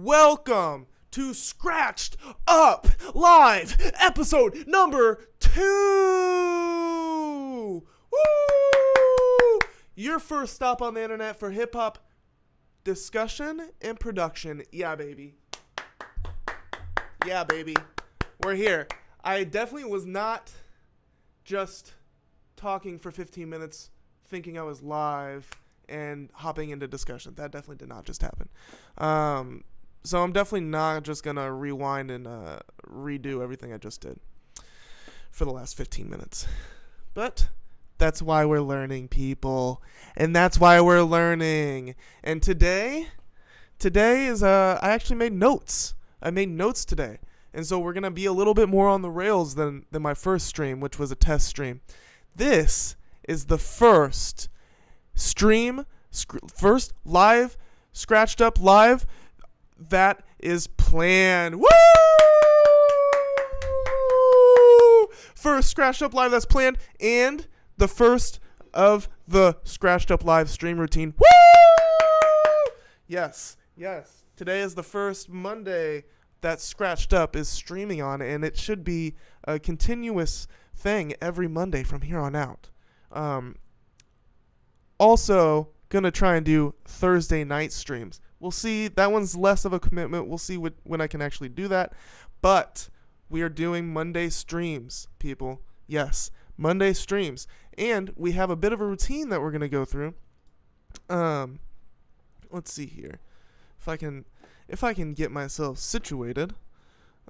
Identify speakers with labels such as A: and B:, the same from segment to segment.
A: welcome to Scratched Up Live, episode number 2. Woo! Your first stop on the internet for hip-hop discussion and production. Yeah, baby. Yeah, baby. We're here. I definitely was not just talking for 15 minutes thinking I was live and hopping into discussion. That definitely did not just happen. So I'm definitely not just going to rewind and redo everything I just did for the last 15 minutes. But that's why we're learning, people. And that's why we're learning. And today is, I actually made notes. I made notes today. And so we're going to be a little bit more on the rails than my first stream, which was a test stream. This is the first first live, Scratched Up Live that is planned. Woo! First Scratched Up Live that's planned, and the first of the Scratched Up Live stream routine. Woo! Yes. Today is the first Monday that Scratched Up is streaming on, and it should be a continuous thing every Monday from here on out. Also, gonna try and do Thursday night streams. We'll see. That one's less of a commitment. We'll see when I can actually do that. But we are doing Monday streams, people. Yes, Monday streams. And we have a bit of a routine that we're gonna go through. Let's see here. If I can get myself situated.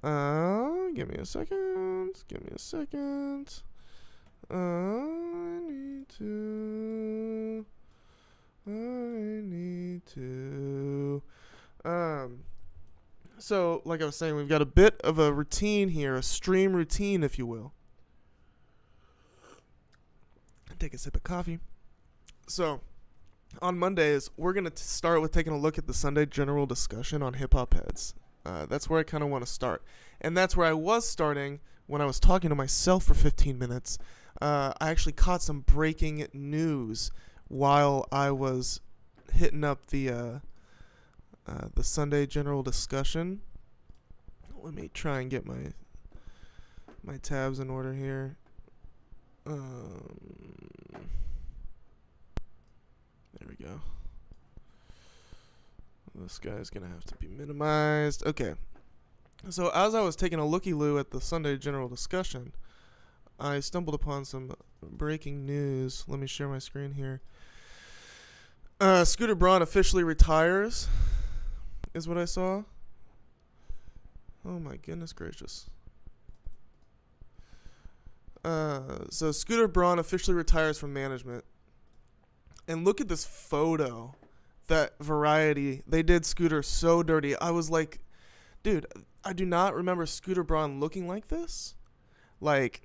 A: Give me a second. I need to. So, like I was saying, we've got a bit of a routine here, a stream routine, if you will. Take a sip of coffee. So, on Mondays, we're going to start with taking a look at the Sunday general discussion on hip-hop heads. That's where I kind of want to start. And that's where I was starting when I was talking to myself for 15 minutes. I actually caught some breaking news while I was hitting up the Sunday general discussion. Let me try and get my tabs in order here. There we go. This guy's gonna have to be minimized. Okay. So as I was taking a looky-loo at the Sunday general discussion, I stumbled upon some breaking news. Let me share my screen here. Scooter Braun officially retires, is what I saw. Oh my goodness gracious. So Scooter Braun officially retires from management. And look at this photo that Variety, they did Scooter so dirty. I was like, dude, I do not remember Scooter Braun looking like this. Like,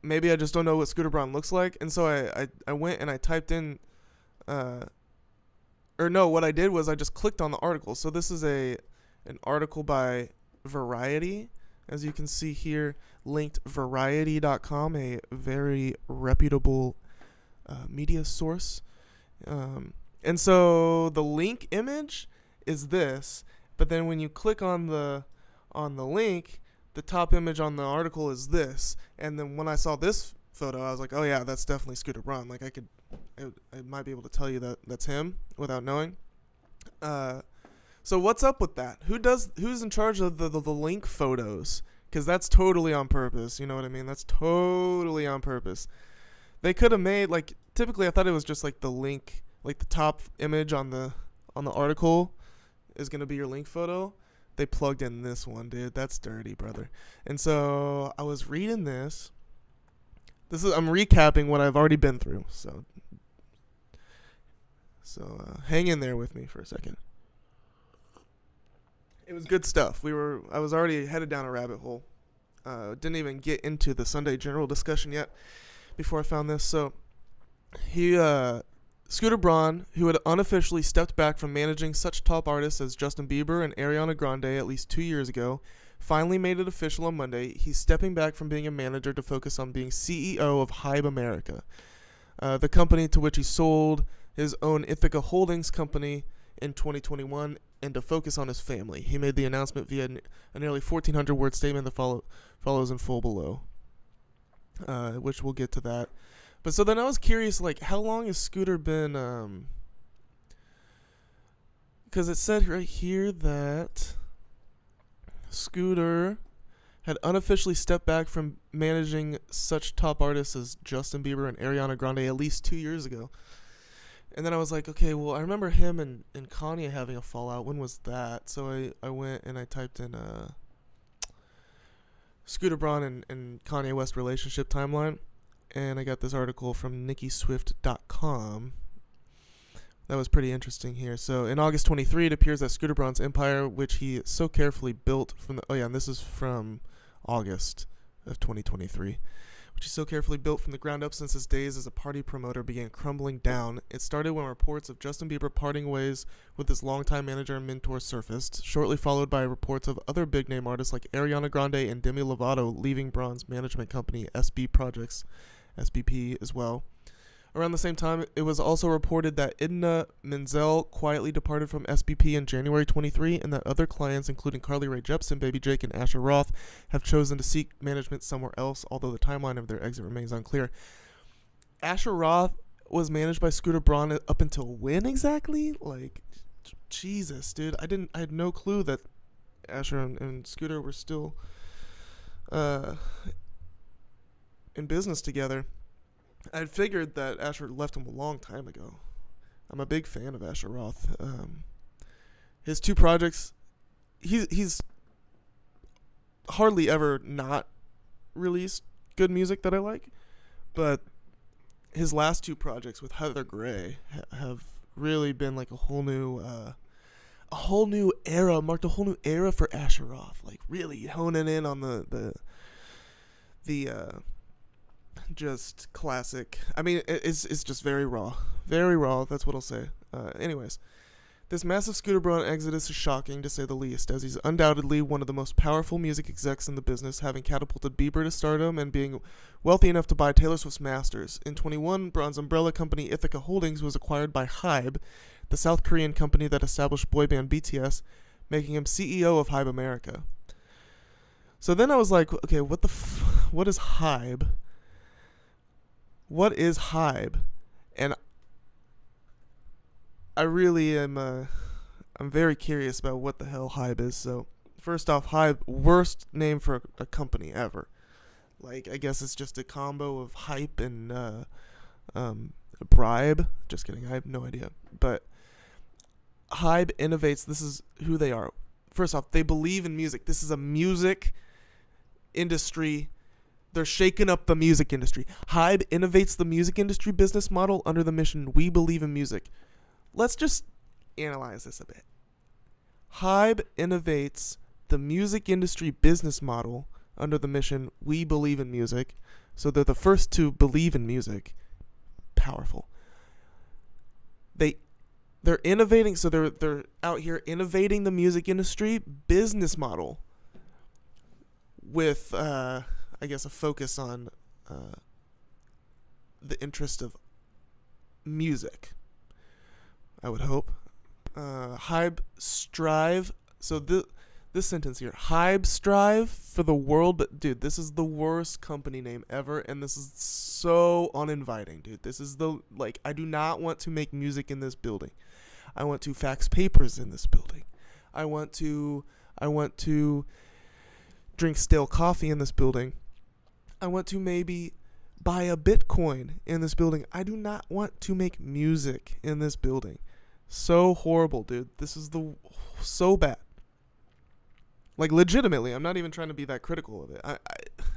A: maybe I just don't know what Scooter Braun looks like. And so I went and I typed in, what I did was I just clicked on the article. So this is an article by Variety. As you can see here, linked variety.com, a very reputable media source. And so the link image is this, but then when you click on the link, the top image on the article is this. And then when I saw this photo, I was like, oh yeah, that's definitely Scooter Braun. Like I might be able to tell you that that's him without knowing. So what's up with that? Who's in charge of the link photos? Because that's totally on purpose. You know what I mean? That's totally on purpose. They could have made, like, typically I thought it was just like the link, like the top image on the article is going to be your link photo. They plugged in this one, dude. That's dirty, brother. And so I was reading this. I'm recapping what I've already been through. So hang in there with me for a second. It was good stuff. I was already headed down a rabbit hole. Didn't even get into the Sunday general discussion yet before I found this. So Scooter Braun, who had unofficially stepped back from managing such top artists as Justin Bieber and Ariana Grande at least 2 years ago, finally made it official on Monday. He's stepping back from being a manager to focus on being CEO of Hybe America, the company to which he sold his own Ithaca Holdings company in 2021 and to focus on his family. He made the announcement via a nearly 1,400-word statement that follows in full below, which we'll get to that. But so then I was curious, like, how long has Scooter been, because it said right here that Scooter had unofficially stepped back from managing such top artists as Justin Bieber and Ariana Grande at least 2 years ago. And then I was like, okay, well, I remember him and Kanye having a fallout. When was that? So I went and I typed in Scooter Braun and Kanye West relationship timeline. And I got this article from NikkiSwift.com. That was pretty interesting here. So in August 23, it appears that Scooter Braun's empire, which he so carefully built from the... Oh, yeah, and this is from August of 2023. Which he so carefully built from the ground up since his days as a party promoter began crumbling down. It started when reports of Justin Bieber parting ways with his longtime manager and mentor surfaced, shortly followed by reports of other big-name artists like Ariana Grande and Demi Lovato leaving Braun's management company, SBP as well. Around the same time, it was also reported that Idina Menzel quietly departed from SBP in January 23, and that other clients, including Carly Rae Jepsen, Baby Jake, and Asher Roth, have chosen to seek management somewhere else, although the timeline of their exit remains unclear. Asher Roth was managed by Scooter Braun up until when exactly? Like, Jesus, dude. I had no clue that Asher and Scooter were still in business together. I figured that Asher left him a long time ago. I'm a big fan of Asher Roth. His two projects, he's hardly ever not released good music that I like, but his last two projects with Heather Gray have really been like a whole new era, marked a whole new era for Asher Roth. Like really honing in on the just classic. I mean, it's just very raw. Very raw, that's what I'll say. Anyways, this massive Scooter Braun exodus is shocking, to say the least, as he's undoubtedly one of the most powerful music execs in the business, having catapulted Bieber to stardom and being wealthy enough to buy Taylor Swift's masters. In 21, Braun's umbrella company Ithaca Holdings was acquired by HYBE, the South Korean company that established boy band BTS, making him CEO of HYBE America. So then I was like, okay, what is HYBE? What is HYBE? And I really am I'm very curious about what the hell HYBE is. So first off, HYBE, worst name for a company ever. Like, I guess it's just a combo of hype and bribe. Just kidding, I have no idea. But HYBE innovates. This is who they are. First off, they believe in music. This is a music industry. They're shaking up the music industry. HYBE innovates the music industry business model under the mission, we believe in music. Let's just analyze this a bit. HYBE innovates the music industry business model under the mission, we believe in music. So they're the first to believe in music. Powerful. They're innovating, so they're out here innovating the music industry business model with I guess a focus on the interest of music, I would hope. HYBE strive. So this sentence here, HYBE strive for the world, but dude, this is the worst company name ever, and this is so uninviting, dude. This is I do not want to make music in this building. I want to fax papers in this building. I want to drink stale coffee in this building. I want to maybe buy a Bitcoin in this building. I do not want to make music in this building. So horrible, dude. This is so bad. Like, legitimately, I'm not even trying to be that critical of it.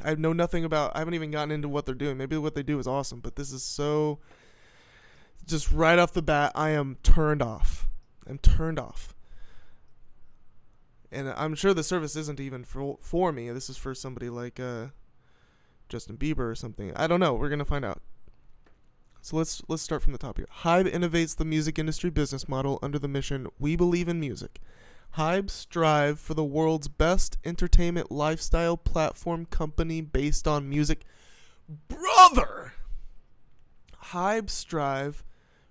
A: I know nothing about, I haven't even gotten into what they're doing. Maybe what they do is awesome, but this is so, just right off the bat, I am turned off. I'm turned off. And I'm sure the service isn't even for me. This is for somebody like Justin Bieber or something. I don't know. We're going to find out. So let's start from the top here. HYBE innovates the music industry business model under the mission, we believe in music. HYBE strive for the world's best entertainment lifestyle platform company based on music. Brother! HYBE strive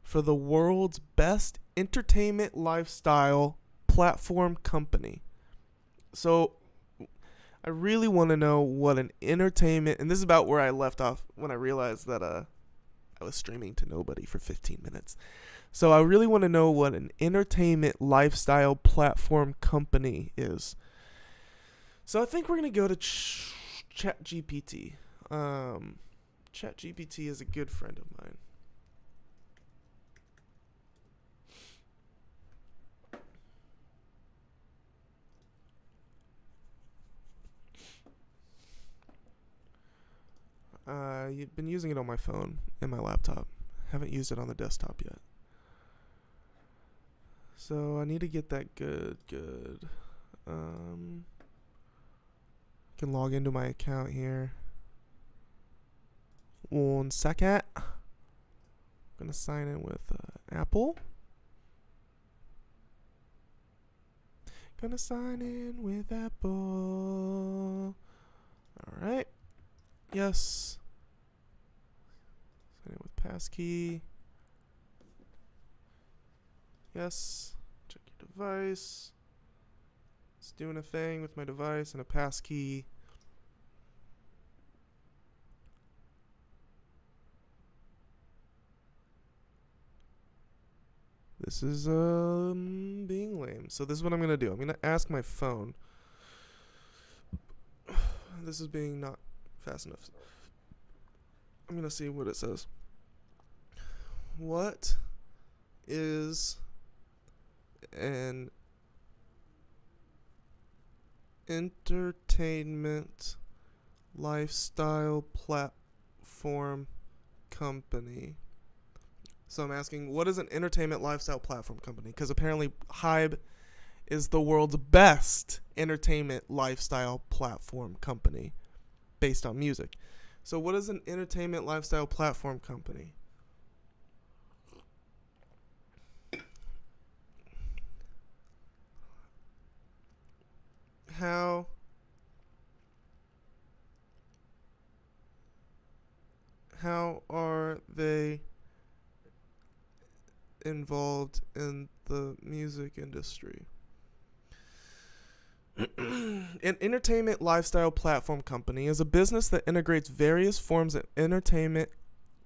A: for the world's best entertainment lifestyle platform company. So I really want to know what an entertainment, and this is about where I left off when I realized that I was streaming to nobody for 15 minutes. So I really want to know what an entertainment lifestyle platform company is. So I think we're going to go to ChatGPT. ChatGPT is a good friend of mine. You've been using it on my phone and my laptop. Haven't used it on the desktop yet. So I need to get that good. Can log into my account here. 1 second. I'm gonna sign in with Apple. Gonna sign in with Apple. Alright. Yes. Sign in with passkey. Yes. Check your device. It's doing a thing with my device and a passkey. This is being lame. So this is what I'm gonna do. I'm gonna ask my phone. This is being not fast enough. I'm gonna see what it says. What is an entertainment lifestyle platform company? So I'm asking, what is an entertainment lifestyle platform company? Because apparently Hybe is the world's best entertainment lifestyle platform company based on music. So what is an entertainment lifestyle platform company? How are they involved in the music industry? An entertainment lifestyle platform company is a business that integrates various forms of entertainment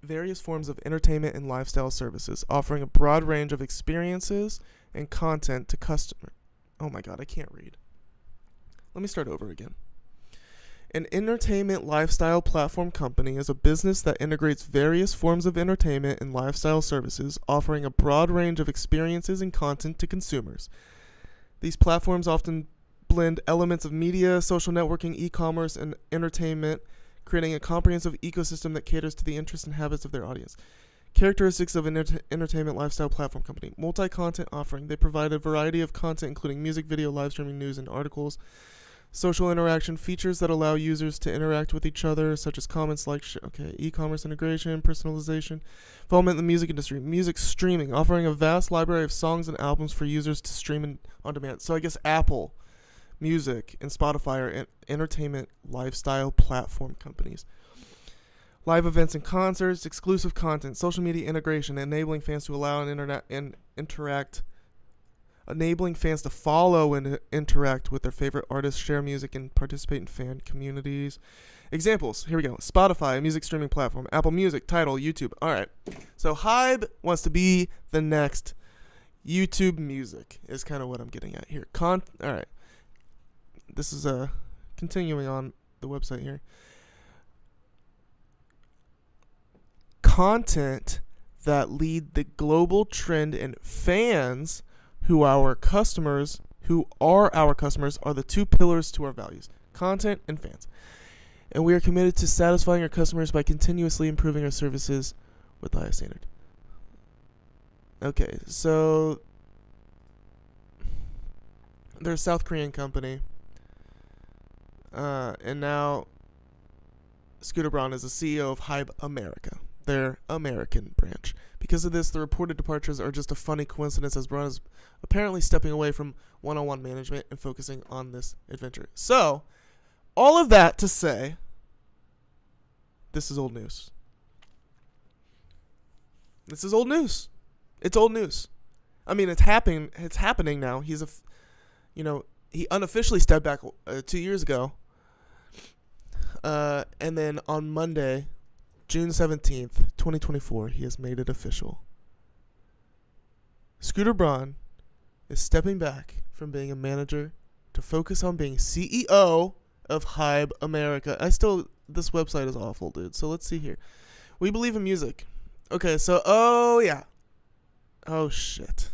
A: and lifestyle services, offering a broad range of experiences and content to customers. Oh my god, I can't read. Let me start over again. An entertainment lifestyle platform company is a business that integrates various forms of entertainment and lifestyle services, offering a broad range of experiences and content to consumers. These platforms often blend elements of media, social networking, e-commerce, and entertainment, creating a comprehensive ecosystem that caters to the interests and habits of their audience. Characteristics of an entertainment lifestyle platform company. Multi-content offering. They provide a variety of content including music, video, live streaming, news, and articles. Social interaction. Features that allow users to interact with each other, such as comments, like e-commerce integration, personalization. Involvement in the music industry. Music streaming. Offering a vast library of songs and albums for users to stream on demand. So I guess Apple Music and Spotify are entertainment lifestyle platform companies. Live events and concerts, exclusive content, social media integration, enabling fans to allow and interact, enabling fans to follow and interact with their favorite artists, share music, and participate in fan communities. Examples, here we go. Spotify, a music streaming platform. Apple Music, Tidal, YouTube. All right. So Hybe wants to be the next YouTube Music is kind of what I'm getting at here. All right. This is continuing on the website here. Content that lead the global trend, and fans who are our customers, are the two pillars to our values. Content and fans. And we are committed to satisfying our customers by continuously improving our services with the highest standard. Okay, so they're a South Korean company. And now Scooter Braun is the CEO of Hybe America, their American branch. Because of this, the reported departures are just a funny coincidence, as Braun is apparently stepping away from one-on-one management and focusing on this adventure. So, all of that to say, this is old news. This is old news. It's old news. I mean, it's happening now. He's he unofficially stepped back 2 years ago. And then on Monday, June 17th, 2024, he has made it official. Scooter Braun is stepping back from being a manager to focus on being CEO of Hybe America. This website is awful, dude. So let's see here. We believe in music. Okay, so, oh shit.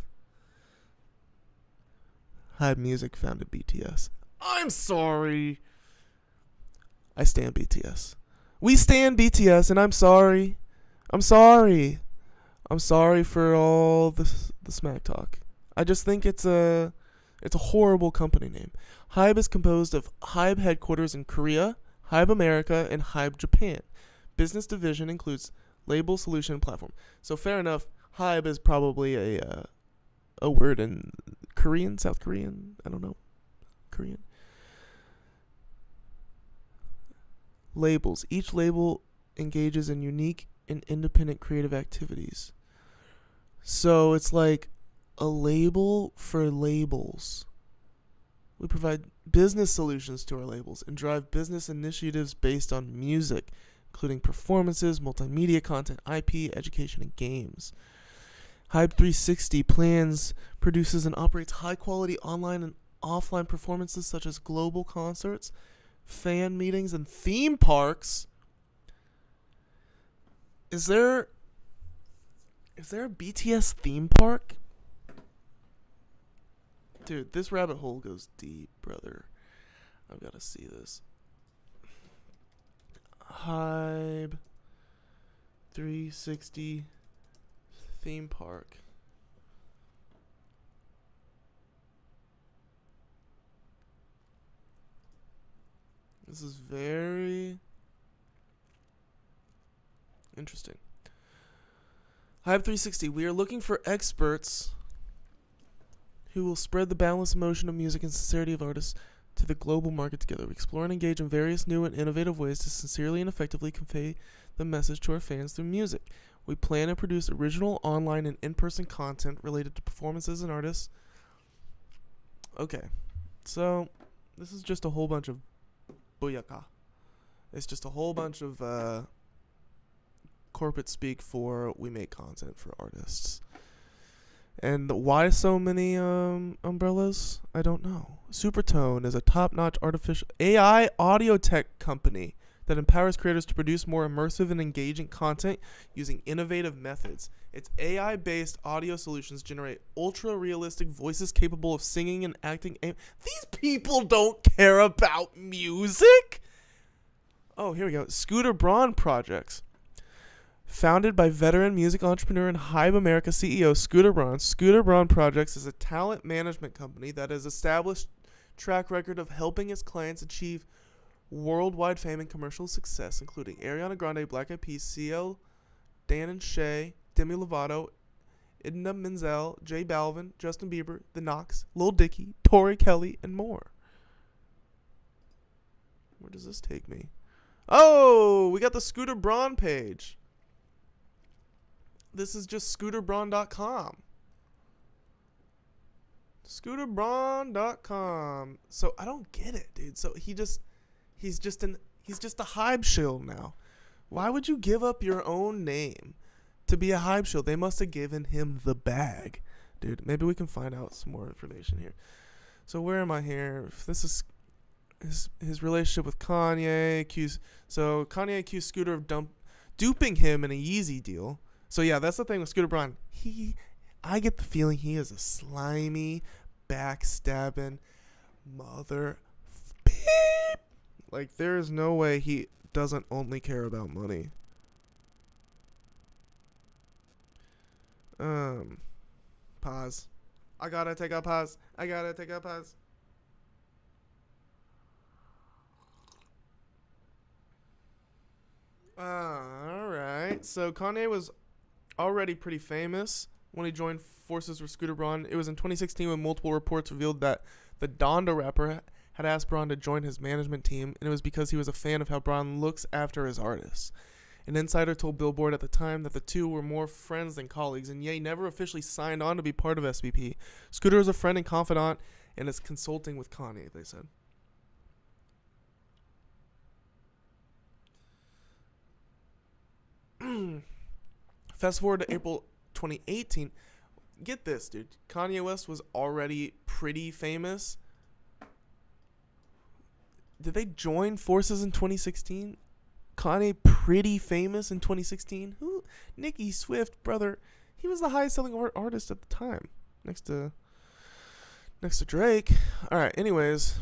A: Hybe Music founded BTS. I'm sorry. I stand BTS. We stand BTS, and I'm sorry. I'm sorry for all the smack talk. I just think it's a horrible company name. Hybe is composed of Hybe headquarters in Korea, Hybe America, and Hybe Japan. Business division includes label, solution, and platform. So fair enough. Hybe is probably a word in Korean, South Korean. I don't know. Korean. Labels. Each label engages in unique and independent creative activities. So it's like a label for labels. We provide business solutions to our labels and drive business initiatives based on music, including performances, multimedia content, IP, education, and games. Hybe 360 plans, produces, and operates high-quality online and offline performances such as global concerts, fan meetings, and theme parks. Is there a BTS theme park? Dude, this rabbit hole goes deep, brother. I've got to see this. Hybe 360 theme park. This is very interesting. Hybe 360. We are looking for experts who will spread the boundless emotion of music and sincerity of artists to the global market together. We explore and engage in various new and innovative ways to sincerely and effectively convey the message to our fans through music. We plan to produce original online and in-person content related to performances and artists. Okay, so this is just a whole bunch of booyaka. It's just a whole bunch of corporate speak for we make content for artists. And why so many umbrellas? I don't know. Supertone is a top-notch artificial AI audio tech company that empowers creators to produce more immersive and engaging content using innovative methods. Its AI-based audio solutions generate ultra-realistic voices capable of singing and acting. These people don't care about music? Oh, here we go. Scooter Braun Projects. Founded by veteran music entrepreneur and Hybe America CEO Scooter Braun, Scooter Braun Projects is a talent management company that has established track record of helping its clients achieve worldwide fame and commercial success, including Ariana Grande, Black Eyed Peas, CL, Dan and Shay, Demi Lovato, Idina Menzel, J Balvin, Justin Bieber, The Knox, Lil Dicky, Tori Kelly, and more. Where does this take me? Oh, we got the Scooter Braun page. This is just scooterbraun.com. Scooterbraun.com. So I don't get it, dude. So he's just a Hybe shill now. Why would you give up your own name to be a Hybe shill? They must have given him the bag. Dude, maybe we can find out some more information here. So where am I here? This is his relationship with Kanye. So Kanye accused Scooter of duping him in a Yeezy deal. So yeah, that's the thing with Scooter Braun. I get the feeling he is a slimy, backstabbing mother. Beep. Like there is no way he doesn't only care about money. Pause. I gotta take a pause. Alright. So Kanye was already pretty famous when he joined forces with Scooter Braun. It was in 2016 when multiple reports revealed that the Donda rapper had asked Braun to join his management team, and it was because he was a fan of how Braun looks after his artists. An insider told Billboard at the time that the two were more friends than colleagues, and Ye never officially signed on to be part of SBP. Scooter is a friend and confidant, and is consulting with Kanye, they said. Fast forward to April 2018. Get this, dude. Kanye West was already pretty famous. Did they join forces in 2016? Kanye pretty famous in 2016? Who? Nicki Swift, brother. He was the highest selling artist at the time. Next to Drake. Alright, anyways.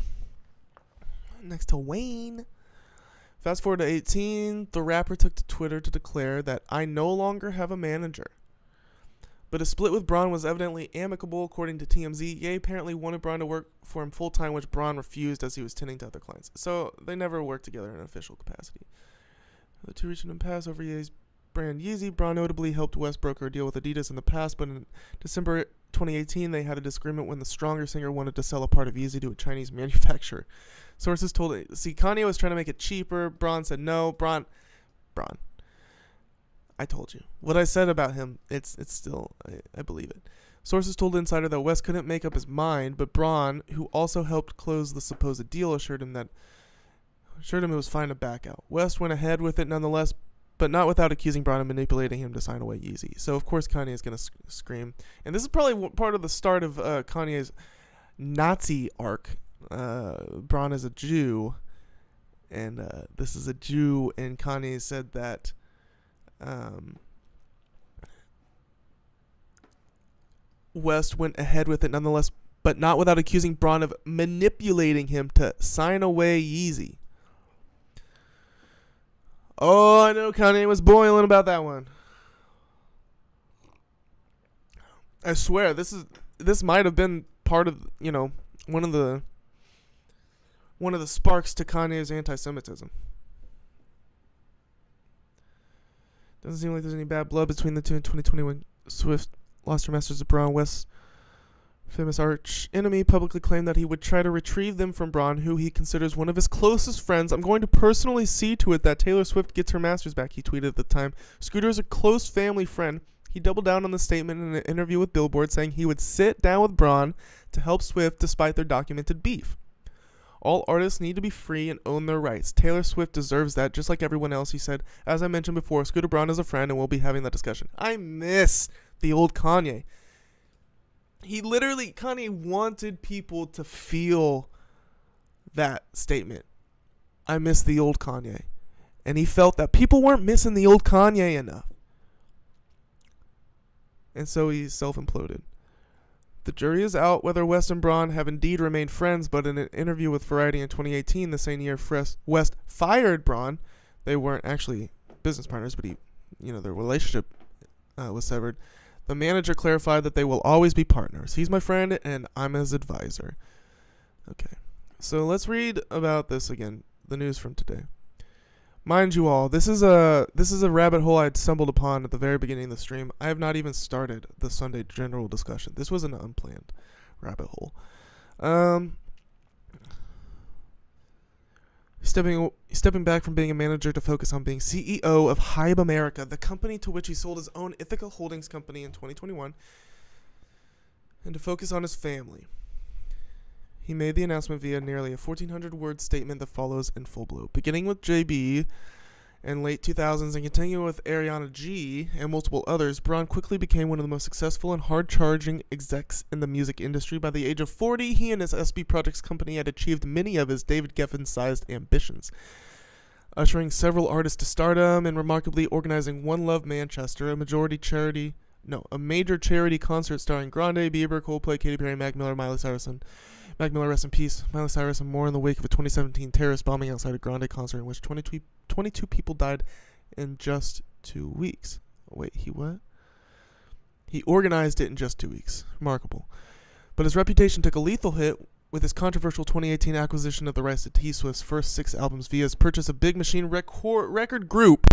A: Next to Wayne. Fast forward to 18. The rapper took to Twitter to declare that I no longer have a manager. But a split with Braun was evidently amicable, according to TMZ. Ye apparently wanted Braun to work for him full-time, which Braun refused as he was tending to other clients. So they never worked together in an official capacity. The two reached an impasse over Ye's brand Yeezy. Braun notably helped West broker a deal with Adidas in the past, but in December 2018, they had a disagreement when the stronger singer wanted to sell a part of Yeezy to a Chinese manufacturer. Sources told it. See, Kanye was trying to make it cheaper. Braun said no. Braun. I told you. What I said about him, it's still, I believe it. Sources told Insider that West couldn't make up his mind, but Braun, who also helped close the supposed deal, assured him it was fine to back out. West went ahead with it nonetheless, but not without accusing Braun of manipulating him to sign away Yeezy. So, of course, Kanye is going to scream. And this is probably part of the start of Kanye's Nazi arc. Braun is a Jew, and this is a Jew, and Kanye said that West went ahead with it nonetheless, but not without accusing Braun of manipulating him to sign away Yeezy. Oh, I know Kanye was boiling about that one. I swear, this might have been part of, one of the sparks to Kanye's anti-Semitism. Doesn't seem like there's any bad blood between the two. In 2021, Swift lost her masters to Braun. West's famous arch enemy publicly claimed that he would try to retrieve them from Braun, who he considers one of his closest friends. I'm going to personally see to it that Taylor Swift gets her masters back, he tweeted at the time. Scooter is a close family friend. He doubled down on the statement in an interview with Billboard, saying he would sit down with Braun to help Swift despite their documented beef. All artists need to be free and own their rights. Taylor Swift deserves that, just like everyone else, he said. As I mentioned before, Scooter Braun is a friend, and we'll be having that discussion. I miss the old Kanye. Kanye wanted people to feel that statement. I miss the old Kanye. And he felt that people weren't missing the old Kanye enough. And so he self-imploded. The jury is out whether West and Braun have indeed remained friends, but in an interview with Variety in 2018, the same year West fired Braun. They weren't actually business partners, but their relationship was severed. The manager clarified that they will always be partners. He's my friend, and I'm his advisor. Okay, so let's read about this again, the news from today. Mind you all, this is a rabbit hole I had stumbled upon at the very beginning of the stream. I have not even started the Sunday general discussion. This was an unplanned rabbit hole. Stepping back from being a manager to focus on being CEO of Hybe America, the company to which he sold his own Ithaca Holdings company in 2021, and to focus on his family. He made the announcement via nearly a 1,400-word statement that follows in full blow. Beginning with JB in late 2000s and continuing with Ariana G and multiple others, Braun quickly became one of the most successful and hard-charging execs in the music industry. By the age of 40, he and his SB Projects company had achieved many of his David Geffen-sized ambitions, ushering several artists to stardom and remarkably organizing One Love Manchester, a major charity concert starring Grande, Bieber, Coldplay, Katy Perry, Mac Miller, Miley Cyrus, and Mac Miller, rest in peace, Miley Cyrus, and more in the wake of a 2017 terrorist bombing outside a Grande concert in which 22 people died in just 2 weeks. Wait, he what? He organized it in just 2 weeks. Remarkable. But his reputation took a lethal hit with his controversial 2018 acquisition of the rights to T-Swift's first 6 albums via his purchase of Big Machine record group,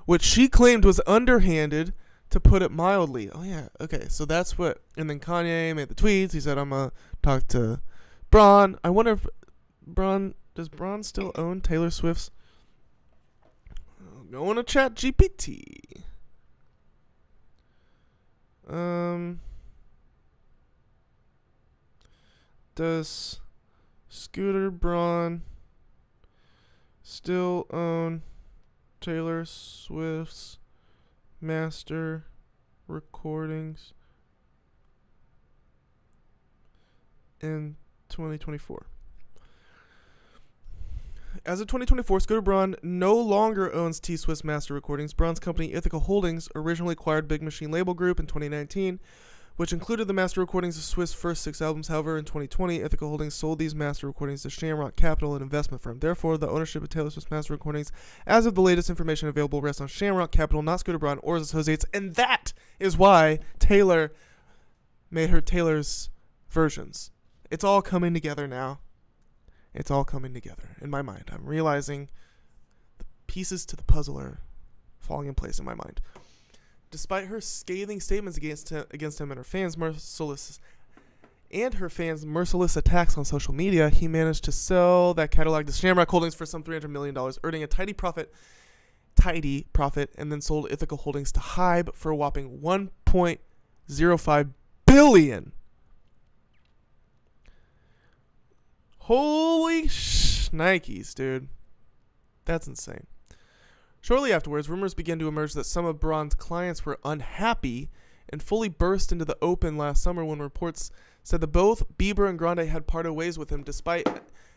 A: which she claimed was underhanded, to put it mildly. Oh, yeah. Okay, so that's what... And then Kanye made the tweets. He said, I'm going to talk to Braun. I wonder if Braun... Does Braun still own Taylor Swift's... Going to chat GPT. Does Scooter Braun still own Taylor Swift's master recordings in 2024? As of 2024, Scooter Braun no longer owns T Swift's master recordings. Braun's company, Ithaca Holdings, originally acquired Big Machine Label Group in 2019, which included the master recordings of Swift's first 6 albums. However, in 2020, Ithaca Holdings sold these master recordings to Shamrock Capital, an investment firm. Therefore, the ownership of Taylor Swift's master recordings, as of the latest information available, rests on Shamrock Capital, not Scooter Braun or his associates, and that is why Taylor made her Taylor's versions. It's all coming together now. It's all coming together in my mind. I'm realizing the pieces to the puzzle are falling in place in my mind. Despite her scathing statements against him and her fans' merciless attacks on social media, he managed to sell that catalog to Shamrock Holdings for some $300 million, earning a tidy profit, and then sold Ithaca Holdings to Hybe for a whopping $1.05 billion. Holy shnikes, dude. That's insane. Shortly afterwards, rumors began to emerge that some of Braun's clients were unhappy and fully burst into the open last summer when reports said that both Bieber and Grande had parted ways with him despite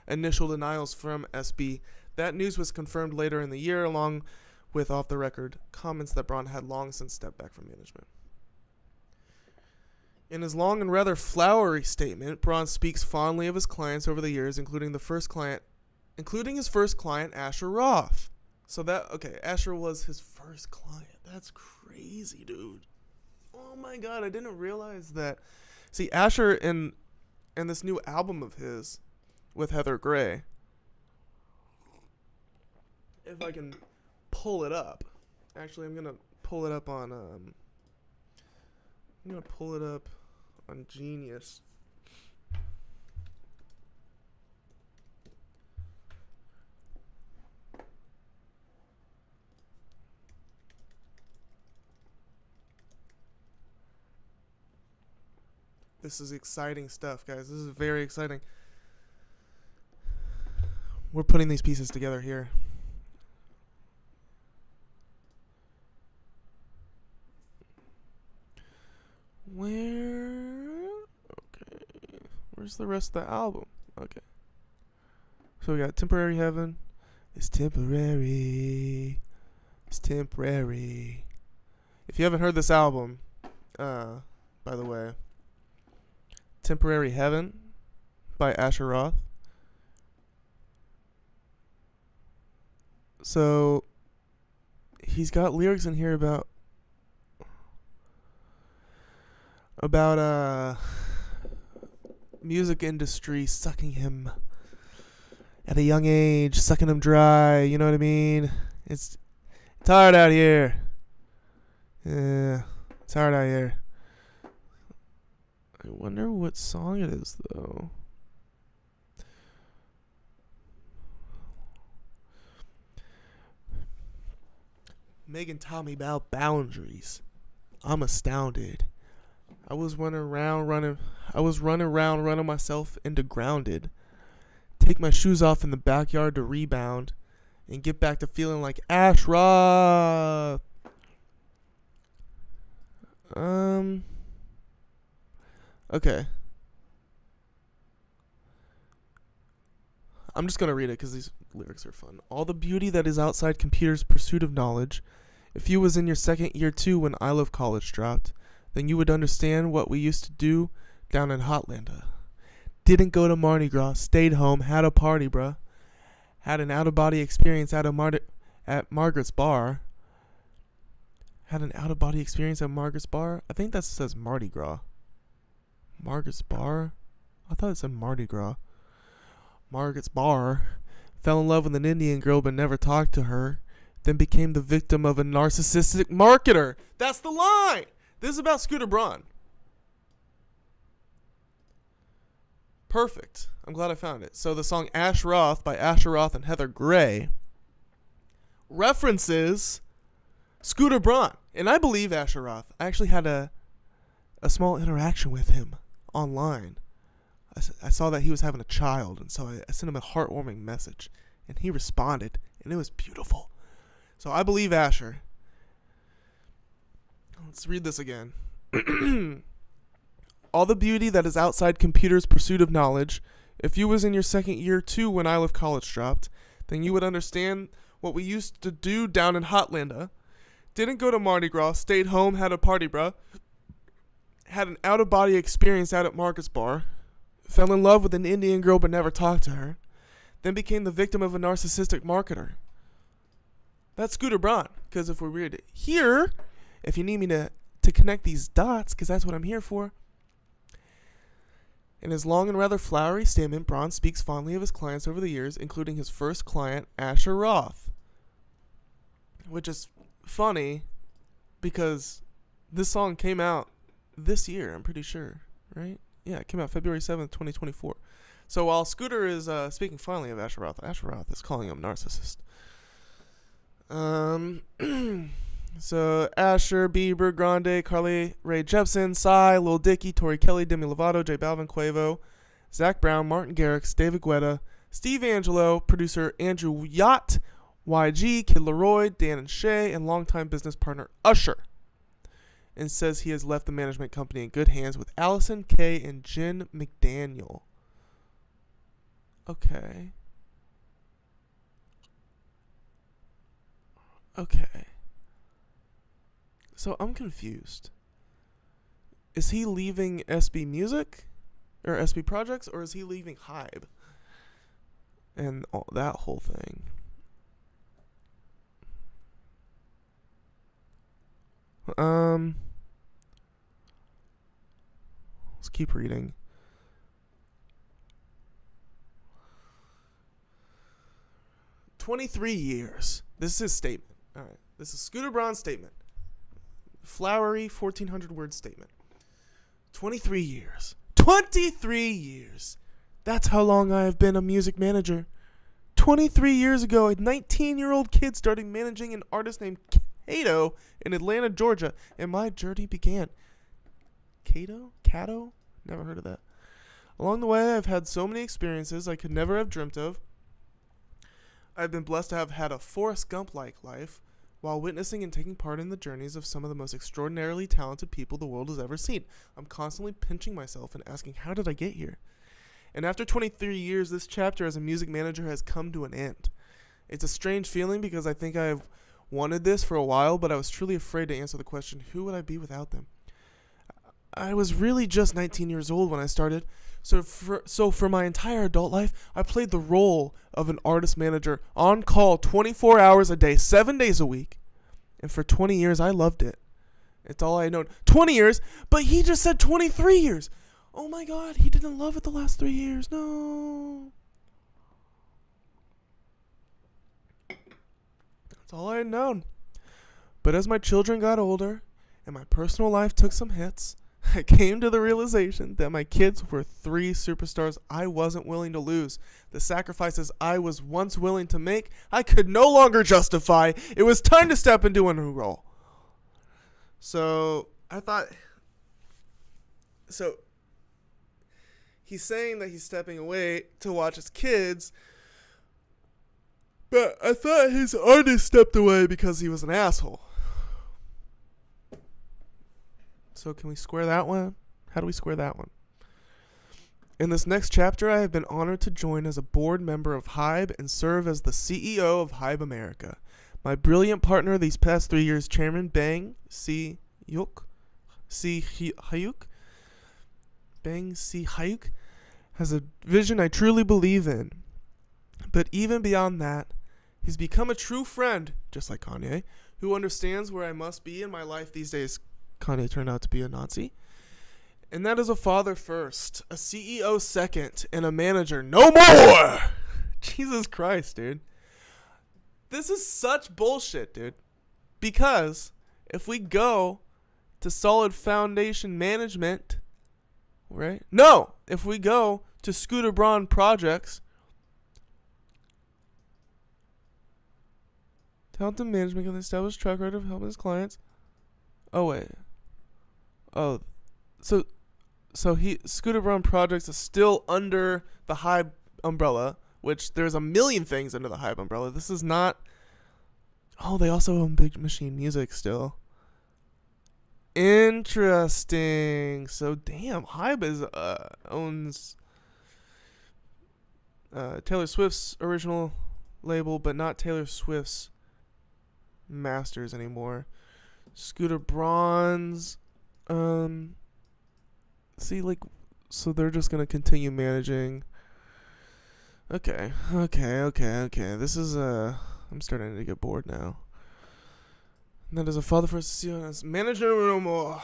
A: initial denials from SB. That news was confirmed later in the year, along with off-the-record comments that Braun had long since stepped back from management. In his long and rather flowery statement, Braun speaks fondly of his clients over the years, including his first client, Asher Roth. So Asher was his first client. That's crazy, dude. Oh my god, I didn't realize that. See, Asher in this new album of his with Heather Gray, if I can pull it up. Actually, I'm gonna pull it up on Genius. This is exciting stuff, guys. This is very exciting. We're putting these pieces together here. Where's the rest of the album? Okay. So we got Temporary Heaven. It's temporary. It's temporary. If you haven't heard this album, by the way, Temporary Heaven by Asher Roth. So he's got lyrics in here about music industry sucking him at a young age, sucking him dry, you know what I mean? It's hard out here. Yeah, it's hard out here. I wonder what song it is, though. Megan taught me about boundaries. I'm astounded. I was running around running myself into grounded. Take my shoes off in the backyard to rebound and get back to feeling like Ashraf. Okay. I'm just going to read it because these lyrics are fun. All the beauty that is outside computers' pursuit of knowledge. If you was in your second year too when I Love College dropped, then you would understand what we used to do down in Hotlanta. Didn't go to Mardi Gras, stayed home, had a party, bruh. Had an out-of-body experience at Margaret's Bar. Had an out-of-body experience at Margaret's Bar? I think that says Mardi Gras. Margaret's Bar? I thought it said Mardi Gras. Margaret's Bar. Fell in love with an Indian girl but never talked to her. Then became the victim of a narcissistic marketer. That's the line! This is about Scooter Braun. Perfect. I'm glad I found it. So the song Ash Roth by Asher Roth and Heather Gray references Scooter Braun. And I believe Asher Roth. I actually had a small interaction with him online. I saw that he was having a child, and so I sent him a heartwarming message, and he responded, and it was beautiful. So I believe Asher. Let's read this again. All the beauty that is outside computer's pursuit of knowledge. If you was in your second year too when I left college dropped, then you would understand what we used to do down in Hotlanda. Didn't go to Mardi Gras, stayed home, had a party, bruh. Had an out-of-body experience out at Marcus Bar. Fell in love with an Indian girl but never talked to her. Then became the victim of a narcissistic marketer. That's Scooter Braun. Because if we're weird here, if you need me to connect these dots, because that's what I'm here for. In his long and rather flowery statement, Braun speaks fondly of his clients over the years, including his first client, Asher Roth. Which is funny, because this song came out this year, I'm pretty sure, right? Yeah, it came out February 7th, 2024. So while Scooter is speaking fondly of Asher Roth is calling him narcissist. So Asher, Bieber, Grande, Carly Rae Jepsen, Psy, Lil Dicky, Tori Kelly, Demi Lovato, J Balvin, Quavo, Zach Brown, Martin Garrix, David Guetta, Steve Angelo, producer Andrew Yacht, YG, Kid Laroi, Dan and Shay, and longtime business partner Usher. And says he has left the management company in good hands with Allison Kay and Jen McDaniel. Okay. So I'm confused. Is he leaving SB Music or SB Projects, or is he leaving Hybe and all that whole thing? Let's keep reading. "23 years. This is his statement. All right. This is Scooter Braun's statement. Flowery 1,400 word statement. 23 years. 23 years. That's how long I have been a music manager. 23 years ago, a 19-year-old kid started managing an artist named Kato in Atlanta, Georgia, and my journey began." Kato? Never heard of that. "Along the way, I've had so many experiences I could never have dreamt of. I've been blessed to have had a Forrest Gump-like life while witnessing and taking part in the journeys of some of the most extraordinarily talented people the world has ever seen. I'm constantly pinching myself and asking, how did I get here? And after 23 years, this chapter as a music manager has come to an end. It's a strange feeling because I think I've wanted this for a while, but I was truly afraid to answer the question, who would I be without them? I was really just 19 years old when I started. So for my entire adult life, I played the role of an artist manager on call 24 hours a day, 7 days a week. And for 20 years, I loved it. It's all I had known. 20 years, but he just said 23 years. Oh my God, he didn't love it the last 3 years. No. That's all I had known. But as my children got older and my personal life took some hits, I came to the realization that my kids were 3 superstars I wasn't willing to lose. The sacrifices I was once willing to make, I could no longer justify. It was time to step into a new role. So he's saying that he's stepping away to watch his kids, but I thought his artist stepped away because he was an asshole. So can we square that one? How do we square that one? In this next chapter, I have been honored to join as a board member of Hybe and serve as the CEO of Hybe America. My brilliant partner these past 3 years, Chairman Bang Si-hyuk, has a vision I truly believe in. But even beyond that, he's become a true friend, just like Kanye, who understands where I must be in my life these days. Kanye turned out to be a Nazi. And that is a father first, a CEO second, and a manager no more. Jesus Christ, dude. This is such bullshit, dude. Because if we go to solid foundation management, right? No, if we go to Scooter Braun projects, talented management can establish track record of helping his clients. Oh, wait. Oh, so So Scooter Braun Projects is still under the Hybe umbrella, which there's a million things under the Hybe umbrella. This is not. Oh, they also own Big Machine Music still. Interesting. So damn, Hybe owns Taylor Swift's original label, but not Taylor Swift's masters anymore. Scooter Braun's see, like, so they're just gonna continue managing. Okay. This is I'm starting to get bored now. And that is a father for us to see on as manager no more.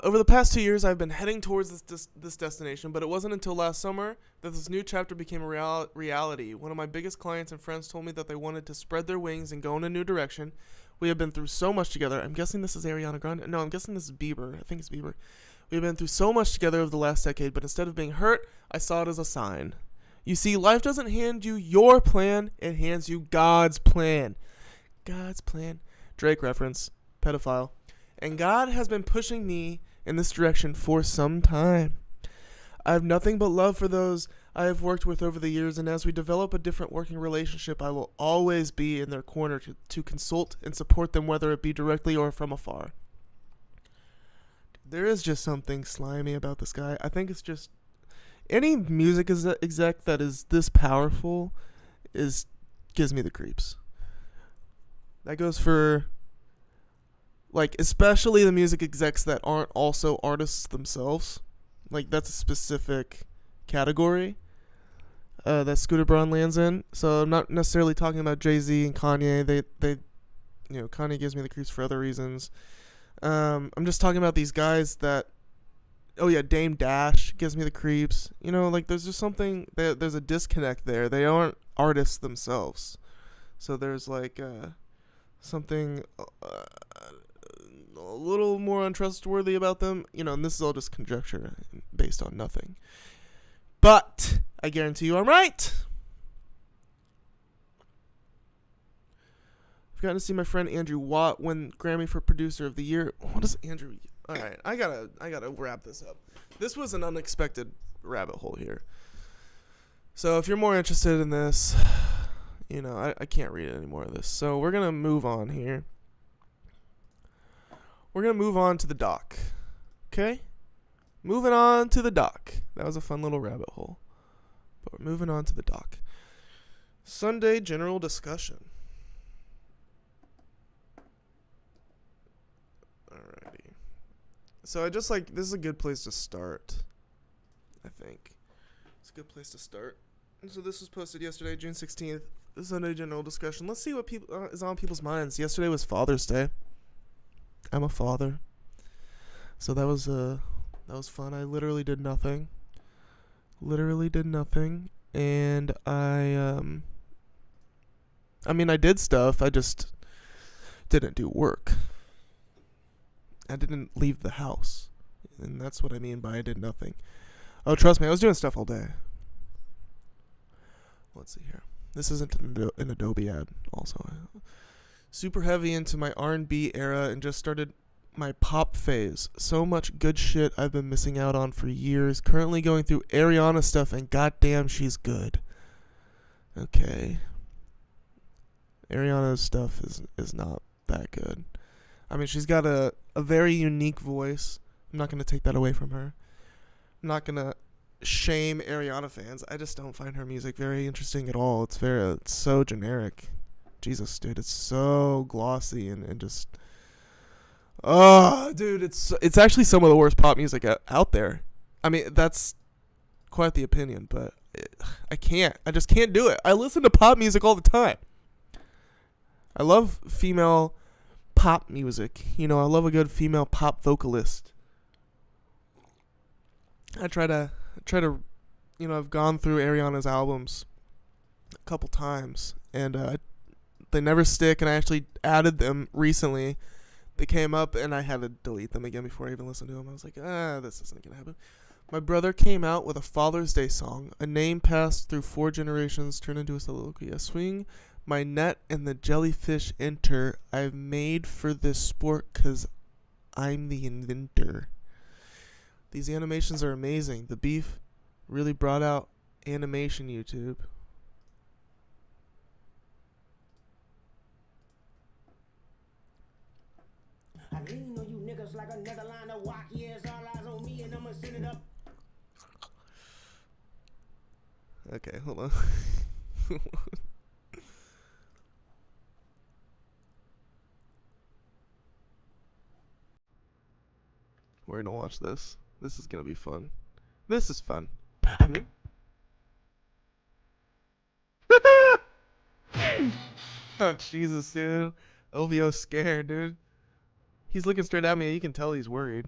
A: Over the past 2 years, I've been heading towards this destination, but it wasn't until last summer that this new chapter became a reality. One of my biggest clients and friends told me that they wanted to spread their wings and go in a new direction. We have been through so much together. I'm guessing this is Ariana Grande. No, I'm guessing this is Bieber. I think it's Bieber. We've been through so much together over the last decade, but instead of being hurt, I saw it as a sign. You see, life doesn't hand you your plan, it hands you God's plan. God's plan. Drake reference. Pedophile. And God has been pushing me in this direction for some time. I have nothing but love for those I have worked with over the years, and as we develop a different working relationship, I will always be in their corner to consult and support them, whether it be directly or from afar. There is just something slimy about this guy. I think it's just any music exec that is this powerful gives me the creeps. That goes for, like, especially the music execs that aren't also artists themselves. Like, that's a specific category that Scooter Braun lands in. So I'm not necessarily talking about Jay-Z and Kanye. They Kanye gives me the creeps for other reasons. I'm just talking about these guys that, oh yeah, Dame Dash gives me the creeps. You know, like, there's just something, there's a disconnect there. They aren't artists themselves. So there's, like, something a little more untrustworthy about them. You know, and this is all just conjecture based on nothing. But I guarantee you I'm right. I've gotten to see my friend Andrew Watt win Grammy for Producer of the Year. What is Andrew? All right, I gotta wrap this up. This was an unexpected rabbit hole here. So if you're more interested in this, you know, I can't read any more of this. So we're gonna move on here. We're gonna move on to the doc. Okay? Moving on to the doc. That was a fun little rabbit hole. But we're moving on to the doc. Sunday general discussion. Alrighty. So I just, like, this is a good place to start, I think. It's a good place to start. And so this was posted yesterday, June 16th. Sunday general discussion. Let's see what is on people's minds. Yesterday was Father's Day. I'm a father. So that was fun. I literally did nothing. And I did stuff. I just didn't do work. I didn't leave the house. And that's what I mean by I did nothing. Oh, trust me, I was doing stuff all day. Let's see here. This isn't an Adobe ad, also. Super heavy into my R&B era and just started my pop phase. So much good shit I've been missing out on for years. Currently going through Ariana stuff, and goddamn, she's good. Okay. Ariana's stuff is not that good. I mean, she's got a very unique voice. I'm not going to take that away from her. I'm not going to shame Ariana fans. I just don't find her music very interesting at all. It's so generic. Jesus, dude, it's so glossy and just... Oh, dude, it's actually some of the worst pop music out there. I mean, that's quite the opinion, but I just can't do it. I listen to pop music all the time. I love female pop music. You know, I love a good female pop vocalist. I try to, you know, I've gone through Ariana's albums a couple times, and they never stick, and I actually added them recently. They came up, and I had to delete them again before I even listened to them. I was like, this isn't going to happen. My brother came out with a Father's Day song. A name passed through 4 generations turned into a soliloquy. I swing My net and the jellyfish enter. I've made for this sport 'cause I'm the inventor. These animations are amazing. The beef really brought out animation YouTube.
B: I lean on you niggas like another line of walk. Yes, all eyes on me and I'ma send it up.
A: Okay, hold on. We're gonna watch this. This is gonna be fun. This is fun. Oh, Jesus, dude. OVO's scared, dude. He's looking straight at me. You can tell he's worried.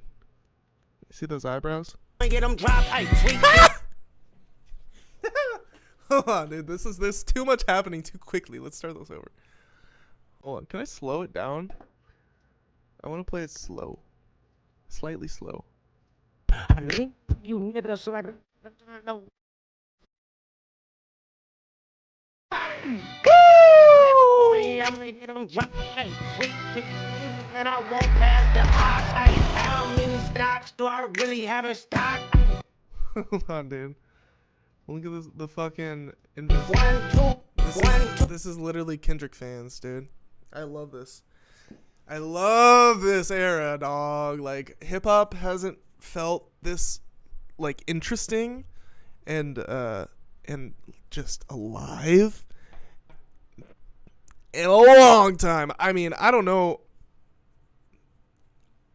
A: See those eyebrows?
B: Get them drop. Hey, sweet.
A: Hold on, dude. There's too much happening too quickly. Let's start this over. Hold on. Can I slow it down? I want to play it slow. Slightly slow.
B: You niggas like no. I'm gonna get them drop. Hey, sweet. And I won't pass the odds. Hey, how many stocks do I really have in stock?
A: Hold on, dude. Look at this. The fucking.
B: 1, 2, 1, 2.
A: This is literally Kendrick fans, dude. I love this. I love this era, dog. Like, hip hop hasn't felt this, like, interesting and just alive in a long time. I mean, I don't know.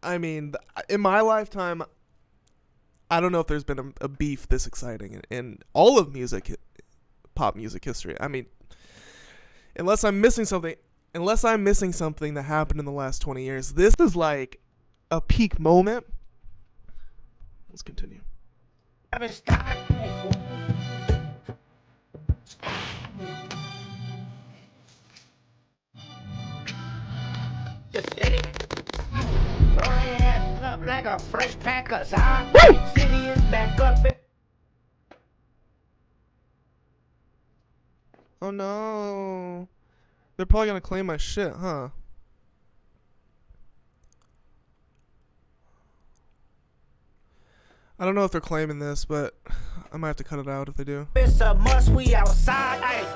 A: I mean, in my lifetime, I don't know if there's been a beef this exciting in all of pop music history. I mean, unless I'm missing something that happened in the last 20 years, this is like a peak moment. Let's continue.
B: Like a fresh pack of city is back up.
A: Oh no. They're probably gonna claim my shit, huh? I don't know if they're claiming this, but I might have to cut it out if they do.
B: It's a must, we outside.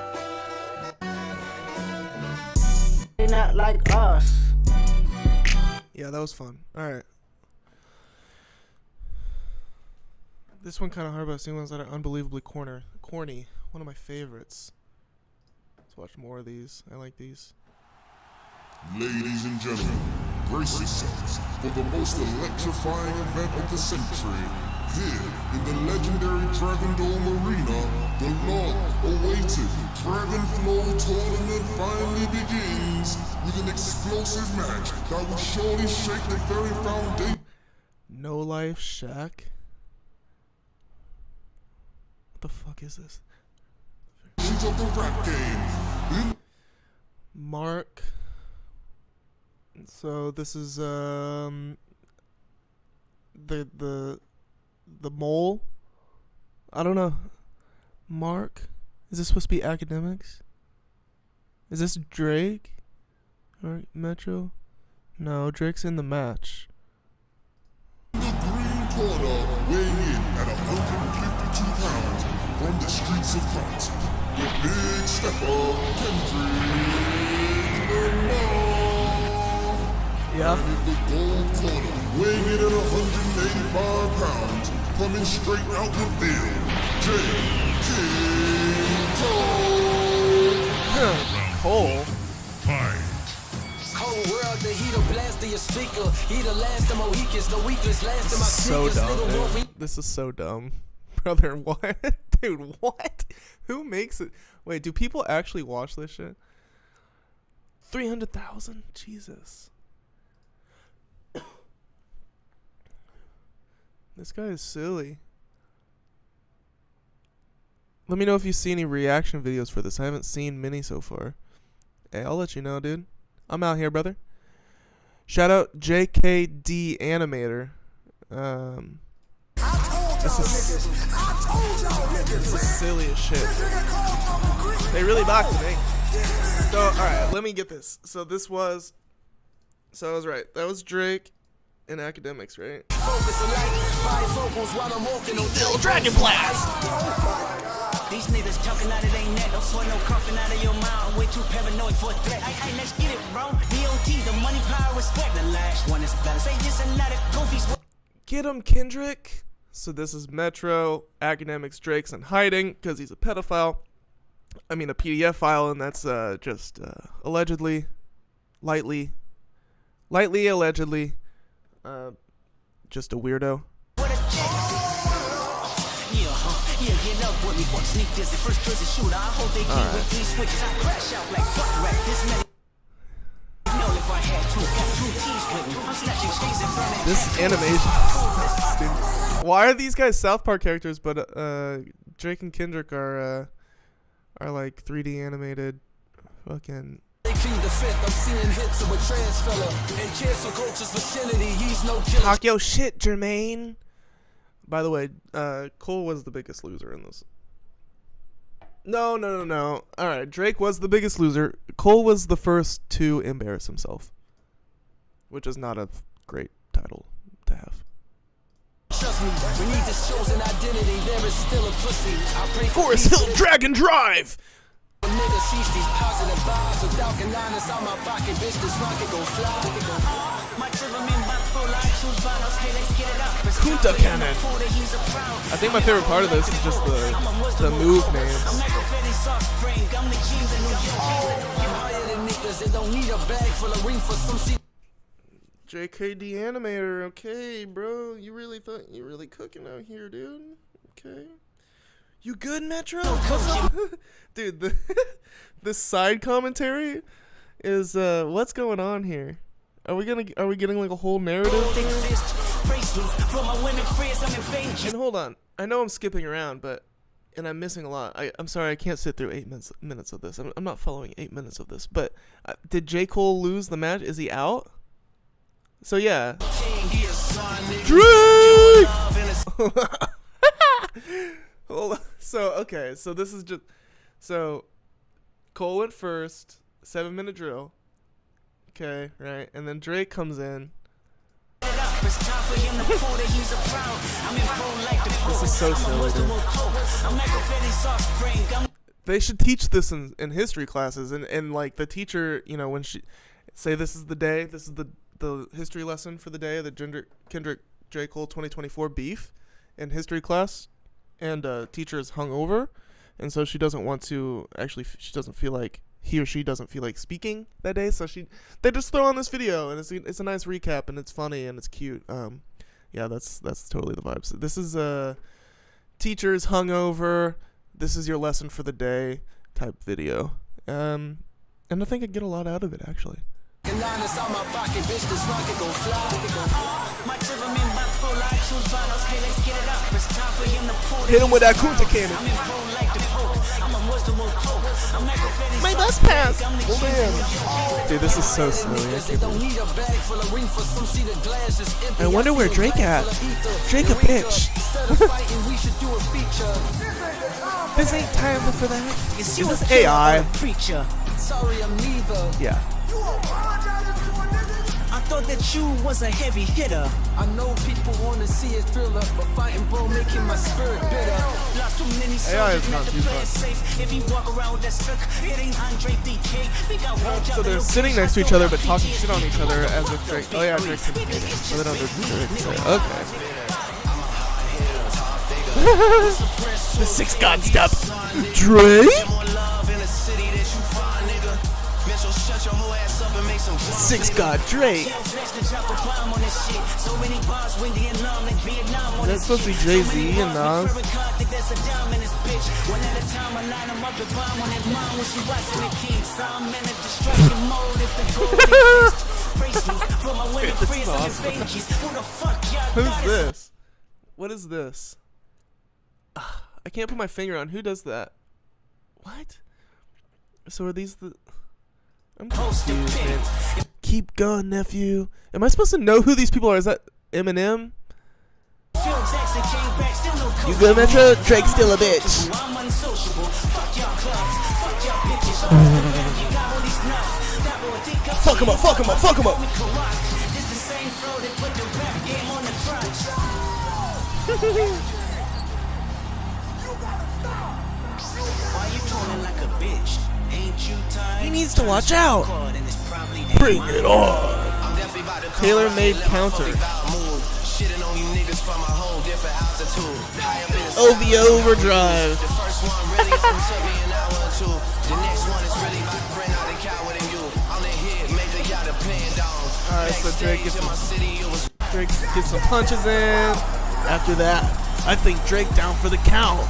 B: They not like us.
A: Yeah, that was fun. Alright. This one kind of hard, but I've seen ones that are unbelievably corny. One of my favorites. Let's watch more of these. I like these.
C: Ladies and gentlemen, brace yourselves for the most electrifying event of the century. Here, in the legendary Dragon Dome Arena, the long-awaited Dragon Flow Tournament finally begins with an explosive match that will surely shake the very foundation.
A: No Life Shack? What the fuck is this?
C: Of the rap game.
A: Mark. So this is the mole. I don't know. Mark. Is this supposed to be academics? Is this Drake or Metro? No, Drake's in the match.
C: The green corner, weighing in at 152 pounds from the streets of France. The big stepper, Kendrick Lamar.
A: Yeah.
C: And in the gold corner, weighing in at 185 pounds, coming straight out the field,
A: Cole.
D: Cold world, the heater blast to your speaker. He the last of Mohicans, the weakest last of my
A: So
D: sneakers.
A: dumb,
D: Nigga,
A: dude. This is so dumb. Brother, what? Dude, what? Who makes it? Wait, do people actually watch this shit? 300,000? Jesus. This guy is silly. Let me know if you see any reaction videos for this. I haven't seen many so far. Hey, I'll let you know, dude. I'm out here, brother. Shout out JKD Animator. This is silly as shit. They really boxed me. So, alright, let me get this. So I was right. That was Drake in Academics, right?
D: Little Dragon Blast. These niggas talking out of they neck, don't sweat no coughing out of your mouth. Way too paranoid for a threat. Hey, let's get it, bro. DOT, the money, power, respect. The last one is better. Say this and not a goofies.
A: Get him, Kendrick. So this is Metro, Academics, Drake's in hiding because he's a pedophile. I mean, a PDF file, and that's just allegedly, lightly, allegedly, just a weirdo.
D: Yeah, get up with me, fuck sneak this. The first person shooter, I hope they keep with these switches. I crash out like fuck rap. This man. No, if I had two teams with me, I'm snatching chains and burning.
A: This animation. Why are these guys South Park characters, but Drake and Kendrick are like 3D animated fucking. Talk your shit, Jermaine. By the way, Cole was the biggest loser in this. No. Alright, Drake was the biggest loser. Cole was the first to embarrass himself. Which is not a great title to have.
D: Trust me, we need this chosen identity. There is still a pussy. I pray for
A: Forest Hill Dragon Drive!
D: nigga sees these positive vibes without honest on my pocket, bitch, this rocket gon' fly. My temperament bipolar, I choose bottles, hey, let's get it up.
A: Kunta Cannon. I think my favorite part of this is just the move names. JKD animator, okay, bro. You really cooking out here, dude. Okay. You good, Metro? Dude, the side commentary is what's going on here? Are we getting like a whole narrative? And hold on, I know I'm skipping around, and I'm missing a lot. I'm sorry, I can't sit through 8 minutes of this. I'm not following 8 minutes of this. But did J. Cole lose the match? Is he out? So yeah. Drake. Hold on. So okay, so this is just Cole went first, 7-minute drill. Okay, right, and then Drake comes in. This is so silly, dude. They should teach this in history classes, and like the teacher, you know, when she say this is the day, this is the history lesson for the day, the Kendrick J. Cole 2024 beef in history class, and teacher is hungover, and so she doesn't want to she doesn't feel like he or she doesn't feel like speaking that day, so they just throw on this video, and it's a nice recap, and it's funny and it's cute. Yeah, that's totally the vibes. This is teachers hungover. This is your lesson for the day type video, and I think I get a lot out of it actually. Hit him with that Kunta Cannon. My bus pass. Oh man, dude, this is so silly. I wonder where Drake at. Drake a bitch. This ain't time for that. Is this AI? Yeah.
D: I thought that you was a heavy hitter. I know people wanna see it thriller, but fighting bro making my spirit bitter. Lost too many soldiers, make the player safe. If he walk around with that stick, it ain't Andre DK.
A: So they're sitting next to each other but talking shit on each other as if Drake. Oh yeah, Drake's in the so they don't do Drake. Okay. The 6 God step. Drake? 6 God Drake. That's supposed to be Jay-Z and Nas. Who's this? What is this? I can't put my finger on who does that. What? So are these the... I'm confused, man. Keep going, nephew. Am I supposed to know who these people are? Is that Eminem? You good, Metro? Drake's still a bitch. Fuck him up, fuck him up, fuck him up.
D: This the same flow that put the rap game on the crutch. Why you calling like a bitch? Ain't you tired?
A: He needs to watch out. Bring it on. Tailor-made counter.
D: Shitting on you niggas from a whole different altitude.
A: OVO overdrive.
D: The first one really took me an hour or two. The next one is really about to bring out a coward in you. On the hit, make the yacht a pan down.
A: Alright, so Drake gets some punches in. After that, I think Drake down for the count.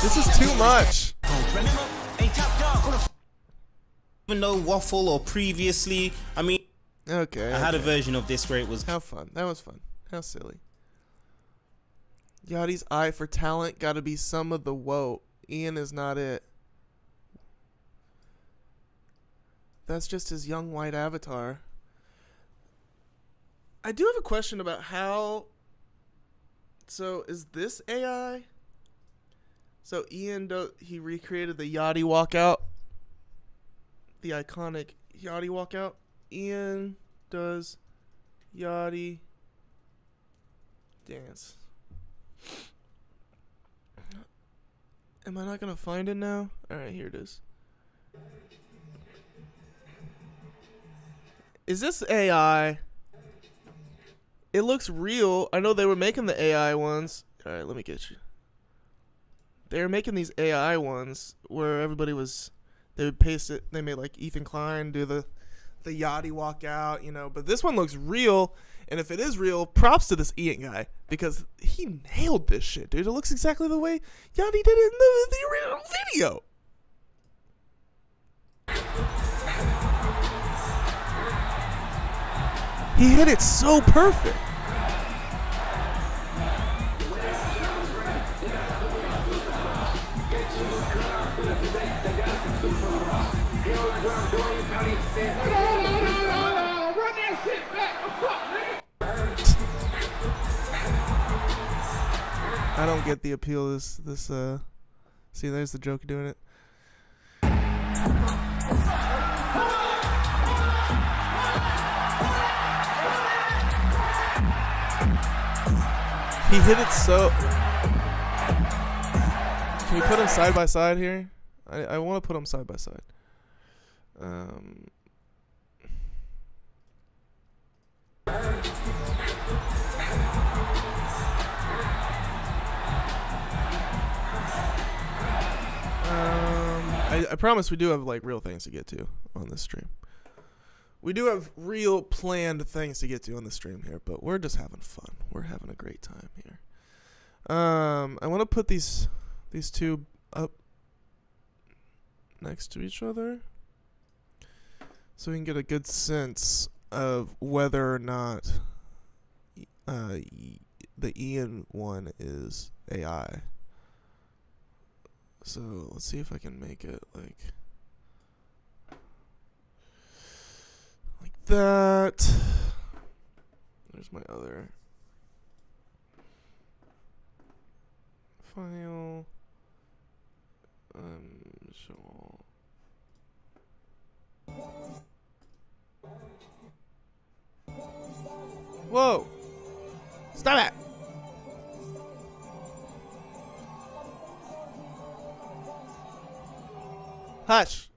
A: This is too much.
E: Even though Waffle or previously, I mean,
A: Okay.
E: I had a version of this where it was
A: How fun. That was fun. How silly. Yachty's eye for talent gotta be some of the woe. Ian is not it. That's just his young white avatar. I do have a question about how. So is this AI? So Ian, he recreated the Yachty walkout. The iconic Yachty walkout. Ian does Yachty dance. Am I not gonna find it now? Alright, here it is. Is this AI? It looks real. I know they were making the AI ones. Alright, let me get you. They were making these AI ones where everybody was, they would paste it. They made like Ethan Klein do the Yachty walkout, you know. But this one looks real, and if it is real, props to this Ian guy because he nailed this shit, dude. It looks exactly the way Yachty did it in the original video. He hit it so perfect. I don't get the appeal of this see, there's the joke doing it. He hit it so. Can we put them side by side here? I want to put them side by side. I promise we do have like real things to get to on this stream. We do have real planned things to get to on the stream here, but we're just having fun. We're having a great time here. I want to put these two up next to each other so we can get a good sense of whether or not the Ian one is AI. So let's see if I can make it like that. There's my other file. Show all. Whoa! Stop it! Hush.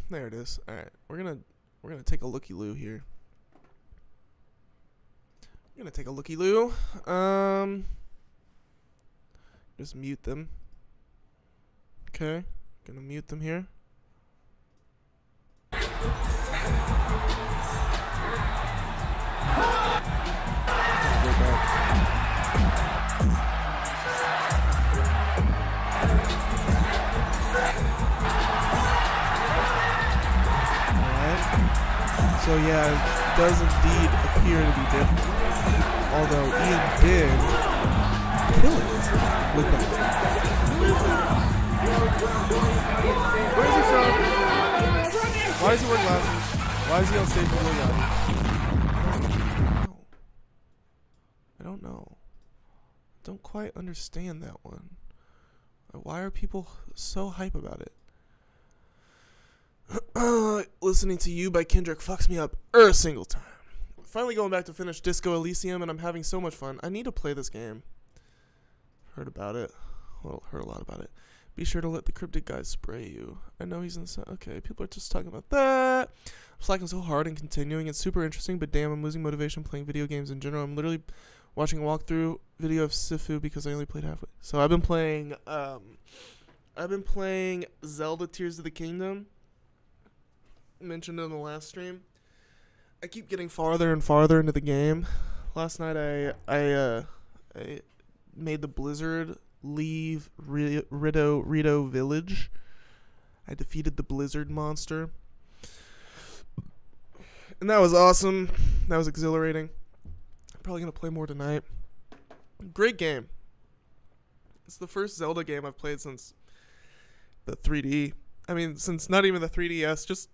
A: There it is. All right, we're gonna take a looky-loo here. We're gonna take a looky-loo. Just mute them. Okay, gonna mute them here. So yeah, it does indeed appear to be different. Although Ian did kill it with that. Where is he from? Why does he wear glasses? Why is he on stage with Lil Uzi? I don't know. don't quite understand that one. Why are people so hype about it? Listening to You by Kendrick fucks me up every single time. Finally going back to finish Disco Elysium, and I'm having so much fun. I need to play this game. Heard about it. Well, heard a lot about it. Be sure to let the cryptic guy spray you. I know he's in the... Okay, people are just talking about that. I'm slacking so hard and continuing. It's super interesting, but damn, I'm losing motivation playing video games in general. I'm literally watching a walkthrough video of Sifu because I only played halfway. So I've been playing Zelda Tears of the Kingdom. Mentioned in the last stream. I keep getting farther and farther into the game. Last night I made the Blizzard leave Rito Village. I defeated the Blizzard monster. And that was awesome. That was exhilarating. I'm probably going to play more tonight. Great game. It's the first Zelda game I've played since the 3D. I mean, since not even the 3DS, just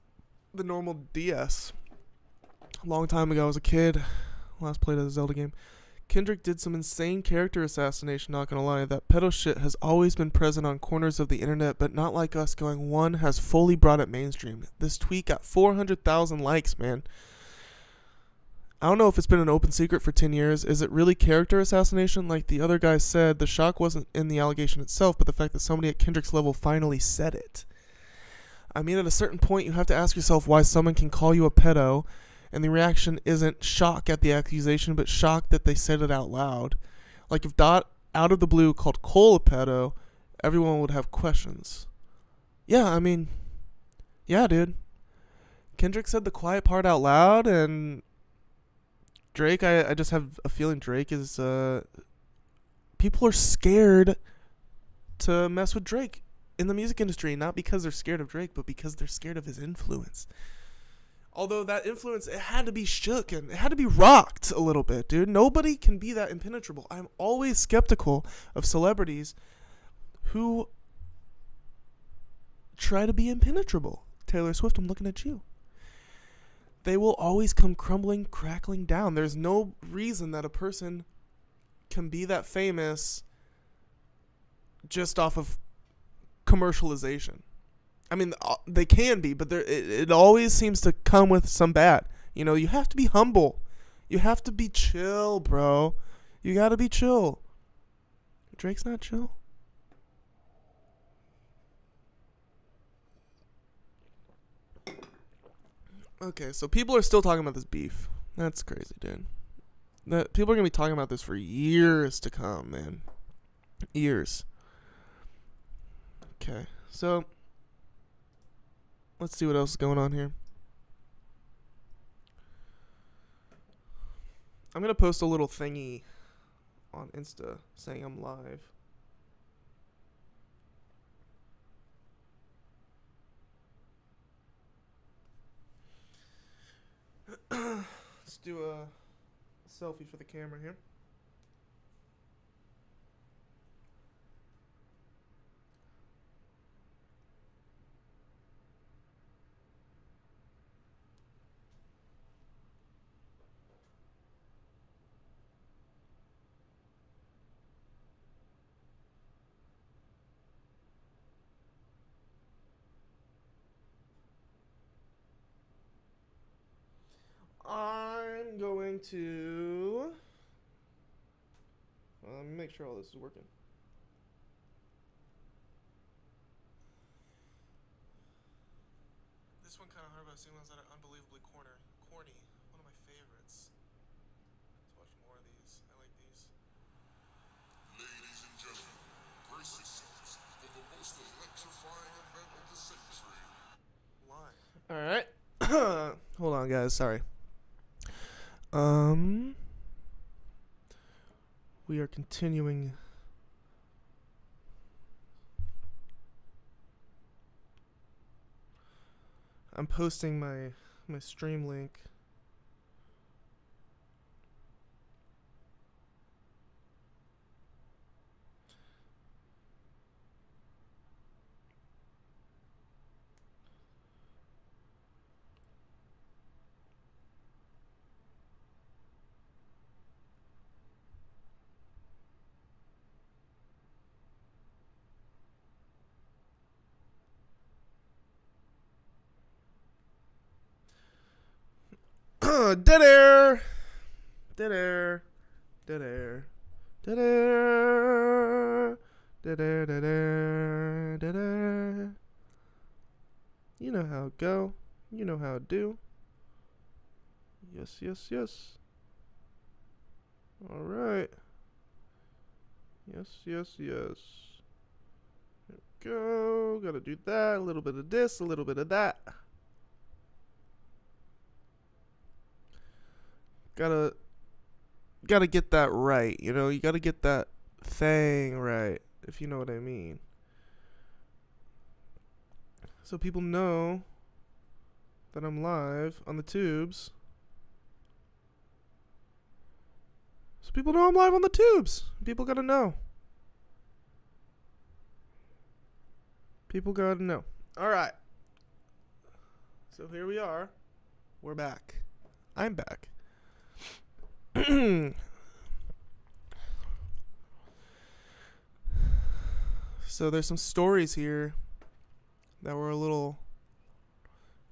A: the normal DS. A long time ago, I was a kid. Last played a Zelda game. Kendrick did some insane character assassination, not gonna lie. That pedo shit has always been present on corners of the internet, but not like us going, one has fully brought it mainstream. This tweet got 400,000 likes, man. I don't know if it's been an open secret for 10 years. Is it really character assassination? Like the other guy said, the shock wasn't in the allegation itself, but the fact that somebody at Kendrick's level finally said it. I mean, at a certain point, you have to ask yourself why someone can call you a pedo, and the reaction isn't shock at the accusation, but shock that they said it out loud. Like if Dot, out of the blue, called Cole a pedo, everyone would have questions. Yeah, I mean, yeah, dude. Kendrick said the quiet part out loud, and Drake, I just have a feeling Drake is, people are scared to mess with Drake in the music industry, not because they're scared of Drake, but because they're scared of his influence. Although that influence, it had to be shook and it had to be rocked a little bit, dude. Nobody can be that impenetrable. I'm always skeptical of celebrities who try to be impenetrable. Taylor Swift, I'm looking at you. They will always come crumbling, crackling down. There's no reason that a person can be that famous just off of commercialization. I mean, they can be, but it always seems to come with some bad. You know, you have to be humble. You have to be chill, bro. You gotta be chill. Drake's not chill. Okay, so people are still talking about this beef. That's crazy, dude. People are gonna be talking about this for years to come, man. Years. Okay, so let's see what else is going on here. I'm going to post a little thingy on Insta saying I'm live. Let's do a selfie for the camera here. I'm going to make sure all this is working. This one kind of hard, but I've seen ones that are unbelievably corny. One of my favorites. Let's watch more of these. I like these.
C: Ladies and gentlemen, brace yourselves for the most electrifying event of the century.
A: Live. All right. Hold on, guys. Sorry. We are continuing. I'm posting my stream link. Dead air. Dead air. Dead air. Dead air. Dead air. Dead air. Dead air. You know how it go. You know how it do. Yes, yes, yes. All right. Yes, yes, yes. There we go. Gotta do that. A little bit of this, a little bit of that. Gotta get that right, you know? You gotta get that thing right, if you know what I mean. So people know that I'm live on the tubes. So people know I'm live on the tubes. People gotta know. People gotta know. Alright. So here we are. We're back. I'm back. So there's some stories here that were a little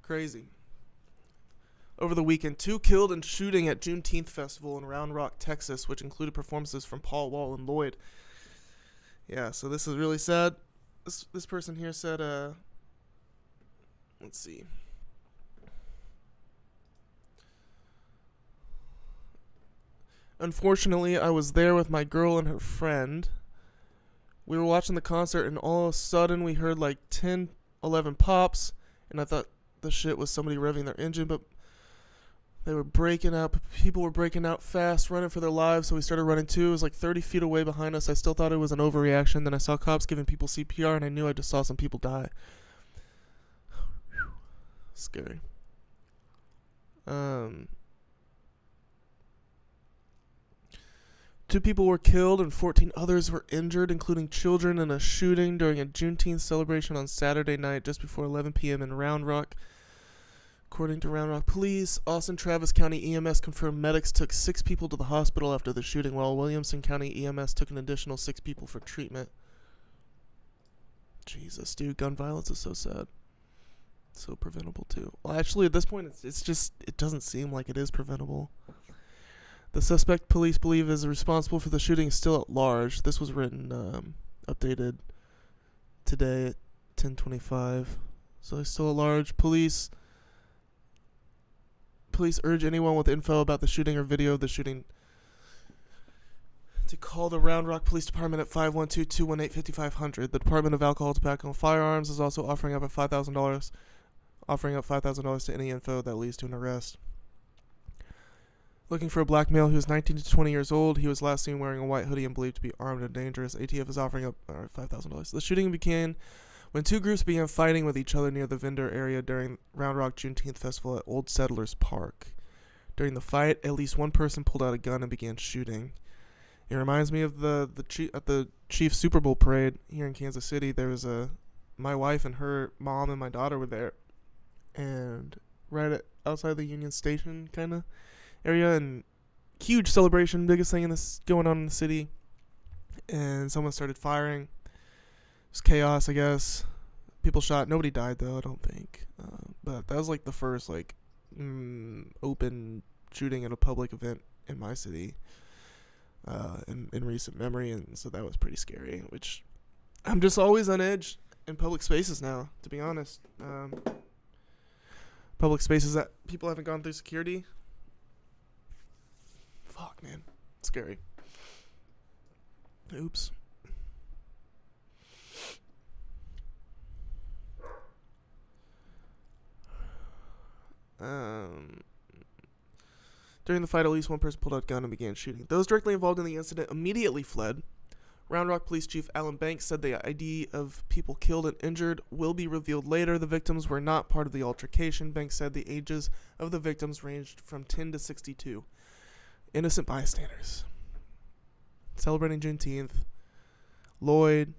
A: crazy. Over the weekend, 2 killed in shooting at Juneteenth Festival in Round Rock, Texas, which included performances from Paul Wall and Lloyd. Yeah, so this is really sad. This person here said, let's see. Unfortunately, I was there with my girl and her friend. We were watching the concert, and all of a sudden we heard like 10, 11 pops, and I thought the shit was somebody revving their engine, but they were breaking out. People were breaking out fast, running for their lives, so we started running too. It was like 30 feet away behind us. I still thought it was an overreaction. Then I saw cops giving people CPR, and I knew I just saw some people die. Scary. 2 people were killed and 14 others were injured, including children, in a shooting during a Juneteenth celebration on Saturday night just before 11 p.m. in Round Rock. According to Round Rock Police, Austin Travis County EMS confirmed medics took 6 people to the hospital after the shooting, while Williamson County EMS took an additional 6 people for treatment. Jesus, dude, gun violence is so sad. So preventable, too. Well, actually, at this point, it's just, it doesn't seem like it is preventable. The suspect police believe is responsible for the shooting is still at large. This was written, updated today at 10:25. So he's still at large. Police urge anyone with info about the shooting or video of the shooting to call the Round Rock Police Department at 512-218-5500. The Department of Alcohol, Tobacco, and Firearms is also offering up $5,000 to any info that leads to an arrest. Looking for a black male who is 19 to 20 years old. He was last seen wearing a white hoodie and believed to be armed and dangerous. ATF is offering up $5,000. The shooting began when 2 groups began fighting with each other near the vendor area during Round Rock Juneteenth Festival at Old Settlers Park. During the fight, at least one person pulled out a gun and began shooting. It reminds me of at the Chiefs Super Bowl parade here in Kansas City. There was my wife and her mom and my daughter were there, and right outside the Union Station kind of area, and huge celebration, biggest thing going on in the city, and someone started firing. It was chaos, I guess. People shot. Nobody died though, I don't think. But that was like the first open shooting at a public event in my city in recent memory, and so that was pretty scary. Which I'm just always on edge in public spaces now, to be honest. Public spaces that people haven't gone through security. Fuck, man. Scary. Oops. During the fight, at least one person pulled out a gun and began shooting. Those directly involved in the incident immediately fled. Round Rock Police Chief Alan Banks said the ID of people killed and injured will be revealed later. The victims were not part of the altercation. Banks said the ages of the victims ranged from 10 to 62. Innocent bystanders. Celebrating Juneteenth. Lloyd.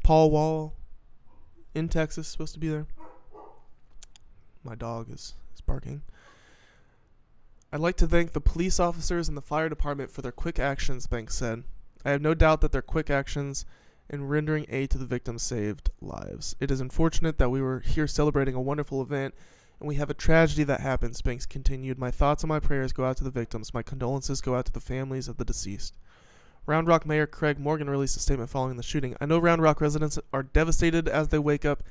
A: Paul Wall. In Texas, supposed to be there. My dog is barking. I'd like to thank the police officers and the fire department for their quick actions, Banks said. I have no doubt that their quick actions in rendering aid to the victims saved lives. It is unfortunate that we were here celebrating a wonderful event and we have a tragedy that happens. Banks continued. My thoughts and my prayers go out to the victims. My condolences go out to the families of the deceased. Round Rock Mayor Craig Morgan released a statement following the shooting. I know Round Rock residents are devastated as they wake up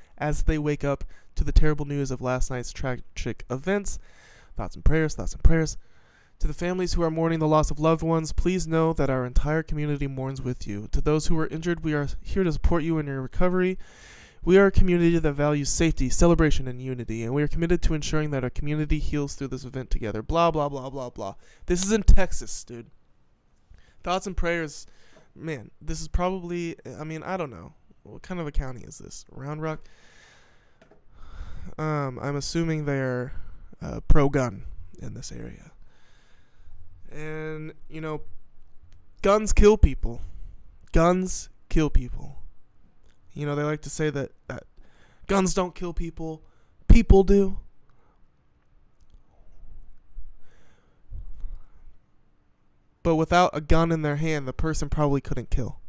A: to the terrible news of last night's tragic events. Thoughts and prayers. To the families who are mourning the loss of loved ones, please know that our entire community mourns with you. To those who are injured, we are here to support you in your recovery. We are a community that values safety, celebration, and unity, and we are committed to ensuring that our community heals through this event together. Blah, blah, blah, blah, blah. This is in Texas, dude. Thoughts and prayers. Man, this is probably, I don't know. What kind of a county is this? Round Rock? I'm assuming they're pro-gun in this area. And, guns kill people. Guns kill people. They like to say that guns don't kill people. People do. But without a gun in their hand, the person probably couldn't kill.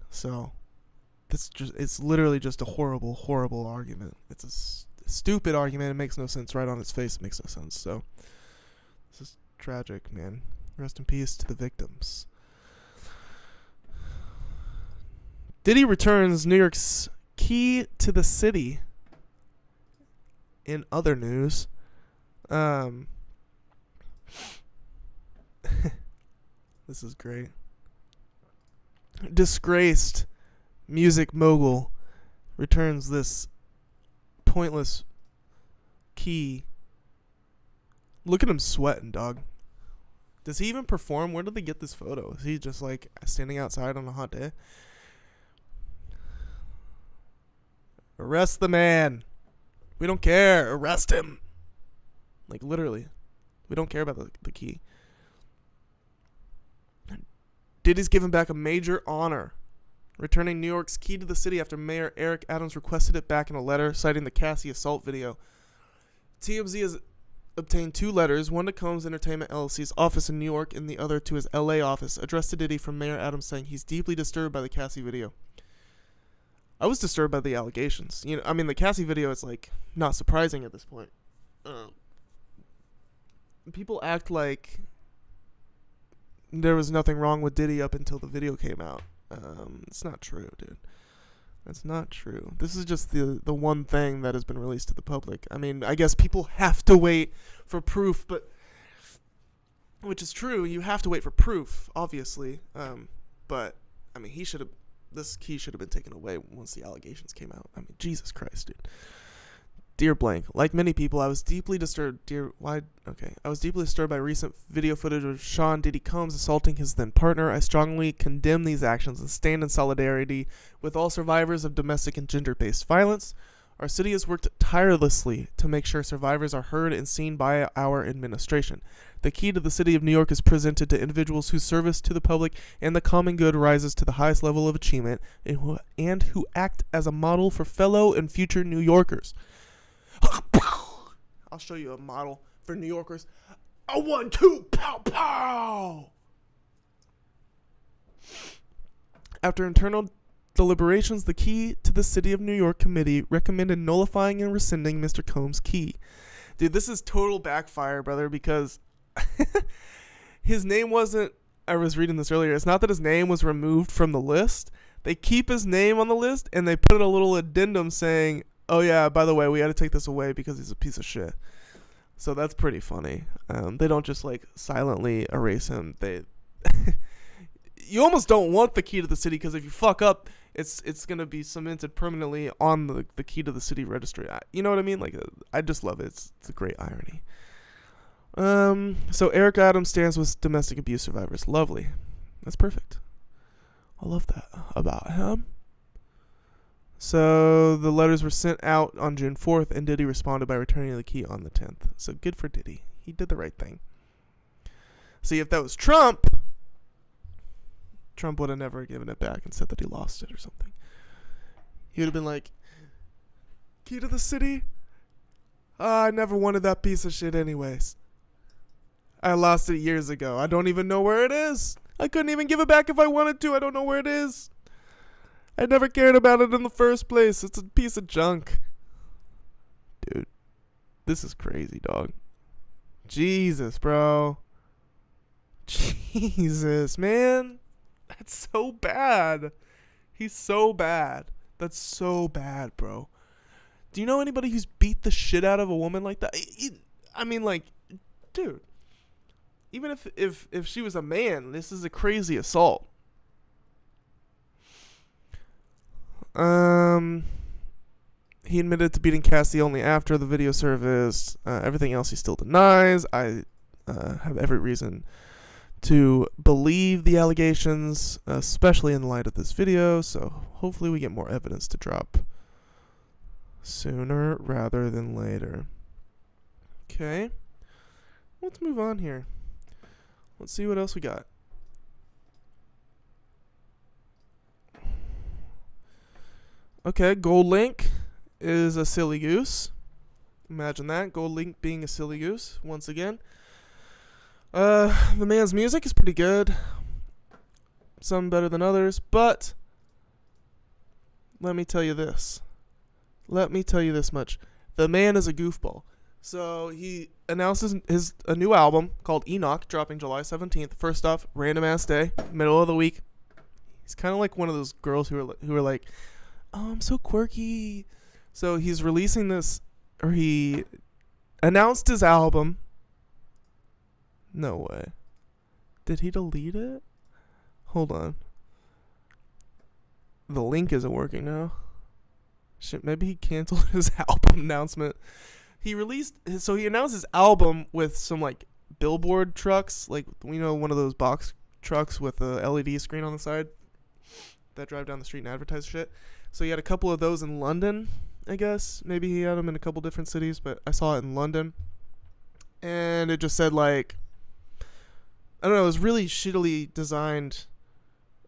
A: So, it's literally just a horrible, horrible argument. It's a stupid argument. It makes no sense. Right on its face, it makes no sense. So, this is tragic, man. Rest in peace to the victims. Diddy returns New York's key to the city. In other news, this is great. Disgraced music mogul returns this pointless key. Look at him sweating, dog. Does he even perform? Where did they get this photo? Is he just like standing outside on a hot day? Arrest the man. We don't care. Arrest him. Like, literally. We don't care about the key. Diddy's given back a major honor, returning New York's key to the city after Mayor Eric Adams requested it back in a letter, citing the Cassie assault video. TMZ has obtained 2 letters, one to Combs Entertainment LLC's office in New York and the other to his LA office, addressed to Diddy from Mayor Adams saying he's deeply disturbed by the Cassie video. I was disturbed by the allegations. The Cassie video is, like, not surprising at this point. People act like there was nothing wrong with Diddy up until the video came out. It's not true, dude. That's not true. This is just the one thing that has been released to the public. I guess people have to wait for proof, but which is true. You have to wait for proof, obviously. But this key should have been taken away once the allegations came out. Jesus Christ, dude. Dear blank, like many people, I was deeply disturbed. I was deeply disturbed by recent video footage of Sean Diddy Combs assaulting his then partner. I strongly condemn these actions and stand in solidarity with all survivors of domestic and gender-based violence. Our city has worked tirelessly to make sure survivors are heard and seen by our administration. The key to the city of New York is presented to individuals whose service to the public and the common good rises to the highest level of achievement and who act as a model for fellow and future New Yorkers. I'll show you a model for New Yorkers. A 1, 2, pow, pow. After internal deliberations, the key to the City of New York committee recommended nullifying and rescinding Mr. Combs' key. Dude, this is total backfire, brother, because his name wasn't, I was reading this earlier, it's not that his name was removed from the list. They keep his name on the list, and they put a little addendum saying, oh yeah, by the way, we got to take this away because he's a piece of shit. So that's pretty funny. They don't just like silently erase him. You almost don't want the key to the city because if you fuck up, it's gonna be cemented permanently on the key to the city registry. You know what I mean? Like, I just love it. It's a great irony. So Eric Adams stands with domestic abuse survivors. Lovely. That's perfect. I love that about him. So the letters were sent out on June 4th, and Diddy responded by returning the key on the 10th. So good for Diddy. He did the right thing. See, if that was Trump would have never given it back and said that he lost it or something. He would have been like, key to the city? I never wanted that piece of shit anyways. I lost it years ago. I don't even know where it is. I couldn't even give it back if I wanted to. I don't know where it is. I never cared about it in the first place. It's a piece of junk. Dude, This is crazy, dog. Jesus, bro. Jesus, man. That's so bad. He's so bad. That's so bad, bro. Do you know anybody who's beat the shit out of a woman like that? I mean, like, dude. Even if she was a man, this is a crazy assault. He admitted to beating Cassie only after the video surfaced. Everything else he still denies. I have every reason to believe the allegations, especially in light of this video. So hopefully we get more evidence to drop sooner rather than later. Okay. Let's move on here. Let's see what else we got. Okay, Gold Link is a silly goose. Imagine that. Gold Link being a silly goose once again. The man's music is pretty good. Some better than others, but let me tell you this. Let me tell you this much. The man is a goofball. So he announces a new album called Enoch, dropping July 17th. First off, random ass day, middle of the week. He's kind of like one of those girls who are like, oh, I'm so quirky. So he's releasing this, or he announced his album. No way. Did he delete it? Hold on. The link isn't working now. Shit, maybe he canceled his album announcement. He announced his album with some like billboard trucks, like, you know, one of those box trucks with a LED screen on the side that drive down the street and advertise shit. So he had a couple of those in London, I guess. Maybe he had them in a couple different cities, but I saw it in London. And it just said like, I don't know, it was really shittily designed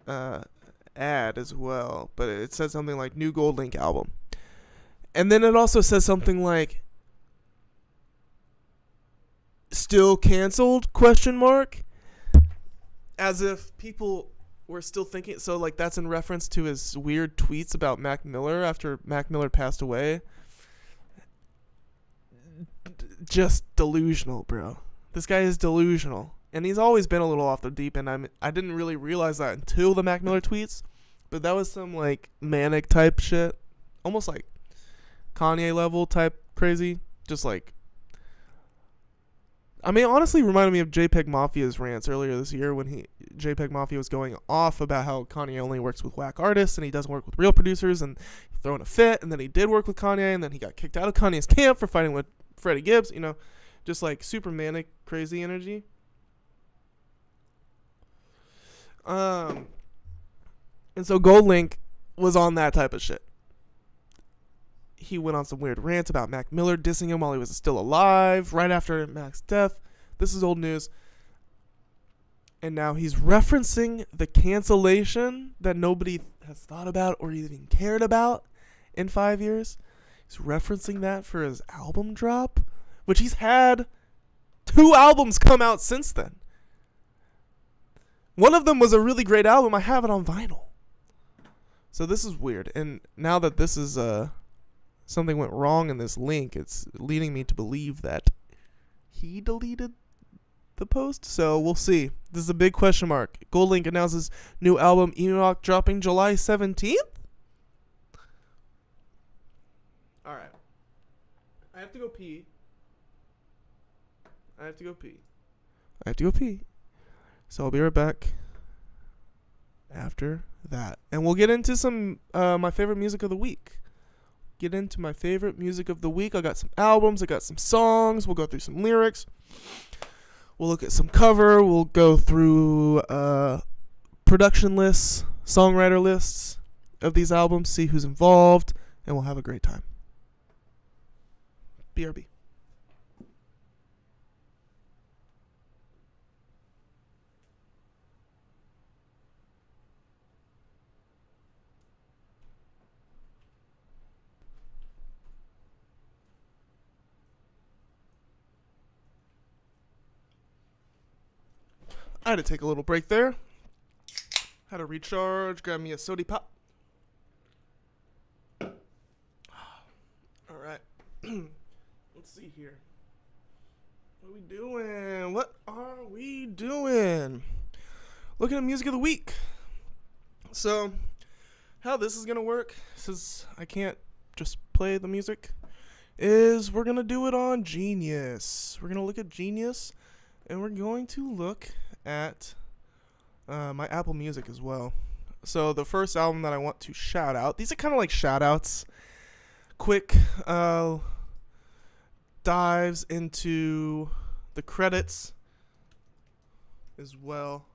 A: ad as well, but it said something like new Gold Link album. And then it also says something like still canceled ? As if people were still thinking. So like that's in reference to his weird tweets about Mac Miller after Mac Miller passed away. Just delusional, bro. This guy is delusional. And he's always been a little off the deep end. I didn't really realize that until the Mac Miller tweets. But that was some like manic type shit. Almost like Kanye level type crazy. Just like, I mean, honestly reminded me of JPEG Mafia's rants earlier this year when JPEG Mafia was going off about how Kanye only works with whack artists and he doesn't work with real producers and throwing a fit. And then he did work with Kanye and then he got kicked out of Kanye's camp for fighting with Freddie Gibbs. You know, just like super manic, crazy energy. And so Gold Link was on that type of shit. He went on some weird rants about Mac Miller dissing him while he was still alive, right after Mac's death. This is old news. And now he's referencing the cancellation that nobody has thought about or even cared about in 5 years. He's referencing that for his album drop, which he's had 2 albums come out since then. One of them was a really great album. I have it on vinyl. So this is weird. And now that this is something went wrong in this link, it's leading me to believe that he deleted the post. So we'll see. This is a big question mark. Gold Link announces new album Enoch dropping July 17th. All right. I have to go pee. So I'll be right back after that. And we'll get into some my favorite music of the week. I got some albums. I got some songs. We'll go through some lyrics. We'll look at some cover. We'll go through production lists, songwriter lists of these albums, see who's involved, and we'll have a great time. BRB. I had to take a little break there. Had to recharge, grab me a soda pop. Alright. Let's let's see here. What are we doing? What are we doing? Looking at music of the week. So, how this is going to work, since I can't just play the music, is we're going to do it on Genius. We're going to look at Genius, and we're going to look at my Apple Music as well. So the first album that I want to shout out, these are kind of like shout outs, quick dives into the credits as well.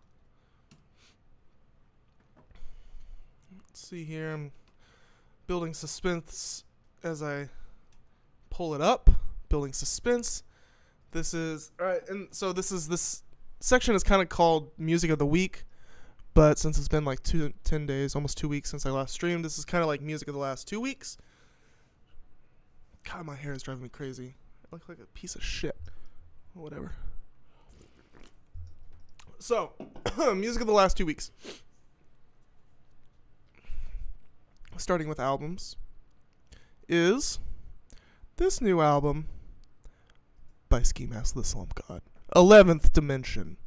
A: Let's see here, I'm building suspense as I pull it up, building suspense. This is, alright, and so this section is kind of called Music of the Week, but since it's been like 10 days, almost 2 weeks since I last streamed, this is kind of like music of the last 2 weeks. God, my hair is driving me crazy. I look like a piece of shit. Whatever. So, music of the last 2 weeks. Starting with albums, is this new album by Ski Mask the Slump God. 11th Dimension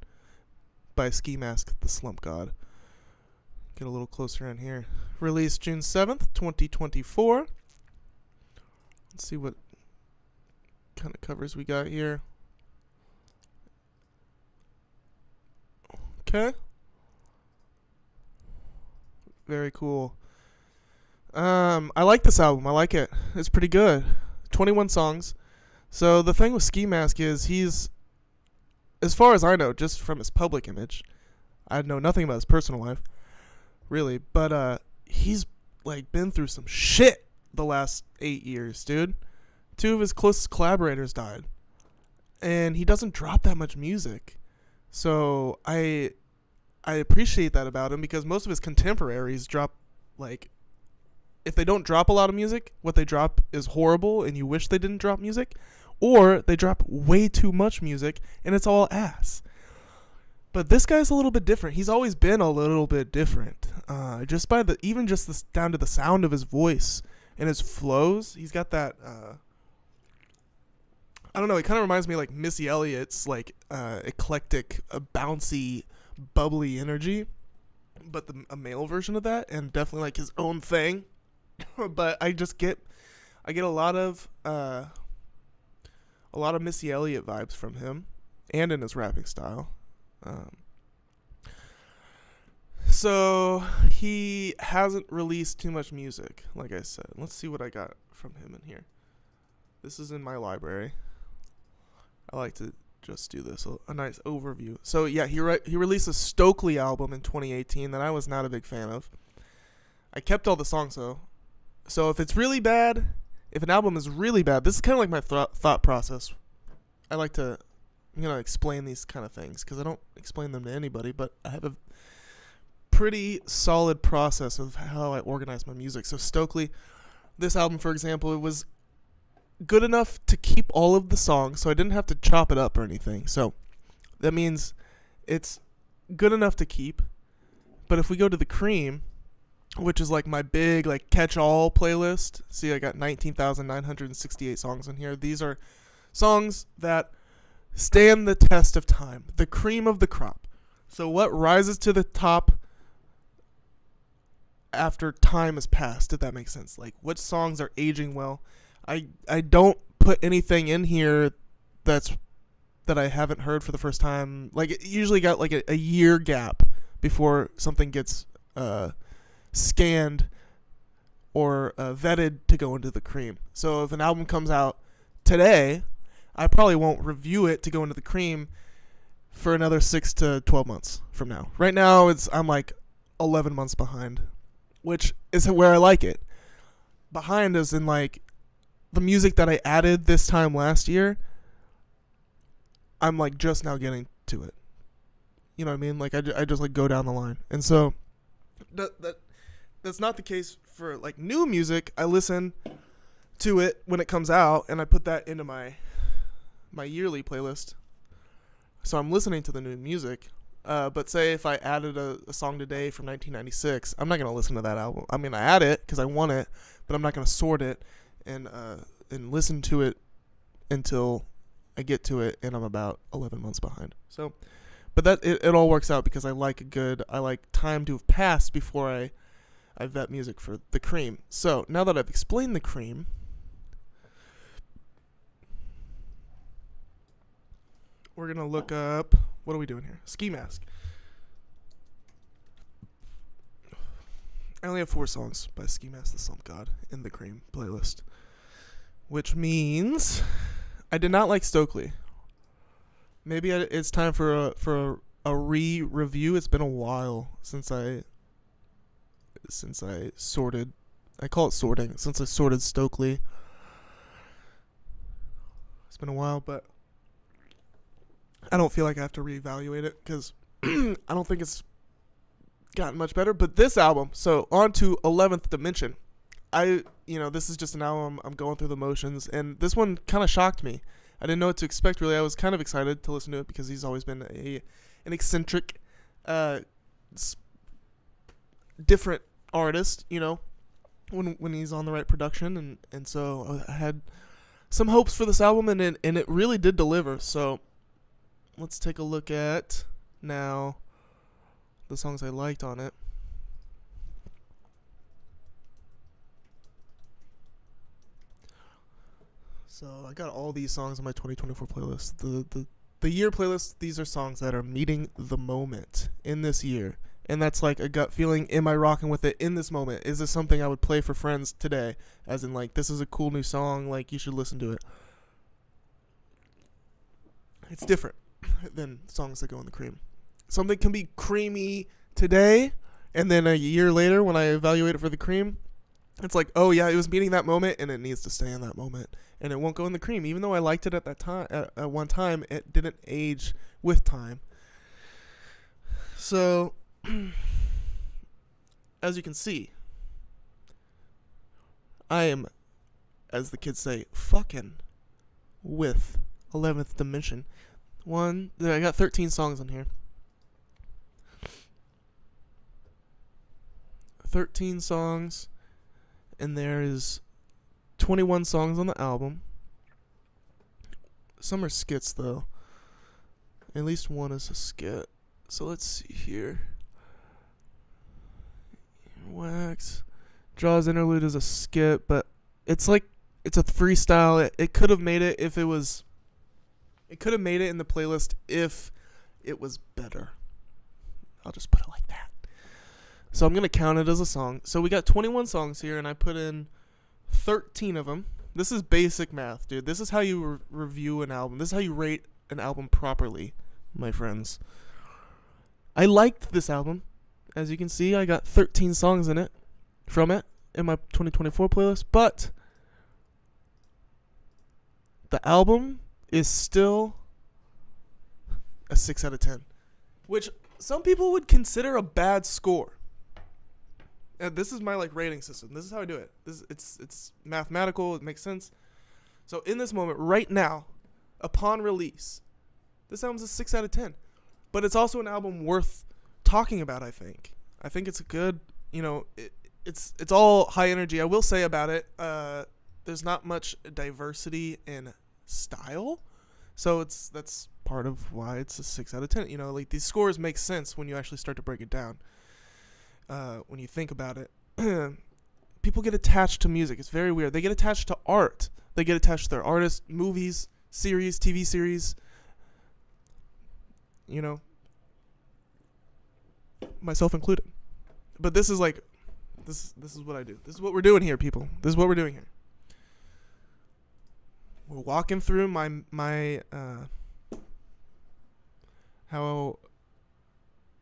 A: by Ski Mask the Slump God. Get a little closer in here. Released June 7th, 2024. Let's see what kind of covers we got here. Okay. Very cool. I like this album. I like it. It's pretty good. 21 songs. So the thing with Ski Mask is he's, as far as I know, just from his public image, I know nothing about his personal life, really, but he's like been through some shit the last 8 years, dude. 2 of his closest collaborators died, and he doesn't drop that much music. So I appreciate that about him, because most of his contemporaries drop, like, if they don't drop a lot of music, what they drop is horrible and you wish they didn't drop music, or they drop way too much music and it's all ass. But this guy's a little bit different. He's always been a little bit different. Just by down to the sound of his voice and his flows, he's got that, I don't know, it kind of reminds me of like Missy Elliott's like eclectic, bouncy, bubbly energy, but a male version of that, and definitely like his own thing. But I get a lot of Missy Elliott vibes from him, and in his rapping style. So he hasn't released too much music, like I said. Let's see what I got from him in here. This is in my library. I like to just do this, a nice overview. So yeah, he released a Stokely album in 2018 that I was not a big fan of. I kept all the songs though. So if it's really bad, if an album is really bad, this is kind of like my thought process. I like to, explain these kind of things because I don't explain them to anybody, but I have a pretty solid process of how I organize my music. So Stokely, this album, for example, it was good enough to keep all of the songs, so I didn't have to chop it up or anything. So that means it's good enough to keep. But if we go to the Cream, which is like my big like catch-all playlist. See, I got 19,968 songs in here. These are songs that stand the test of time. The cream of the crop. So what rises to the top after time has passed, if that makes sense. Like, what songs are aging well. I don't put anything in here that I haven't heard for the first time. Like, it usually got like a year gap before something gets scanned or vetted to go into the Cream. So if an album comes out today, I probably won't review it to go into the Cream for another 6 to 12 months from now. Right now, I'm like 11 months behind, which is where I like it. Behind is in like the music that I added this time last year. I'm like just now getting to it. You know what I mean? Like I just like go down the line. And so that's not the case for like new music. I listen to it when it comes out and I put that into my yearly playlist. So I'm listening to the new music. But say if I added a song today from 1996, I'm not going to listen to that album. I mean, I add it because I want it, but I'm not going to sort it and listen to it until I get to it, and I'm about 11 months behind. So, but that it all works out because I like time to have passed before I vet music for the cream. So now that I've explained the cream, we're gonna look up, what are we doing here? Ski Mask. I only have 4 songs by Ski Mask the Slump God in the cream playlist, which means I did not like Stokely. Maybe it's time for a re-review. It's been a while since I sorted. I call it sorting. Since I sorted Stokely, it's been a while, but I don't feel like I have to reevaluate it because I don't think it's gotten much better. But this album, so on to 11th Dimension. This is just an album I'm going through the motions, and this one kind of shocked me. I didn't know what to expect, really. I was kind of excited to listen to it because he's always been an eccentric, different artist, when he's on the right production, and so I had some hopes for this album, and it really did deliver. So let's take a look at now the songs I liked on it. So I got all these songs on my 2024 playlist. The year playlist, these are songs that are meeting the moment in this year. And that's like a gut feeling. Am I rocking with it in this moment? Is this something I would play for friends today? As in, like, this is a cool new song. Like, you should listen to it. It's different than songs that go in the cream. Something can be creamy today, and then a year later when I evaluate it for the cream, it's like, oh yeah, it was meeting that moment, and it needs to stay in that moment, and it won't go in the cream. Even though I liked it at that time, at one time, it didn't age with time. So, as you can see, I am, as the kids say, fucking with 11th Dimension. I got 13 songs on here. 13 songs. And there is 21 songs on the album. Some are skits, though. At least one is a skit. So let's see here. Wax. Jaws Interlude is a skit, but it's like, it's a freestyle. It could have made it if it was... It could have made it in the playlist if it was better. I'll just put it like that. So I'm going to count it as a song. So we got 21 songs here, and I put in 13 of them. This is basic math, dude. This is how you review an album. This is how you rate an album properly, my friends. I liked this album. As you can see, I got 13 songs from it in my 2024 playlist. But the album is still a 6 out of 10. Which some people would consider a bad score. And this is my rating system. This is how I do it. It's mathematical. It makes sense. So in this moment, right now, upon release, this album's a 6 out of 10. But it's also an album worth talking about. I think it's a good. It's all high energy. I will say about it. There's not much diversity in style, so that's part of why it's a 6 out of 10. These scores make sense when you actually start to break it down. When you think about it, people get attached to music. It's very weird. They get attached to art. They get attached to their artists, movies, series, TV series. Myself included. But this is this is what I do. This is what we're doing here, people. This is what we're doing here. We're walking through my how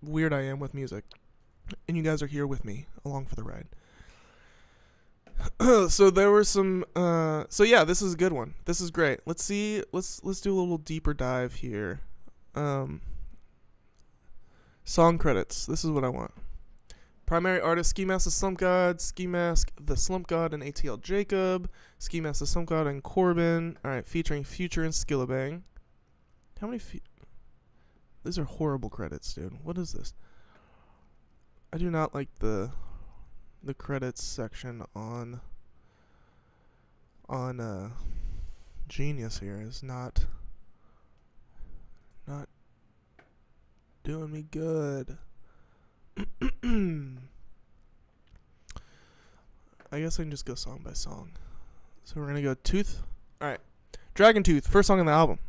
A: weird I am with music. And you guys are here with me along for the ride. So there were some so yeah, this is a good one. This is great. Let's do a little deeper dive here. Song credits. This is what I want. Primary artist: Ski Mask the Slump God, Ski Mask the Slump God and ATL Jacob, Ski Mask the Slump God and Corbin. Alright, featuring Future and Skillabang. How many These are horrible credits, dude. What is this? I do not like the credits section on genius here is not doing me good. I guess I can just go song by song. So we're gonna go Tooth. All right, Dragon Tooth, first song on the album.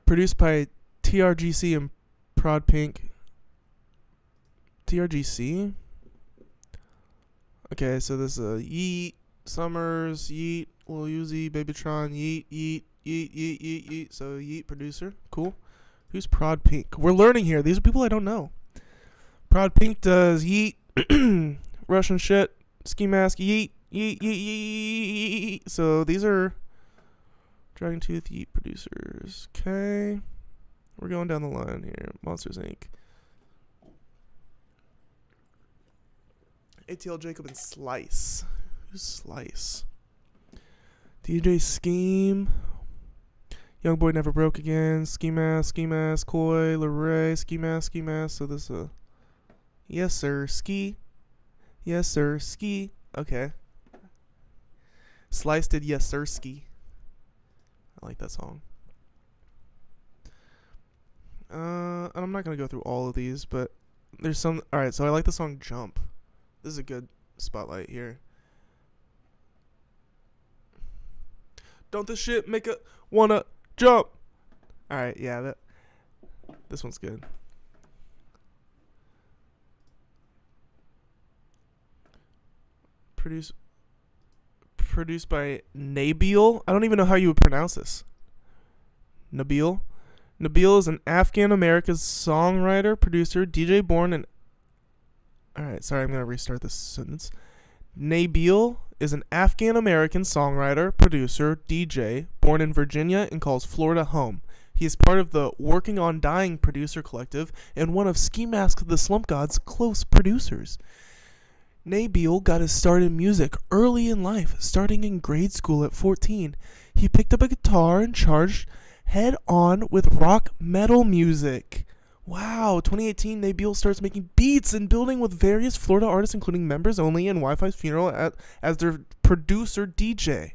A: Produced by TRGC and Prod Pink. TRGC? Okay, so this is Yeet, Summers, Yeet, Lil Uzi, Babytron, Yeet, Yeet, Yeet, Yeet, Yeet, Yeet. So Yeet, producer. Cool. Who's Prod Pink? We're learning here. These are people I don't know. Prod Pink does Yeet, Russian shit, Ski Mask, Yeet, Yeet, Yeet, Yeet, Yeet. So these are Dragon Tooth, Yeet producers. Okay. We're going down the line here. Monsters Inc. ATL Jacob and Slice. Who's Slice? DJ Scheme. Young Boy Never Broke Again. Ski Mask, Koi, Leray, Ski Mask. So this yes sir, Ski. Yes sir, Ski. Okay. Slice did Yes Sir Ski. I like that song. And I'm not gonna go through all of these, but there's some. Alright, so I like the song Jump. This is a good spotlight here. Don't this shit make a wanna jump? Alright, yeah, this one's good. Produced by Nabil. I don't even know how you would pronounce this. Nabil. Nabil is an Afghan-American songwriter, producer, DJ born in... Alright, sorry, I'm going to restart this sentence. Nabil is an Afghan-American songwriter, producer, DJ, born in Virginia and calls Florida home. He is part of the Working on Dying producer collective and one of Ski Mask the Slump God's close producers. Nabil got his start in music early in life, starting in grade school at 14. He picked up a guitar and charged head on with rock metal music. Wow, 2018, Nabil starts making beats and building with various Florida artists, including Members Only and Wi-Fi's Funeral as their producer DJ.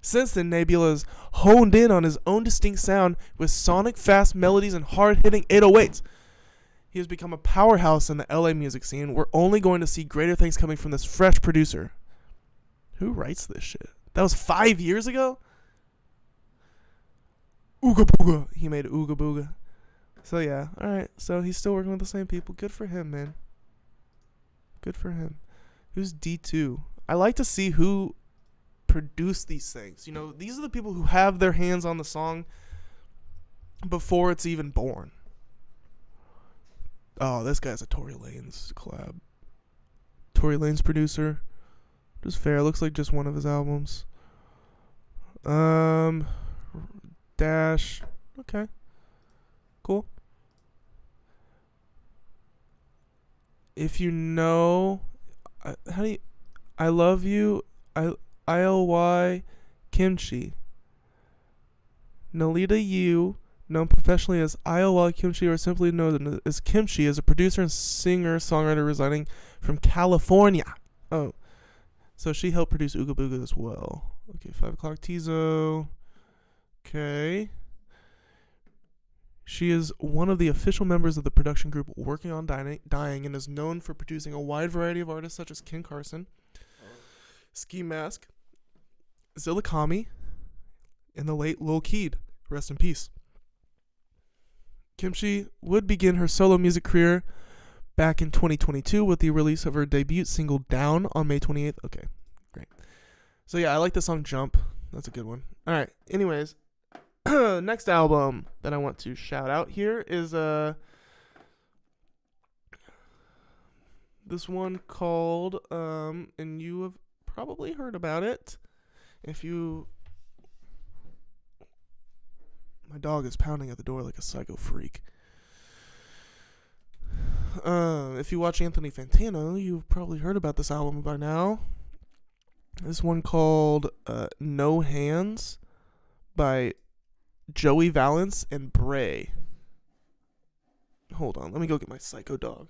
A: Since then, Nabil has honed in on his own distinct sound with sonic fast melodies and hard-hitting 808s. He has become a powerhouse in the LA music scene. We're only going to see greater things coming from this fresh producer. Who writes this shit? That was 5 years ago? Ooga Booga. He made Ooga Booga. So yeah, alright. So he's still working with the same people. Good for him, man. Good for him. Who's D2? I like to see who produced these things. You know, these are the people who have their hands on the song before it's even born. Oh, this guy's a Tory Lanez collab. Tory Lanez producer. Just fair. Looks like just one of his albums. Dash. Okay. Cool. If you know, how do you? I love you. ILY Kimchi. Nalita Yu, known professionally as ILY Kimchi or simply known as Kimchi, is a producer and singer-songwriter residing from California. Oh, so she helped produce Ooga Booga as well. Okay, 5 o'clock Tizo. Okay. She is one of the official members of the production group Working on Dying and is known for producing a wide variety of artists such as Ken Carson, Ski Mask, Zilla Kami, and the late Lil Keed. Rest in peace. Kimchi would begin her solo music career back in 2022 with the release of her debut single Down on May 28th. Okay, great. So yeah, I like the song Jump. That's a good one. All right, anyways. Next album that I want to shout out here is this one called and you have probably heard about it. If you My dog is pounding at the door like a psycho freak. If you watch Anthony Fantano, you've probably heard about this album by now. This one called No Hands by Joey Valence and Bray. Hold on, let me go get my psycho dog.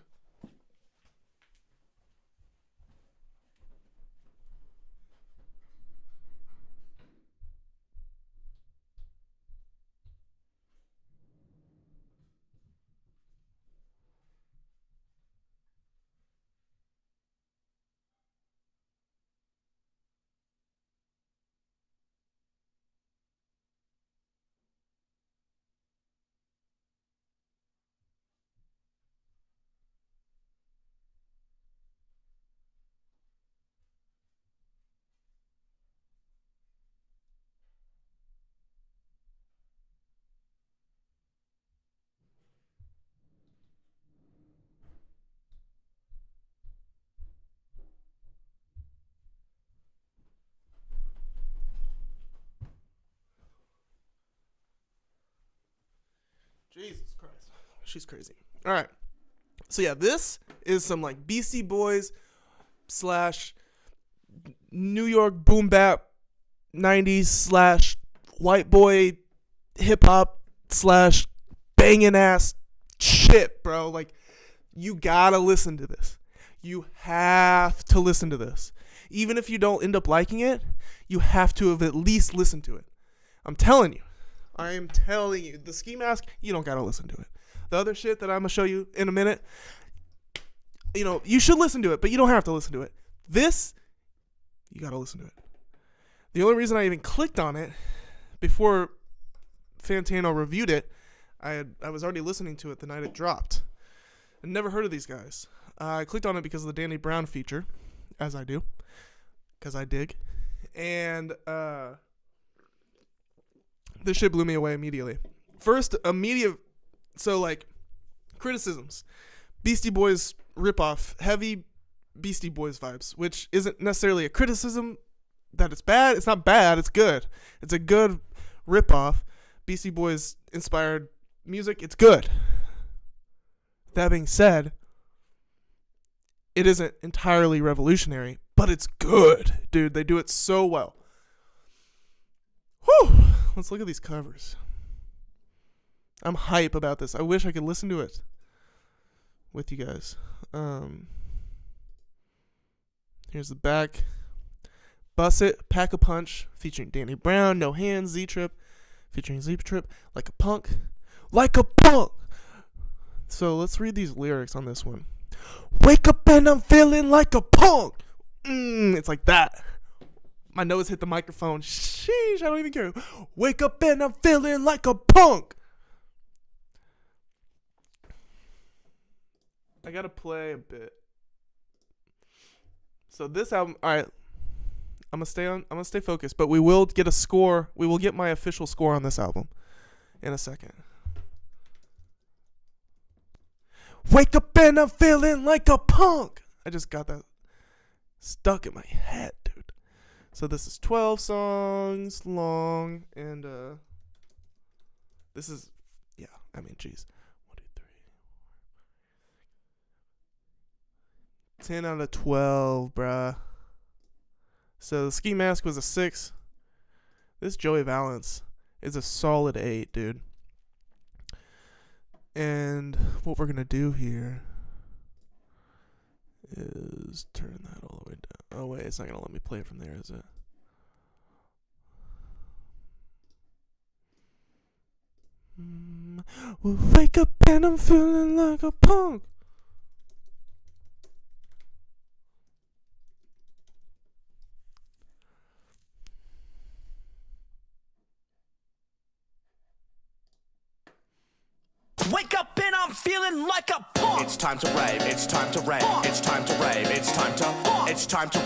A: Jesus Christ. She's crazy. All right. So yeah, this is some like Beastie Boys / New York boom bap 90s / white boy hip hop / banging ass shit, bro. Like, you gotta listen to this. You have to listen to this. Even if you don't end up liking it, you have to have at least listened to it. I'm telling you. I am telling you. The Ski Mask, you don't gotta listen to it. The other shit that I'm gonna show you in a minute, you know, you should listen to it, but you don't have to listen to it. This, you gotta listen to it. The only reason I even clicked on it before Fantano reviewed it, I was already listening to it the night it dropped. I'd never heard of these guys. I clicked on it because of the Danny Brown feature, as I do, because I dig. And this shit blew me away immediately. First, so like, criticisms. Beastie Boys ripoff, heavy Beastie Boys vibes, which isn't necessarily a criticism that it's bad. It's not bad, it's good. It's a good ripoff. Beastie Boys inspired music, it's good. That being said, it isn't entirely revolutionary, but it's good, dude. They do it so well. Whew. Let's look at these covers. I'm hype about this. I wish I could listen to it with you guys. Here's the back. Bust It, Pack a Punch, featuring Danny Brown, No Hands, Z-Trip, featuring Z-Trip, Like a Punk. Like a punk! So let's read these lyrics on this one. Wake up and I'm feeling like a punk! It's like that. My nose hit the microphone. Sheesh, I don't even care. Wake up and I'm feeling like a punk! I gotta play a bit. So this album, alright. I'm gonna stay focused, but we will get a score. We will get my official score on this album in a second. Wake up and I'm feeling like a punk. I just got that stuck in my head, dude. So this is 12 songs long, and this is, yeah, I mean, jeez. 1, 2, 3, 10 out of 12, bruh. So the Ski Mask was a 6. This Joey Valence is a solid 8, dude. And what we're going to do here is turn that all the way down. Oh, wait, it's not going to let me play it from there, is it? Well, wake up and I'm feeling like a punk.
D: Wake up and I'm feeling like a punk. It's time to rave, it's time to rave, it's time to rave, it's time to rave, it's time to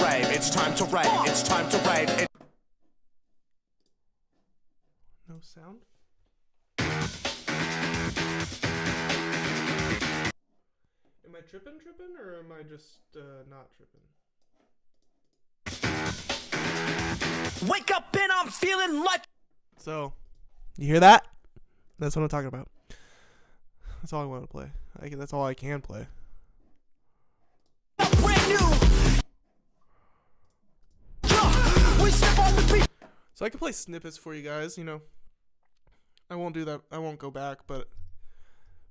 D: rave, it's time to rave.
A: No sound? Am I tripping, or am I just not tripping?
D: Wake up and I'm feeling like.
A: So, you hear that? That's what I'm talking about. That's all I want to play. That's all I can play.
D: Brand new. We step on the beat.
A: So I can play snippets for you guys, you know. I won't do that. I won't go back, but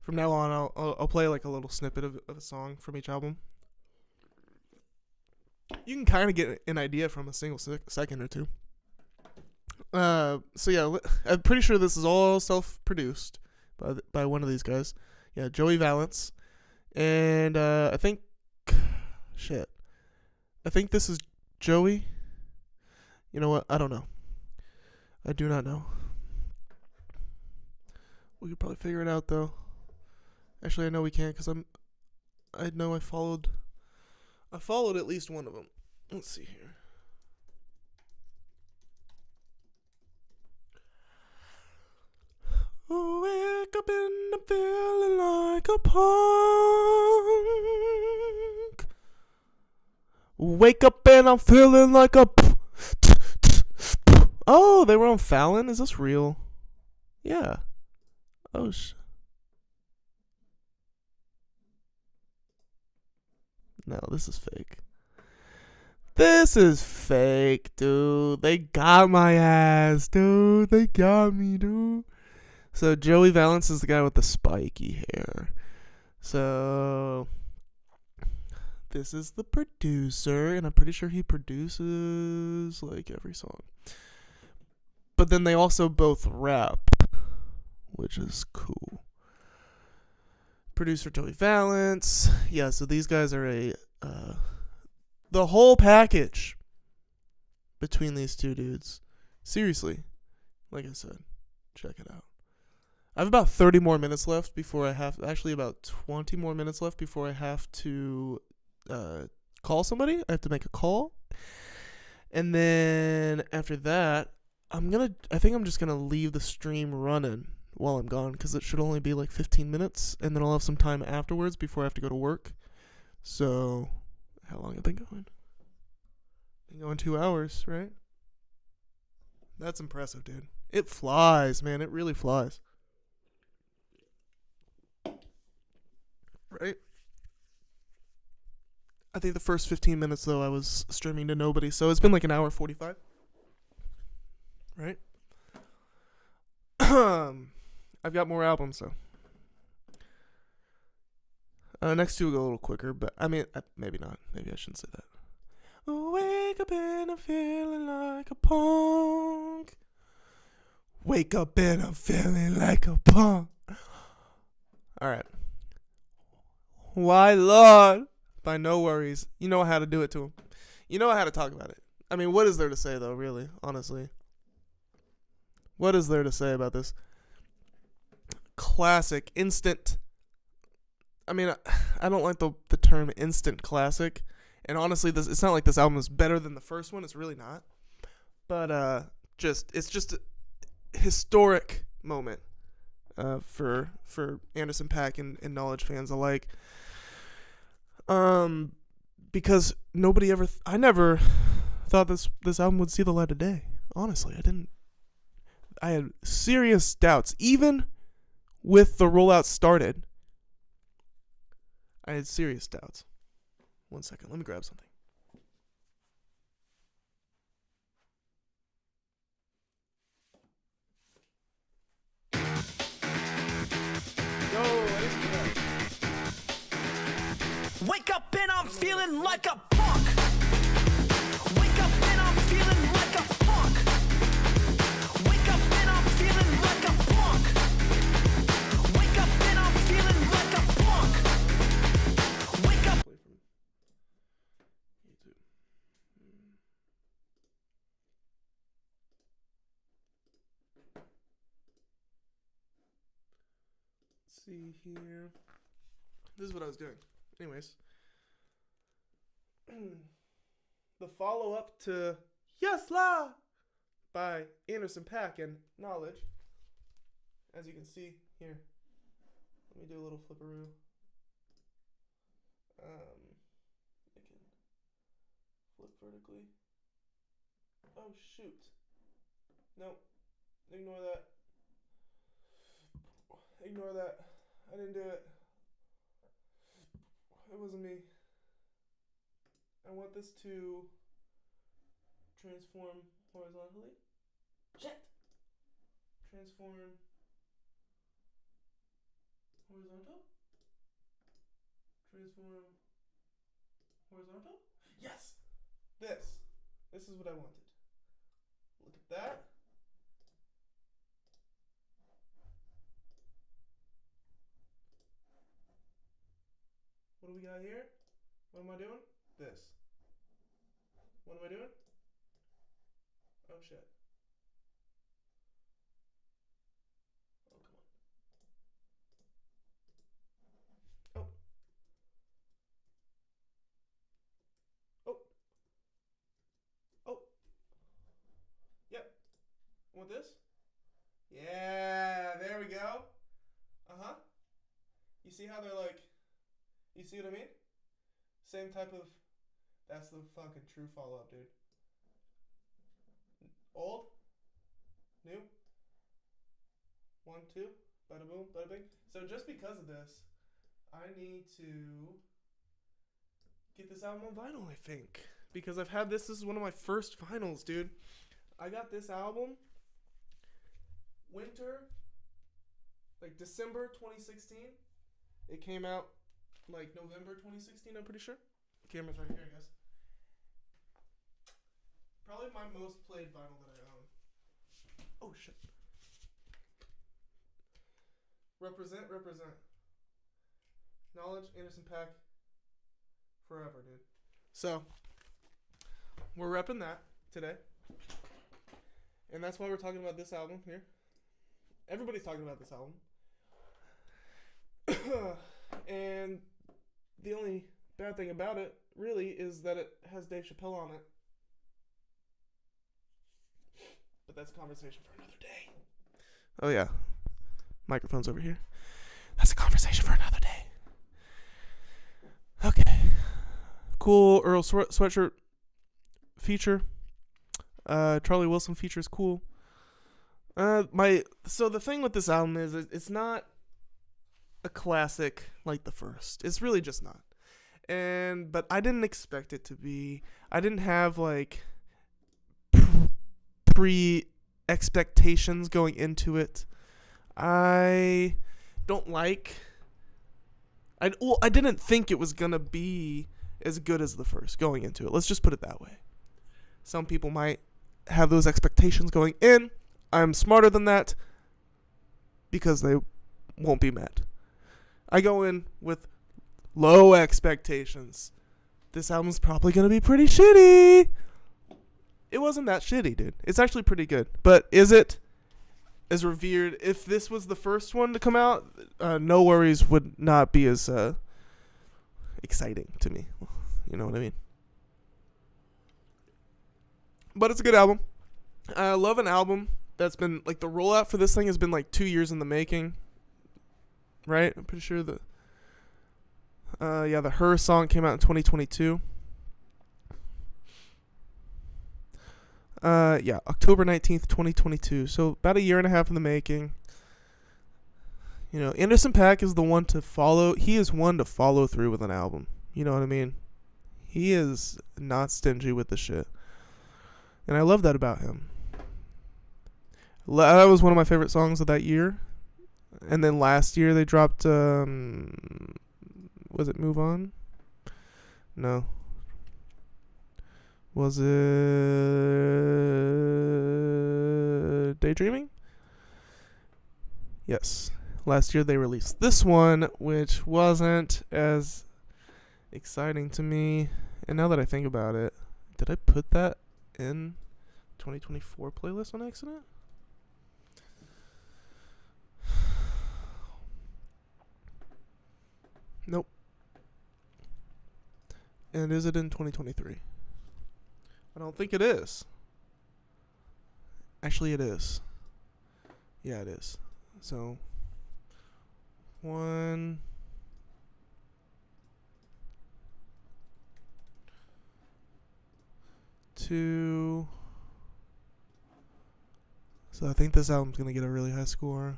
A: from now on, I'll play like a little snippet of a song from each album. You can kind of get an idea from a single second or two. So yeah, I'm pretty sure this is all self-produced by one of these guys. Yeah, Joey Valence. And I think this is Joey. You know what? I don't know. I do not know. We could probably figure it out though. Actually, I know we can't because I know I followed at least one of them. Let's see here. Wake up and I'm feeling like a punk. Wake up and I'm feeling like a. Oh, they were on Fallon? Is this real? Yeah. Oh, No, this is fake. This is fake, dude. They got my ass, dude. They got me, dude. So Joey Valence is the guy with the spiky hair. So this is the producer, and I'm pretty sure he produces like every song. But then they also both rap, which is cool. Producer Joey Valence. Yeah, so these guys are the whole package between these two dudes. Seriously, like I said, check it out. I have about 30 more minutes left before I have, actually about 20 more minutes left before I have to call somebody. I have to make a call. And then after that, I think I'm just going to leave the stream running while I'm gone, because it should only be like 15 minutes, and then I'll have some time afterwards before I have to go to work. So, how long have I been going? Been going 2 hours, right? That's impressive, dude. It flies, man. It really flies. Right? I think the first 15 minutes, though, I was streaming to nobody, so it's been like an hour 45. Right? I've got more albums, though. Next two will go a little quicker, but I mean, maybe not. Maybe I shouldn't say that. Wake up and I'm feeling like a punk. Wake up and I'm feeling like a punk. Alright. Why, Lord? By No Worries. You know how to do it to him. You know how to talk about it. I mean, what is there to say, though, really? Honestly. What is there to say about this? Classic. Instant. I mean, I don't like the term instant classic. And honestly, it's not like this album is better than the first one. It's really not. But it's just a historic moment for Anderson .Paak and Knowledge fans alike. Because I never thought this album would see the light of day. Honestly, I didn't. I had serious doubts. Even with the rollout started, I had serious doubts. 1 second, let me grab something.
D: Wake up and I'm feeling like a punk. Wake up and I'm feeling like a punk. Wake up and I'm feeling like a punk. Wake up and I'm feeling like a punk. Wake up.
A: Let's see here. This is what I was doing. Anyways. The follow-up to Yes La by Anderson .Paak and Knowledge. As you can see here. Let me do a little flipperoo. I can flip vertically. Oh shoot. Nope. Ignore that. Ignore that. I didn't do it. It wasn't me. I want this to transform horizontally. Shit! Transform horizontal? Transform horizontal? Yes! This is what I wanted. Look at that. What do we got here? What am I doing? This. What am I doing? Oh shit. Oh, come on. Oh. Oh. Yep. Want this? Yeah, there we go. Uh-huh. You see how they're like, you see what I mean? Same type of, that's the fucking true follow-up, dude. Old? New? 1, 2, bada boom, bada bing. So just because of this, I need to get this album on vinyl, I think. Because I've had this. This is one of my first vinyls, dude. I got this album winter, like December 2016. It came out like November 2016, I'm pretty sure. Camera's right here, I guess. Probably my most played vinyl that I own. Oh, shit. Represent. Knowledge, Anderson .Paak, forever, dude. So, we're repping that today. And that's why we're talking about this album here. Everybody's talking about this album. And the only bad thing about it, really, is that it has Dave Chappelle on it. But that's a conversation for another day. Oh, yeah. Microphone's over here. That's a conversation for another day. Okay. Cool Earl Sweatshirt feature. Charlie Wilson feature is cool. So the thing with this album is it's not a classic like the first. It's really just not. But I didn't expect it to be. I didn't have like pre-expectations going into it. I didn't think it was gonna be as good as the first going into it. Let's just put it that way. Some people might have those expectations going in. I'm smarter than that because they won't be met. I go in with low expectations. This album's probably going to be pretty shitty. It wasn't that shitty, dude. It's actually pretty good. But is it as revered? If this was the first one to come out, No Worries would not be as exciting to me. You know what I mean? But it's a good album. I love an album that's been, like, the rollout for this thing has been, like, 2 years in the making. Right? I'm pretty sure the Her song came out in 2022. October 19th, 2022. So about a year and a half in the making. You know, Anderson .Paak is the one to follow. He is one to follow through with an album. You know what I mean? He is not stingy with the shit. And I love that about him. That was one of my favorite songs of that year. And then last year they dropped, was it Move On? No. Was it Daydreaming? Yes. Last year they released this one, which wasn't as exciting to me. And now that I think about it, did I put that in 2024 playlist on accident? Nope. And is it in 2023? I don't think it is. Actually, it is. Yeah, it is. So, 1, 2. So I think this album's gonna get a really high score.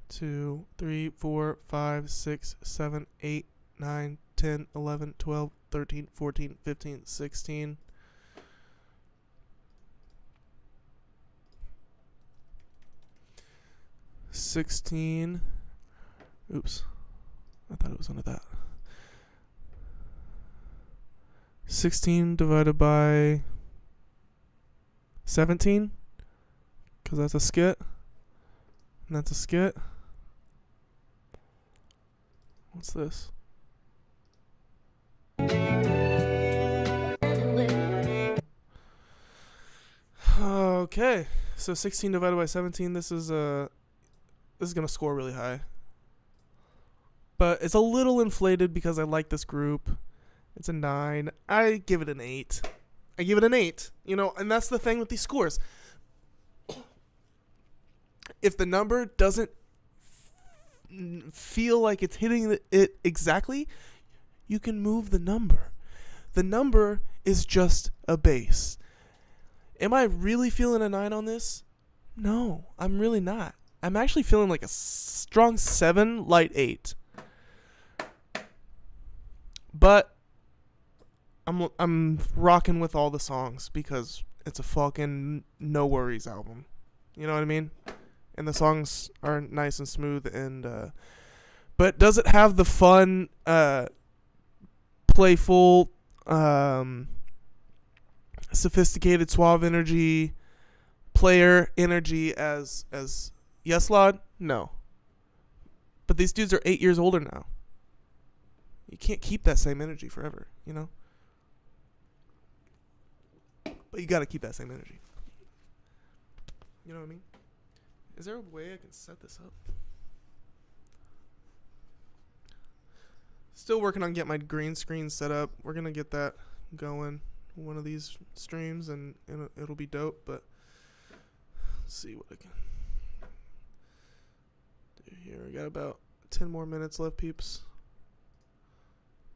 A: 2, 3, 4, 5, 6, 7, 8, 9, 10, 11, 12, 13, 14, 15, 16. Oops. I thought it was under that. 16 divided by 17. Because that's a skit. And that's a skit. What's this? Okay. So 16 divided by 17, this is going to score really high. But it's a little inflated because I like this group. It's a 9. I give it an 8. You know, and that's the thing with these scores. If the number doesn't feel like it's hitting it exactly, you can move the number. The number is just a base. Am I really feeling a 9 on this? No, I'm really not. I'm actually feeling like a strong 7, light 8. But I'm rocking with all the songs because it's a fucking no worries album. You know what I mean? And the songs are nice and smooth, and but does it have the fun, playful, sophisticated, suave energy, player energy as Yes Lord? No. But these dudes are 8 years older now. You can't keep that same energy forever, you know? But you gotta keep that same energy. You know what I mean? Is there a way I can set this up? Still working on getting my green screen set up. We're gonna get that going one of these streams, and it'll be dope. But let's see what I can do here. We got about 10 more minutes left, peeps.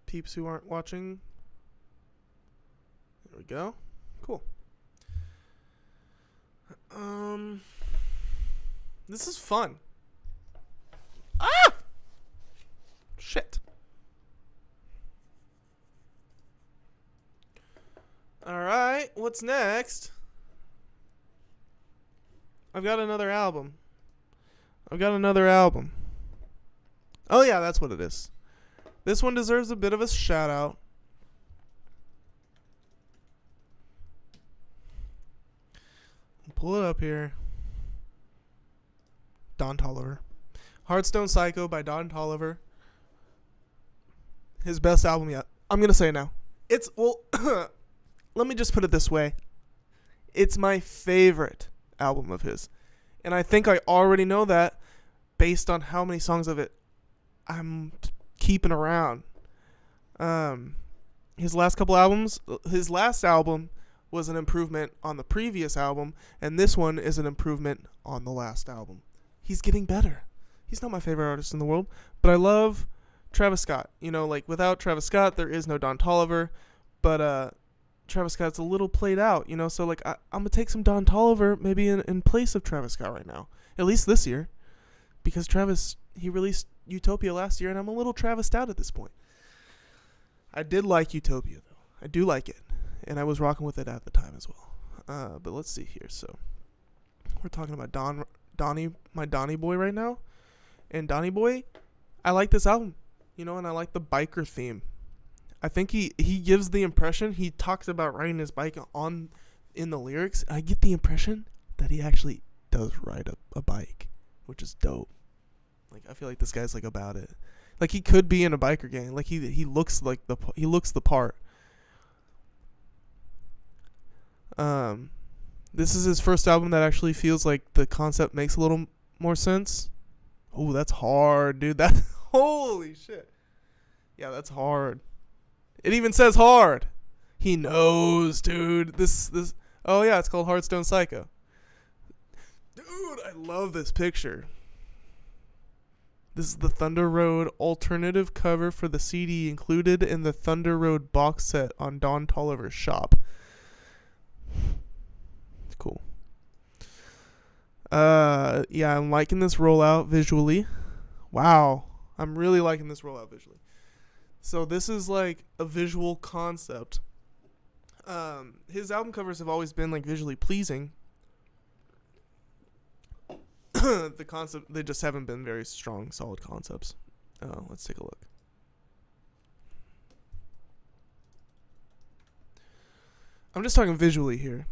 A: Peeps who aren't watching. There we go. Cool. This is fun. Ah! Shit. Alright, what's next? I've got another album. Oh yeah, that's what it is. This one deserves a bit of a shout out. Pull it up here. Don Toliver. Heartstone Psycho by Don Toliver. His best album yet. I'm going to say it now. It's, well, let me just put it this way. It's my favorite album of his. And I think I already know that based on how many songs of it I'm keeping around. His last couple albums, his last album was an improvement on the previous album, and this one is an improvement on the last album. He's getting better. He's not my favorite artist in the world, but I love Travis Scott. You know, like, without Travis Scott, there is no Don Toliver, but Travis Scott's a little played out, you know, so, like, I'm going to take some Don Toliver maybe in place of Travis Scott right now, at least this year, because Travis, he released Utopia last year, and I'm a little Travis'd out at this point. I did like Utopia, though. I do like it, and I was rocking with it at the time as well. But let's see here. So we're talking about my Donnie Boy right now, and Donnie Boy, I like this album, you know, and I like the biker theme. I think he gives the impression, he talks about riding his bike in the lyrics. I get the impression that he actually does ride a bike, which is dope. Like, I feel like this guy's like about it. Like, he could be in a biker gang. Like, he looks like he looks the part. This is his first album that actually feels like the concept makes a little more sense. Oh, that's hard, dude. That holy shit. Yeah, that's hard. It even says hard. He knows, dude. This oh yeah, it's called Heartstone Psycho. Dude, I love this picture. This is the Thunder Road alternative cover for the CD included in the Thunder Road box set on Don Toliver's shop. It's cool. Yeah, I'm liking this rollout visually. Wow. I'm really liking this rollout visually. So this is like a visual concept. His album covers have always been like visually pleasing. The concept, they just haven't been very strong, solid concepts. Let's take a look. I'm just talking visually here.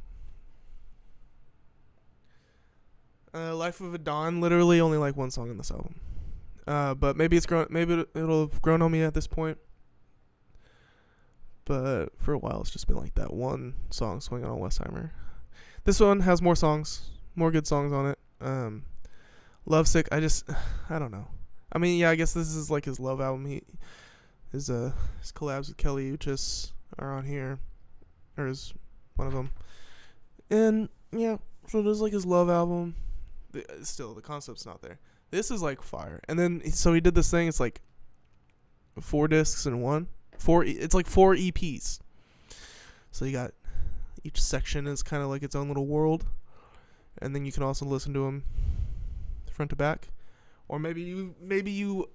A: Life of a Don, literally only like one song in this album. But maybe it'll have grown on me at this point. But for a while, it's just been like that one song swinging on Westheimer. This one has more songs, more good songs on it. Lovesick, I don't know. I mean, yeah, I guess this is like his love album. His collabs with Kelly Uchis are on here, or is one of them. And yeah, so there's like his love album. Still, the concept's not there. This is like fire. And then so he did this thing. It's like 4 discs in one. It's like 4 EPs. So you got each section is kind of like its own little world, and then you can also listen to them front to back, or maybe you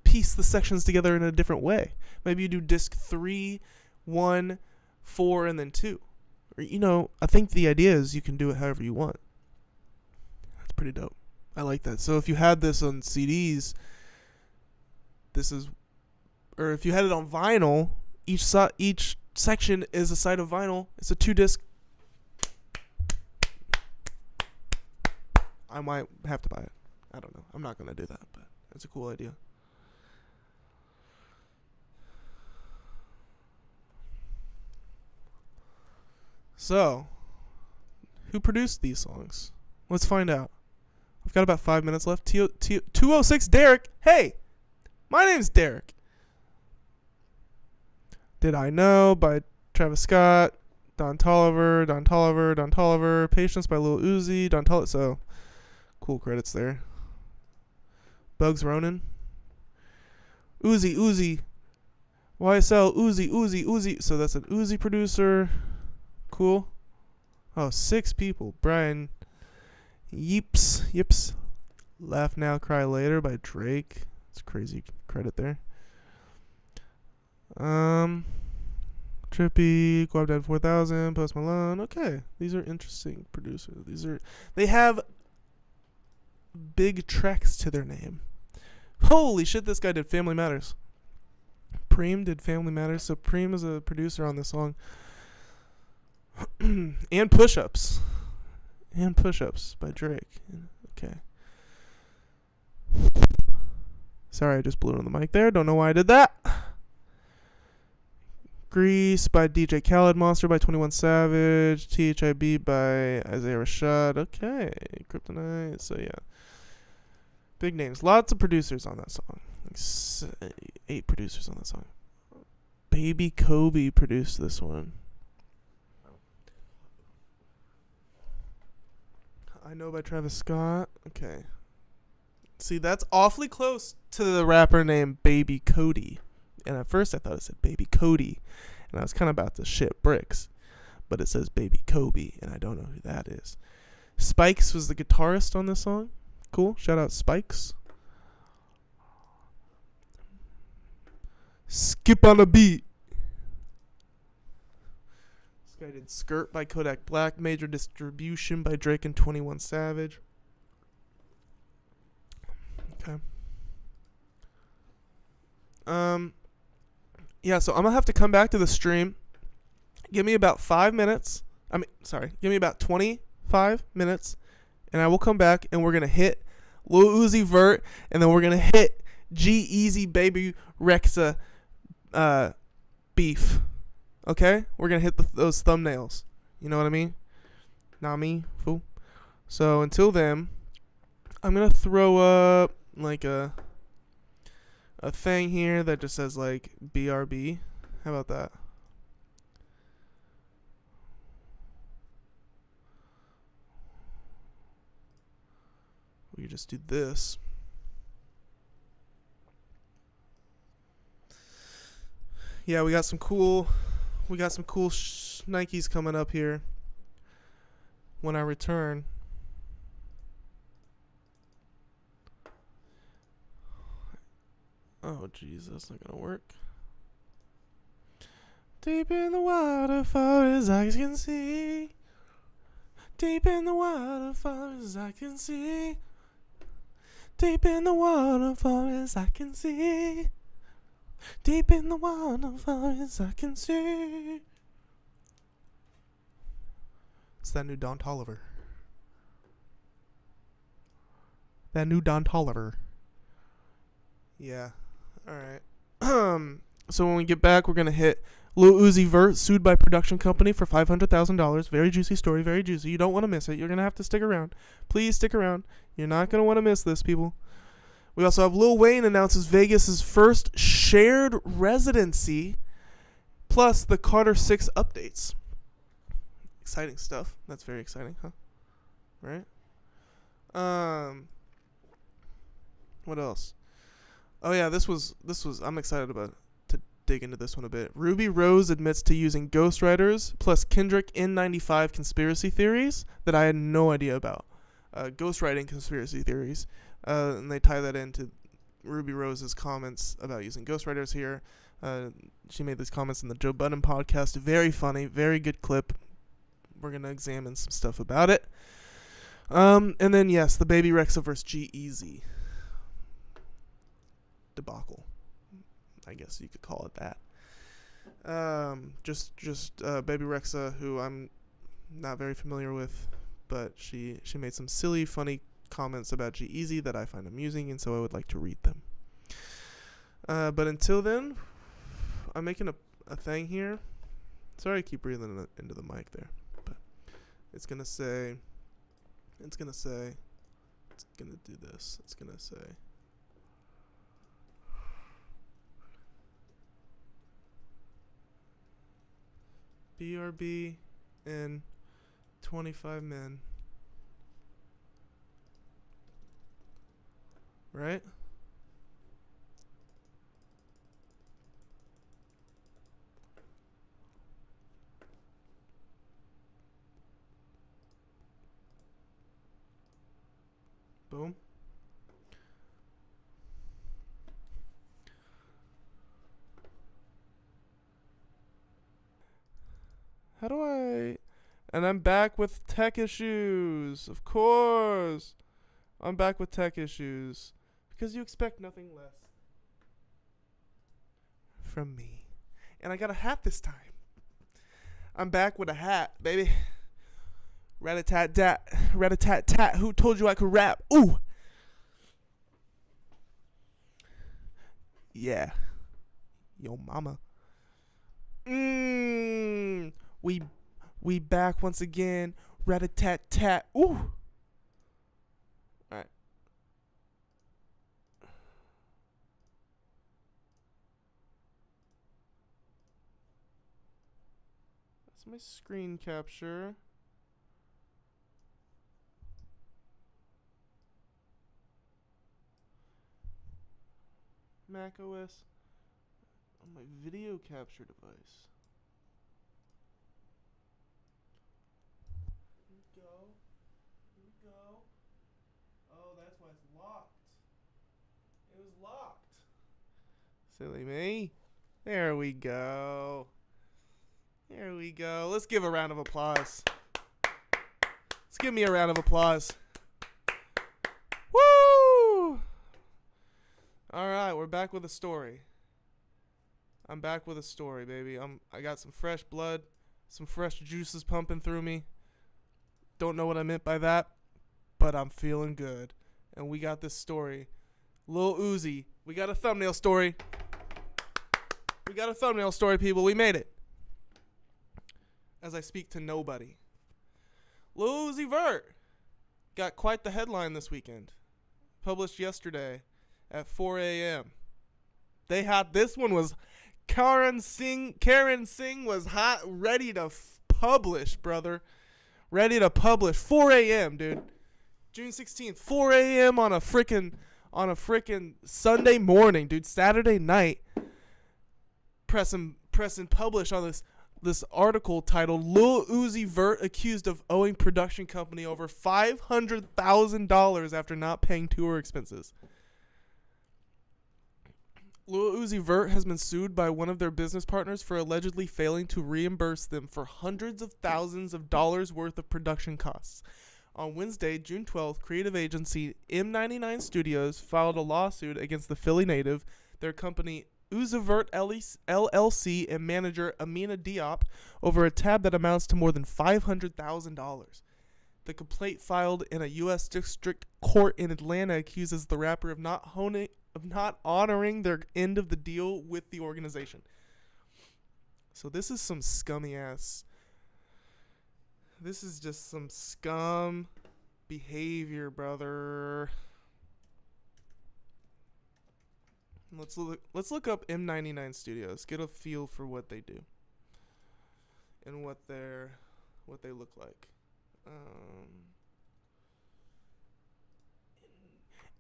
A: piece the sections together in a different way. Maybe you do disc 3 1, 4, and then 2. Or, you know, I think the idea is you can do it however you want. That's pretty dope. I like that. So if you had this on CDs, this is, or if you had it on vinyl, each section is a side of vinyl. It's a 2-disc. I might have to buy it. I don't know. I'm not going to do that, but it's a cool idea. So, who produced these songs? Let's find out. I've got about 5 minutes left. 206 Derek. Hey, my name's Derek. Did I Know by Travis Scott. Don Toliver. Patience by Lil Uzi. Don Toliver. So, cool credits there. Bugs Ronan. Uzi. YSL. Uzi. So that's an Uzi producer. Cool. Oh, 6 people. Brian Yips. Laugh Now, Cry Later by Drake. It's crazy credit there. Trippy, Guap 4000, Post Malone. Okay, these are interesting producers. They have big tracks to their name. Holy shit, this guy did Family Matters. Preem did Family Matters, so Preem is a producer on this song. And Push-Ups by Drake. Okay. Sorry, I just blew it on the mic there. Don't know why I did that. Grease by DJ Khaled. Monster by 21 Savage. THIB by Isaiah Rashad. Okay. Kryptonite. So, yeah. Big names. Lots of producers on that song. Like 8 producers on that song. Baby Kobe produced this one. I Know by Travis Scott. Okay. See, that's awfully close to the rapper named Baby Cody. And at first I thought it said Baby Cody. And I was kind of about to shit bricks. But it says Baby Kobe. And I don't know who that is. Spikes was the guitarist on this song. Cool. Shout out Spikes. Skip on a Beat. This guy did Skirt by Kodak Black. Major Distribution by Drake and 21 Savage. Okay. Yeah, so I'm going to have to come back to the stream. Give me about 5 minutes. Give me about 25 minutes. And I will come back and we're going to hit Lil Uzi Vert. And then we're going to hit G-Eazy Baby Rexa beef. Okay? We're going to hit those thumbnails. You know what I mean? Not me, fool. So until then, I'm going to throw up like a thing here that just says like BRB. How about that? We could just do this. Yeah, we got some cool Nikes coming up here when I return. Oh, jeez, that's not gonna work. Deep in the water, far as I can see. Deep in the water, far as I can see. Deep in the water, far as I can see. Deep in the water, far as I can see. It's that new Don Toliver. Yeah. Alright. So when we get back, we're going to hit Lil Uzi Vert, sued by production company for $500,000. Very juicy story, very juicy. You don't want to miss it. You're going to have to stick around. Please stick around. You're not going to want to miss this, people. We also have Lil Wayne announces Vegas' first shared residency, plus the Carter 6 updates. Exciting stuff. That's very exciting, huh? Right? What else? Oh yeah, this was I'm excited to dig into this one a bit. Ruby Rose admits to using ghostwriters plus Kendrick N95 conspiracy theories that I had no idea about. Ghostwriting conspiracy theories. And they tie that into Ruby Rose's comments about using ghostwriters here. She made these comments in the Joe Budden podcast. Very funny, very good clip. We're gonna examine some stuff about it. And then yes, the Baby Rexha versus g-eazy debacle. I guess you could call it that. Just Baby Rexha, who I'm not very familiar with, but she made some silly, funny comments about g-eazy that I find amusing, and so I would like to read them. But until then, I'm making a thing here. Sorry I keep breathing into the mic there, but it's gonna do this. It's gonna say BRB and 25 men. Right? Boom. How do I... And I'm back with tech issues. Of course. I'm back with tech issues. Because you expect nothing less from me. And I got a hat this time. I'm back with a hat, baby. Rat-a-tat-tat. Rat-a-tat-tat. Who told you I could rap? Ooh. Yeah. Yo mama. We back once again. Rat-a-tat-tat. Ooh. Alright. That's my screen capture. Mac OS on my video capture device. Here we go. Here we go. Oh, that's why it's locked. It was locked. Silly me. There we go. There we go. Let's give a round of applause. Let's give me a round of applause. Woo! Alright, we're back with a story. I'm back with a story, baby. I got some fresh blood, some fresh juices pumping through me. Don't know what I meant by that, but I'm feeling good. And we got this story. Lil Uzi. We got a thumbnail story. We got a thumbnail story, people. We made it. As I speak to nobody. Lil Uzi Vert got quite the headline this weekend. Published yesterday at 4 a.m. They had, this one was, Karen Singh was hot, ready to publish, brother. Ready to publish. 4 a.m., dude. June 16th, 4 a.m. on a freaking Sunday morning, dude. Saturday night. Press and publish on this article titled Lil Uzi Vert accused of owing production company over $500,000 after not paying tour expenses. Lil Uzi Vert has been sued by one of their business partners for allegedly failing to reimburse them for hundreds of thousands of dollars worth of production costs. On Wednesday, June 12th, creative agency M99 Studios filed a lawsuit against the Philly native, their company Uzi Vert LLC, and manager Amina Diop over a tab that amounts to more than $500,000. The complaint filed in a U.S. District Court in Atlanta accuses the rapper of not honoring their end of the deal with the organization. So this is some scummy ass. This is just some scum behavior, brother. Let's look up M99 Studios. Get a feel for what they do and what they look like.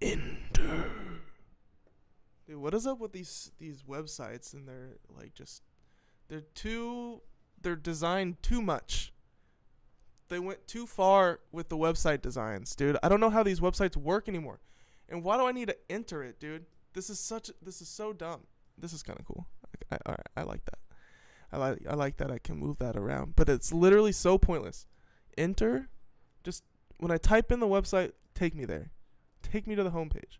A: Enter. Dude, what is up with these websites? And they're designed too much. They went too far with the website designs, dude. I don't know how these websites work anymore. And why do I need to enter it, dude? This is so dumb. This is kind of cool. I like that. I like that I can move that around. But it's literally so pointless. Enter, just when I type in the website, take me there. Take me to the homepage.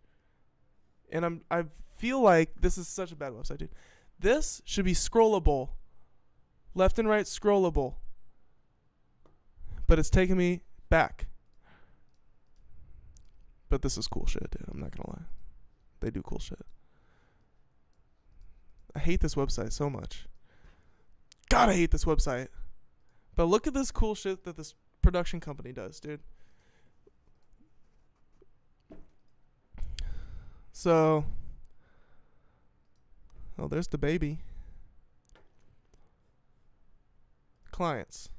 A: And I feel like this is such a bad website, dude. This should be scrollable. Left and right scrollable. But it's taking me back. But this is cool shit, dude. I'm not gonna lie. They do cool shit. I hate this website so much. God, I hate this website. But look at this cool shit that this production company does, dude. So, oh, there's the baby. Clients.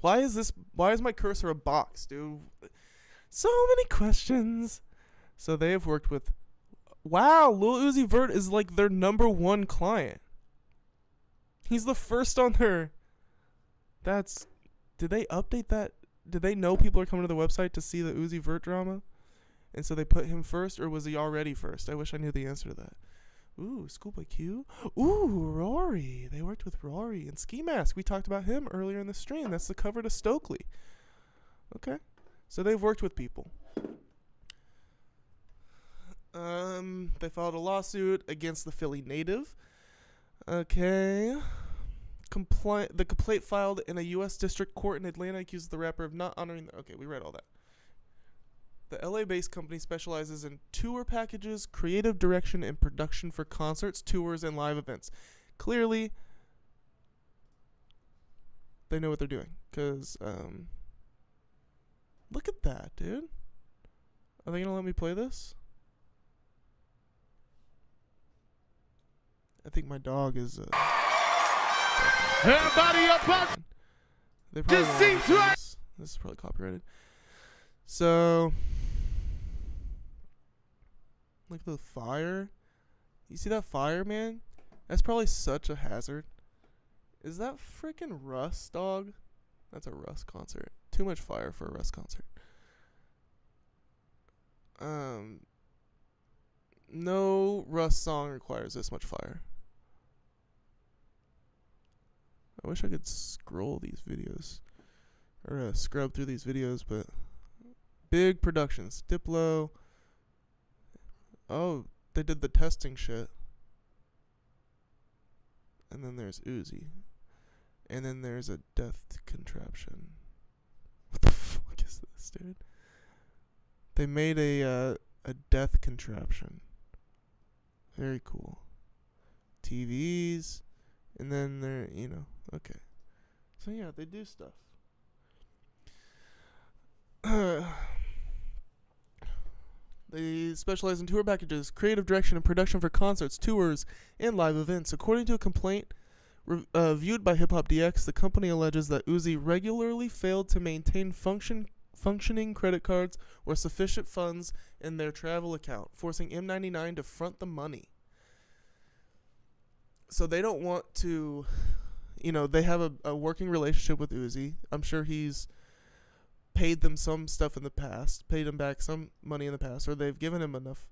A: Why is my cursor a box, dude? So many questions. So they have worked with, wow, Lil Uzi Vert is like their number one client. He's the first on their, did they update that? Did they know people are coming to the website to see the Uzi Vert drama? And so they put him first, or was he already first? I wish I knew the answer to that. Ooh, Schoolboy Q. Ooh, Rory. They worked with Rory and Ski Mask. We talked about him earlier in the stream. That's the cover to Stokely. Okay. So they've worked with people. They filed a lawsuit against the Philly native. Okay. The complaint filed in a U.S. district court in Atlanta accused the rapper of not honoring okay, we read all that. The LA-based company specializes in tour packages, creative direction, and production for concerts, tours, and live events. Clearly, they know what they're doing. Because, look at that, dude. Are they going to let me play this? I think my dog is,
B: Everybody up on
A: they probably
B: Just
A: won't let me
B: seems
A: play
B: right.
A: this. This is probably copyrighted. So, look at the fire. You see that fire, man? That's probably such a hazard. Is that freaking Russ, dog? That's a Russ concert. Too much fire for a Russ concert. No Russ song requires this much fire. I wish I could scroll these videos. Or scrub through these videos, but big productions. Diplo. Oh, they did the testing shit. And then there's Uzi. And then there's a death contraption. What the fuck is this, dude? They made a death contraption. Very cool. TVs. And then they're, okay. So yeah, they do stuff. They specialize in tour packages, creative direction, and production for concerts, tours, and live events. According to a complaint viewed by Hip Hop DX, the company alleges that Uzi regularly failed to maintain functioning credit cards or sufficient funds in their travel account, forcing M99 to front the money. So they don't want to, they have a working relationship with Uzi. I'm sure he's paid them some stuff in the past, paid him back some money in the past, or they've given him enough.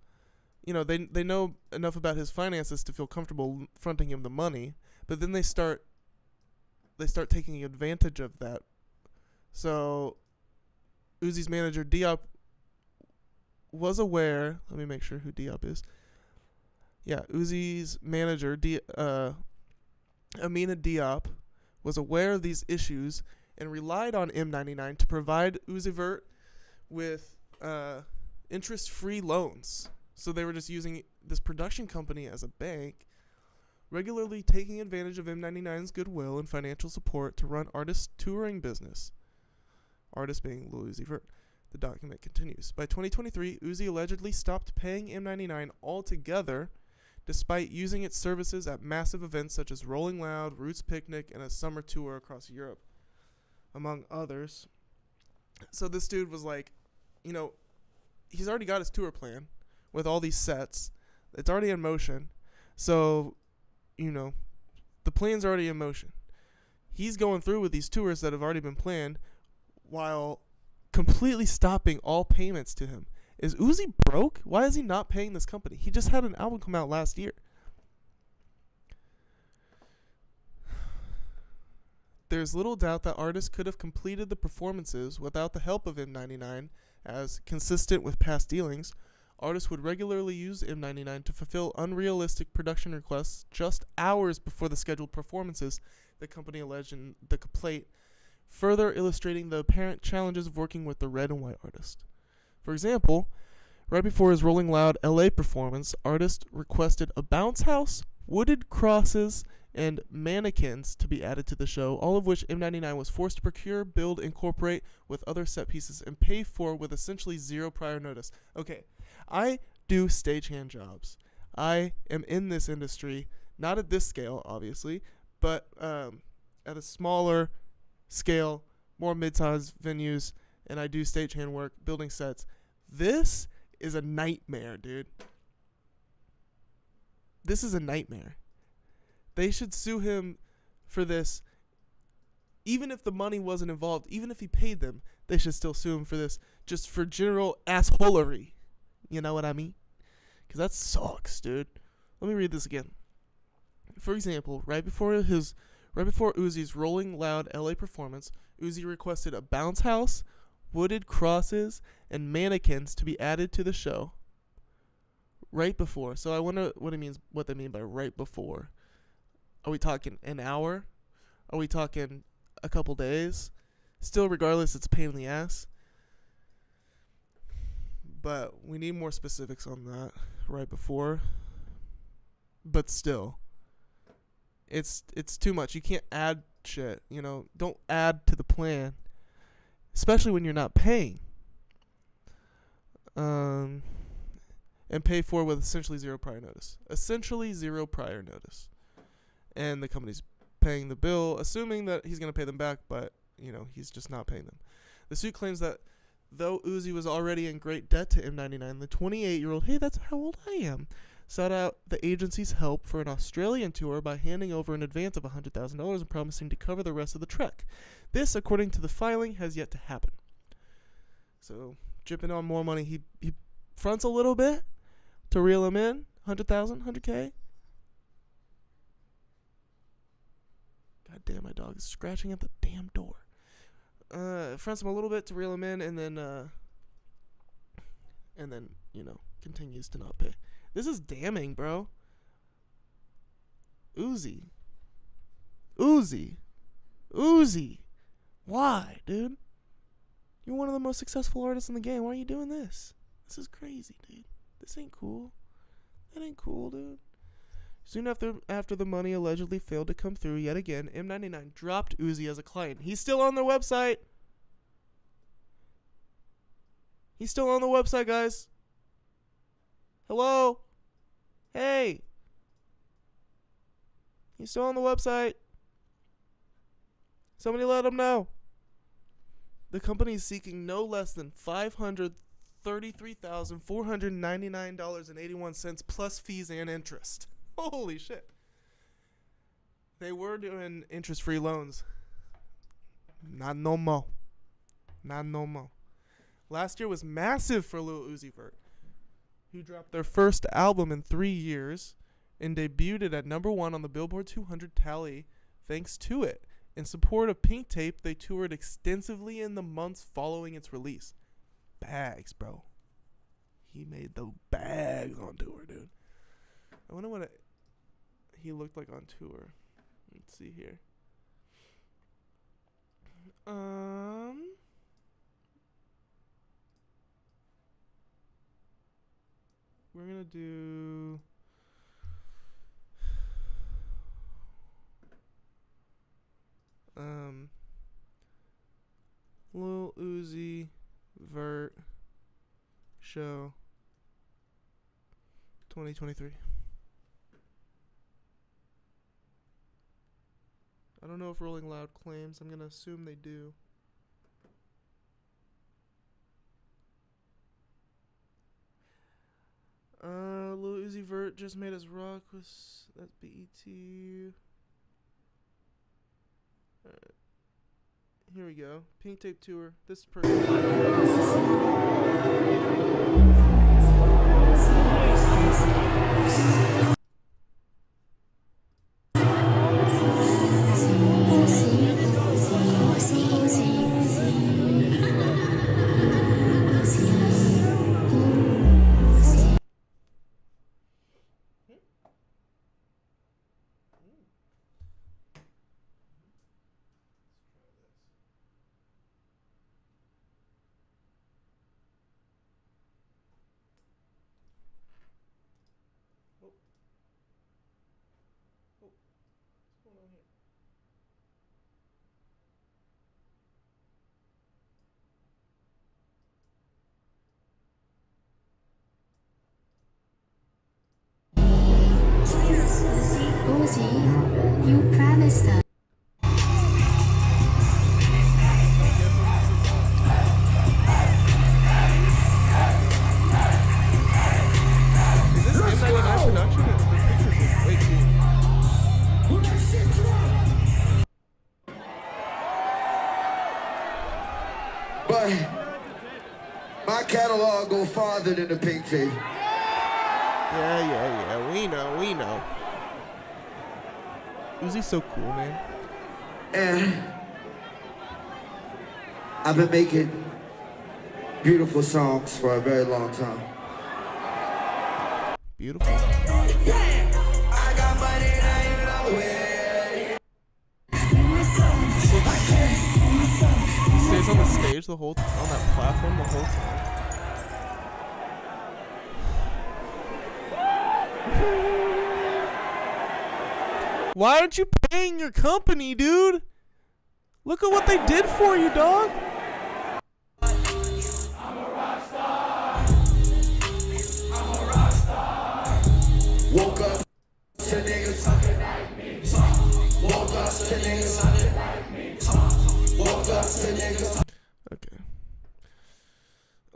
A: They know enough about his finances to feel comfortable fronting him the money, but then they start taking advantage of that. So Uzi's manager Diop was aware. Let me make sure who Diop is. Yeah, Uzi's manager Amina Diop was aware of these issues and relied on M99 to provide Uzi Vert with interest-free loans. So they were just using this production company as a bank, regularly taking advantage of M99's goodwill and financial support to run artists' touring business. Artist being Lil Uzi Vert. The document continues. By 2023, Uzi allegedly stopped paying M99 altogether, despite using its services at massive events such as Rolling Loud, Roots Picnic, and a summer tour across Europe, among others. So this dude was like, he's already got his tour plan with all these sets. It's already in motion. So, the plan's already in motion. He's going through with these tours that have already been planned while completely stopping all payments to him. Is Uzi broke? Why is he not paying this company? He just had an album come out last year. there's little doubt that artists could have completed the performances without the help of M99, as, consistent with past dealings, artists would regularly use M99 to fulfill unrealistic production requests just hours before the scheduled performances, the company alleged in the complaint, further illustrating the apparent challenges of working with the red and white artist. For example, right before his Rolling Loud LA performance, artist requested a bounce house, wooded crosses, and mannequins to be added to the show, all of which M99 was forced to procure, build, incorporate with other set pieces, and pay for with essentially zero prior notice. Okay, I do stagehand jobs. I am in this industry, not at this scale, obviously, but at a smaller scale, more mid-sized venues, and I do stagehand work, building sets. This is a nightmare, dude. This is a nightmare. They should sue him for this. Even if the money wasn't involved, even if he paid them, they should still sue him for this, just for general assholery. You know what I mean? Because that sucks, dude. Let me read this again. For example, right before Uzi's Rolling Loud LA performance, Uzi requested a bounce house, wooded crosses, and mannequins to be added to the show. Right before. So I wonder what they mean by right before. Are we talking an hour? Are we talking a couple days? Still, regardless, it's a pain in the ass. But we need more specifics on that right before. But still, it's too much. You can't add shit. You know, don't add to the plan, especially when you're not paying. And pay for with essentially zero prior notice. Essentially zero prior notice. And the company's paying the bill, assuming that he's going to pay them back, but, you know, he's just not paying them. The suit claims that though Uzi was already in great debt to M99, the 28-year-old, hey, that's how old I am, sought out the agency's help for an Australian tour by handing over an advance of $100,000 and promising to cover the rest of the trek. This, according to the filing, has yet to happen. So, dripping on more money, he fronts a little bit to reel him in, 100,000, 100K. God damn, my dog is scratching at the damn door. Fronts him a little bit to reel him in, and then, you know, continues to not pay. This is damning, bro. Uzi. Why, dude? You're one of the most successful artists in the game. Why are you doing this? This is crazy, dude. This ain't cool. That ain't cool, dude. Soon after the money allegedly failed to come through yet again, M99 dropped Uzi as a client. He's still on their website. He's still on the website, guys. Hello? Hey. He's still on the website. Somebody let him know. The company is seeking no less than $533,499.81 plus fees and interest. Holy shit. They were doing interest-free loans. Not no more. Last year was massive for Lil Uzi Vert, who dropped their first album in 3 years and debuted at #1 on the Billboard 200 tally thanks to it. In support of Pink Tape, they toured extensively in the months following its release. Bags, bro. He made the bags on tour, dude. I wonder what he looked like on tour. Let's see here. We're gonna do Lil Uzi Vert show 2023. I don't know if Rolling Loud claims. I'm gonna assume they do. Lil Uzi Vert just made his rock with that BET. Alright. Here we go. Pink Tape tour. This is perfect.
F: You promised us.
A: Is this M99 production? The pictures look way cool.
G: But my catalog go farther than the pink tape.
A: Yeah. We know. Uzi's so cool, man.
G: And I've been making beautiful songs for a very long time.
A: Beautiful.
G: I got money nowhere.
A: He stays on the stage on that platform the whole time. Why aren't you paying your company, dude? Look at what they did for you, dog.
G: Woke up to niggas talking like me. Woke up to niggas talking like me. Woke up to niggas.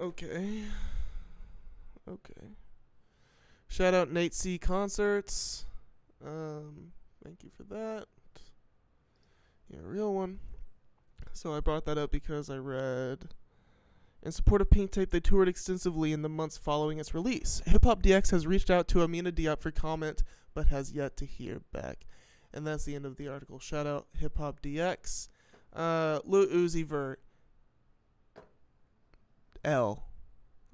A: Okay. Shout out Nate C Concerts. Thank you for that. Yeah, real one. So I brought that up because I read, in support of Pink Tape, they toured extensively in the months following its release. Hip Hop DX has reached out to Amina Diop for comment, but has yet to hear back. And that's the end of the article. Shout out Hip Hop DX. Lil Uzi Vert. L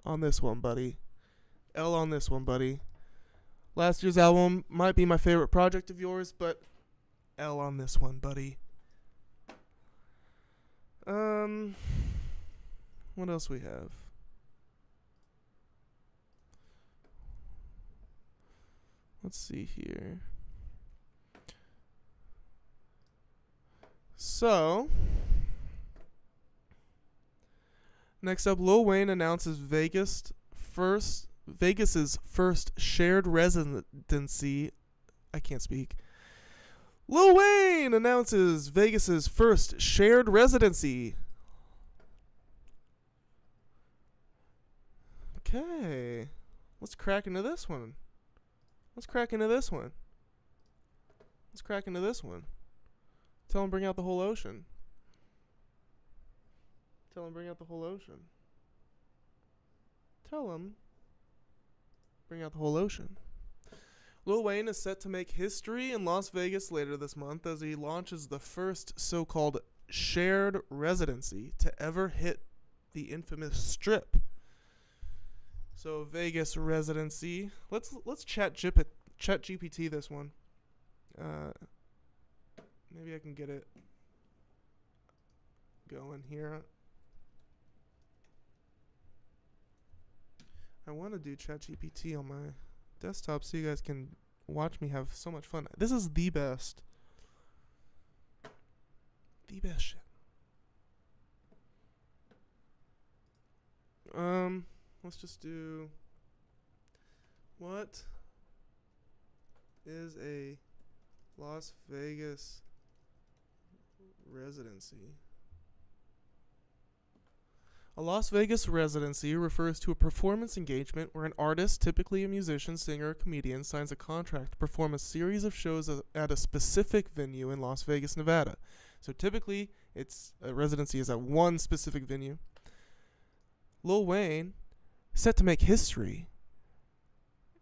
A: on this one, buddy. L on this one, buddy. Last year's album might be my favorite project of yours, but L on this one, buddy. What else we have? Let's see here. So, next up, Lil Wayne announces Vegas's first shared residency. I can't speak. Lil Wayne announces Vegas's first shared residency. Okay. Let's crack into this one. Tell him bring out the whole ocean. Tell him bring out the whole ocean. Lil Wayne is set to make history in Las Vegas later this month as he launches the first so-called shared residency to ever hit the infamous Strip. So Vegas residency. Let's chat GPT this one. Maybe I can get it going here. I want to do ChatGPT on my desktop so you guys can watch me have so much fun. This is the best. The best shit. Let's just do, what is a Las Vegas residency? A Las Vegas residency refers to a performance engagement where an artist, typically a musician, singer, or comedian, signs a contract to perform a series of shows at a specific venue in Las Vegas, Nevada. So typically, a residency is at one specific venue. Lil Wayne, set to make history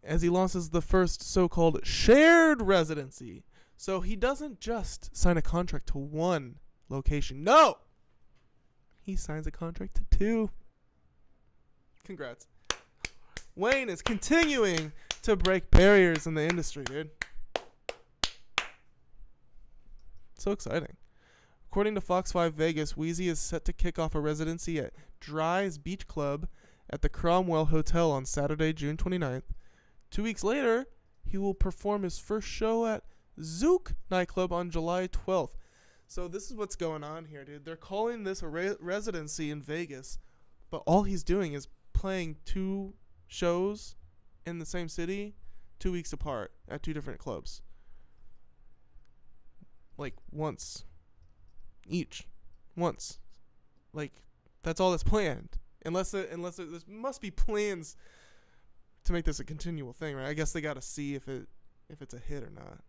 A: as he launches the first so-called shared residency. So he doesn't just sign a contract to one location. No! He signs a contract to two. Congrats. Wayne is continuing to break barriers in the industry, dude. So exciting. According to Fox 5 Vegas, Weezy is set to kick off a residency at Dry's Beach Club at the Cromwell Hotel on Saturday, June 29th. 2 weeks later, he will perform his first show at Zouk nightclub on July 12th. So this is what's going on here, dude. They're calling this a residency in Vegas, but all he's doing is playing two shows in the same city 2 weeks apart at two different clubs. like once each, once. Like that's all that's planned. Unless there must be plans to make this a continual thing, right? I guess they gotta see if it's a hit or not.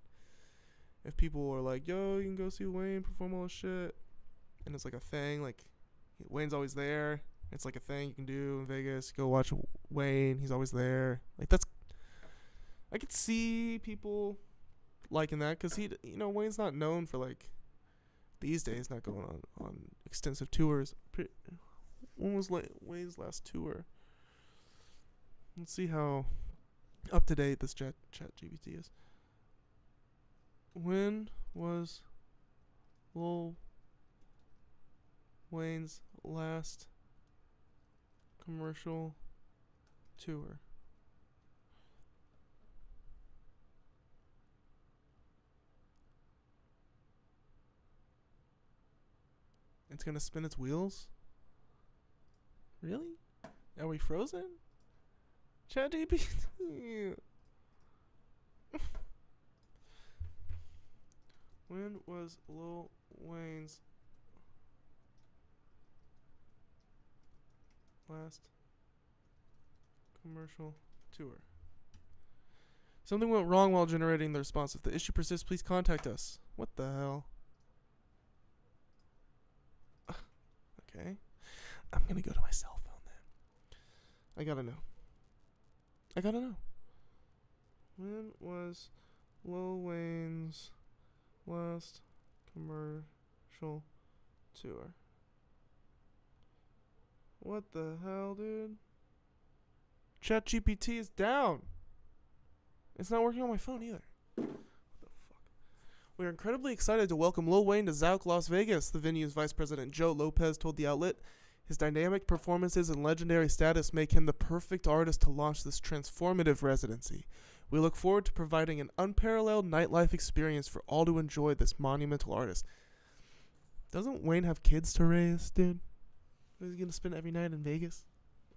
A: If people are like, yo, you can go see Wayne perform all this shit, and it's like a thing, like Wayne's always there. It's like a thing you can do in Vegas. Go watch Wayne. He's always there. Like that's, I could see people liking that because Wayne's not known for like these days not going on extensive tours. When was Wayne's last tour? Let's see how up to date this chat GPT is. When was Lil Wayne's last commercial tour? It's gonna spin its wheels? Really? Are we frozen? ChatGPT. When was Lil Wayne's last commercial tour? Something went wrong while generating the response. If the issue persists, please contact us. What the hell? Okay. I'm gonna go to my cell phone then. I gotta know. When was Lil Wayne's last commercial tour? What the hell, dude? ChatGPT is down. It's not working on my phone either. What the fuck? We are incredibly excited to welcome Lil Wayne to Zouk Las Vegas. The venue's Vice President Joe Lopez told the outlet his dynamic performances and legendary status make him the perfect artist to launch this transformative residency. We look forward to providing an unparalleled nightlife experience for all to enjoy this monumental artist. Doesn't Wayne have kids to raise, dude? Is he gonna spend every night in Vegas?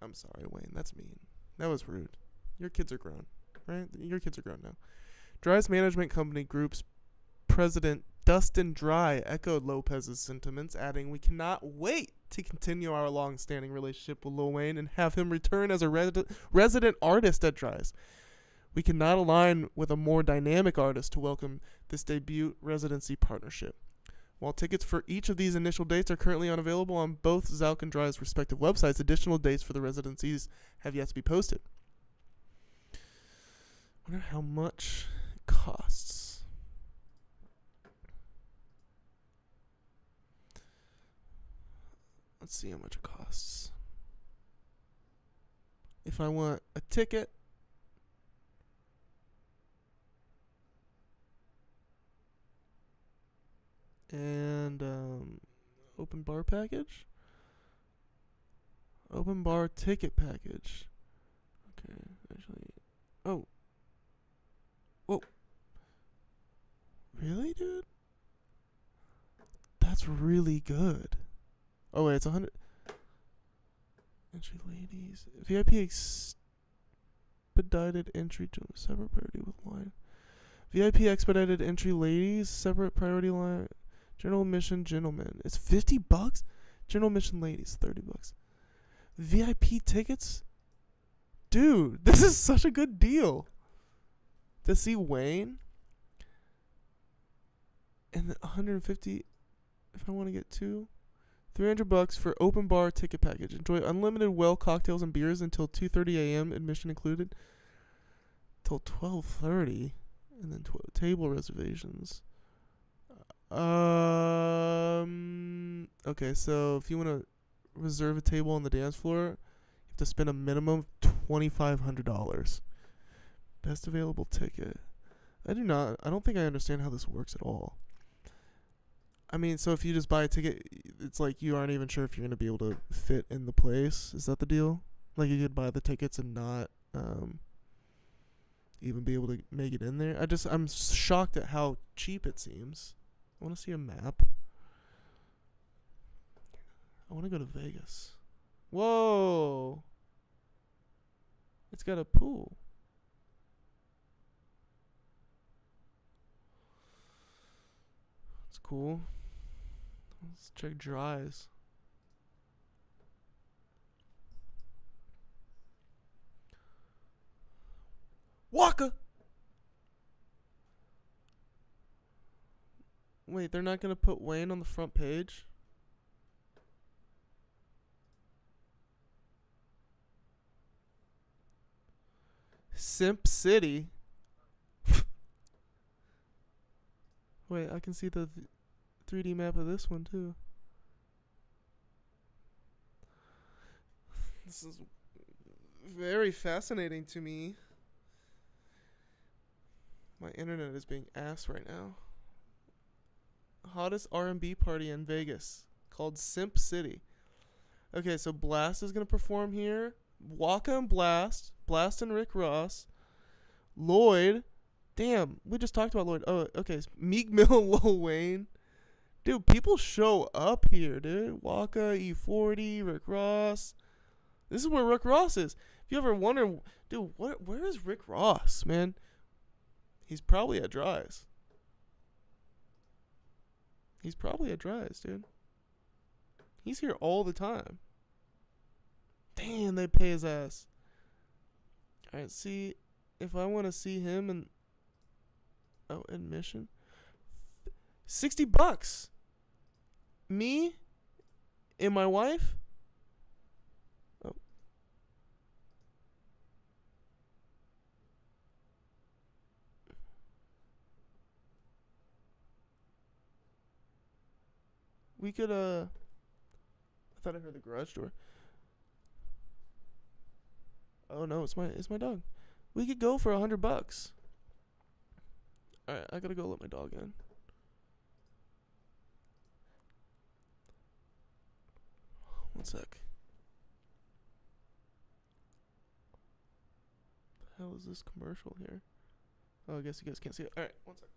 A: I'm sorry, Wayne. That's mean. That was rude. Your kids are grown, right? Your kids are grown now. Dry's management company group's president Dustin Dry echoed Lopez's sentiments, adding, "We cannot wait to continue our long-standing relationship with Lil Wayne and have him return as a resident artist at Dry's. We cannot align with a more dynamic artist to welcome this debut residency partnership." While tickets for each of these initial dates are currently unavailable on both Zouk and Dry's respective websites, additional dates for the residencies have yet to be posted. I wonder how much it costs. Let's see how much it costs. If I want a ticket, and open bar package, open bar ticket package. Okay, actually, oh, whoa, really, dude? That's really good. Oh wait, it's 100. Entry ladies, VIP expedited entry to a separate priority with line. VIP expedited entry ladies, separate priority line. General admission gentlemen, it's $50. General admission ladies, $30. VIP tickets, dude, this is such a good deal. To see Wayne, and 150 if I want to get two. $300 for open bar ticket package. Enjoy unlimited well cocktails and beers until 2:30 a.m. admission included. Till 12:30, and then table reservations. Okay, so if you want to reserve a table on the dance floor, you have to spend a minimum of $2,500. Best available ticket. I don't think I understand how this works at all. I mean, so if you just buy a ticket, it's like you aren't even sure if you're going to be able to fit in the place. Is that the deal? Like you could buy the tickets and not even be able to make it in there? I'm shocked at how cheap it seems. I want to see a map. I want to go to Vegas. Whoa. It's got a pool. cool. Let's check dries. Waka! Wait, they're not gonna put Wayne on the front page? Simp City? Wait, I can see the 3D map of this one too. This is very fascinating to me. My internet is being ass right now. Hottest R&B party in Vegas called Simp City. Okay, so Blast is gonna perform here. Waka and Blast and Rick Ross, Lloyd. Damn, we just talked about Lloyd. Oh, okay. Meek Mill, Lil Wayne. Dude, people show up here, dude. Waka, E40, Rick Ross. This is where Rick Ross is. If you ever wonder, dude, where is Rick Ross, man? He's probably at Dries. He's probably at Dries, dude. He's here all the time. Damn, they pay his ass. Alright, see if I want to see him and admission. $60. Me and my wife. Oh. We could I thought I heard the garage door. Oh no, it's my dog. We could go for $100. Alright, I gotta go let my dog in. One sec. The hell is this commercial here? Oh, I guess you guys can't see it. Alright, one sec.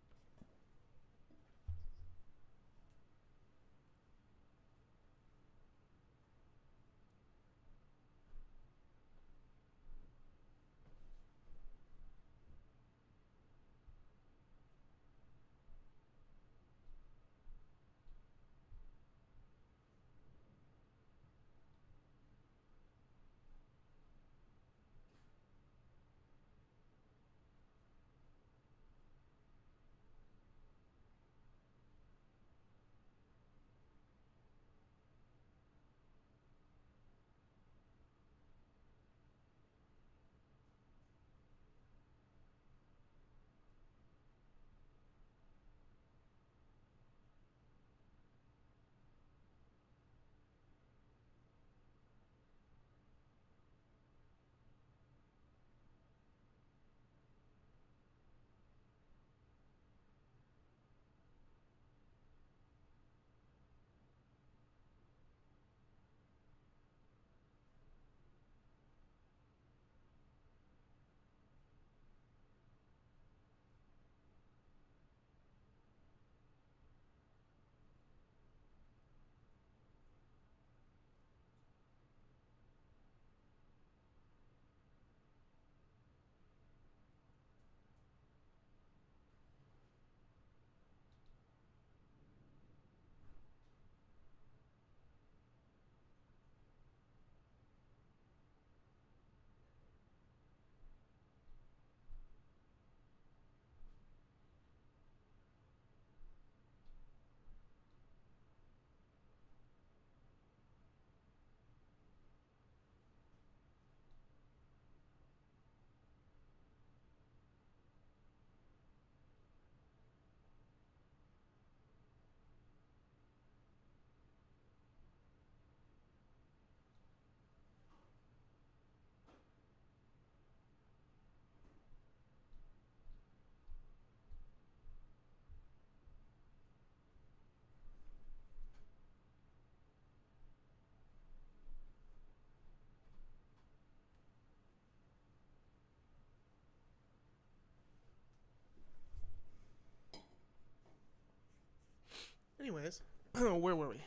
A: Anyways, where were we?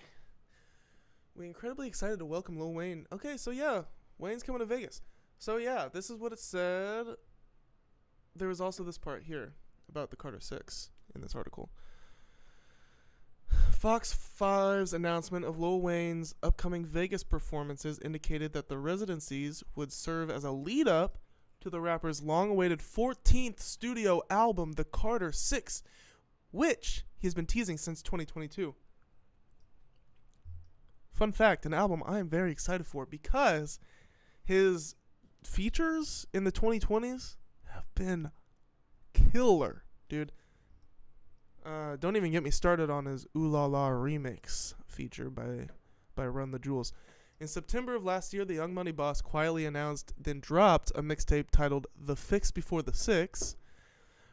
A: We're incredibly excited to welcome Lil Wayne. Okay, so yeah, Wayne's coming to Vegas. So yeah, this is what it said. There was also this part here about the Carter 6 in this article. Fox 5's announcement of Lil Wayne's upcoming Vegas performances indicated that the residencies would serve as a lead-up to the rapper's long-awaited 14th studio album, The Carter 6, which he's been teasing since 2022. Fun fact, an album I am very excited for because his features in the 2020s have been killer, dude. Don't even get me started on his Ooh La La remix feature by Run the Jewels. In September of last year, the Young Money boss quietly announced, then dropped a mixtape titled The Fix Before the Six.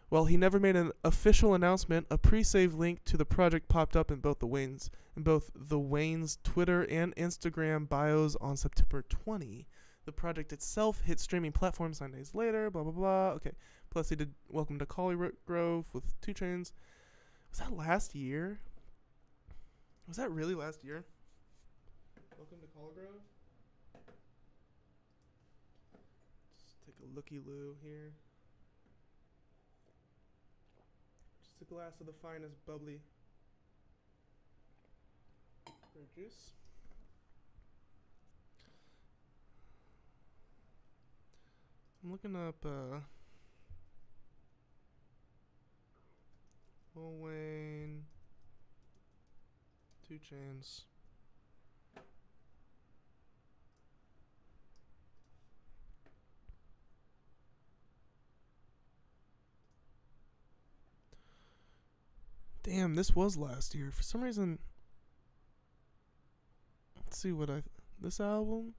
A: While he never made an official announcement, a pre-save link to the project popped up in both the Wayne's Twitter and Instagram bios on September 20. The project itself hit streaming platforms 9 days later, blah, blah, blah. Okay. Plus, he did Welcome to Collie Grove with 2 Chainz. Was that last year? Was that really last year? Welcome to Collie Grove? Just take a looky-loo here. Just a glass of the finest bubbly grape juice. I'm looking up Lil Wayne, 2 Chainz. Damn, this was last year. For some reason, let's see what this album.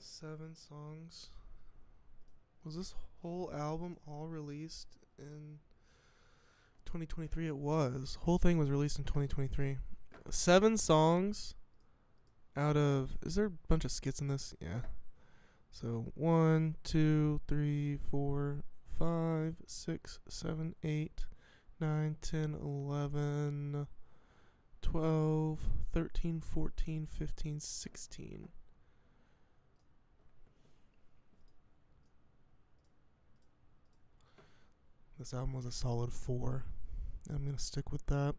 A: 7 songs. Was this whole album all released in 2023? It was. Whole thing was released in 2023. 7 songs out of... Is there a bunch of skits in this? Yeah. So 1, 2, 3, 4, 5, 6, 7, 8, 9, 10, 11, 12, 13, 14, 15, 16. This album was a solid 4. I'm going to stick with that.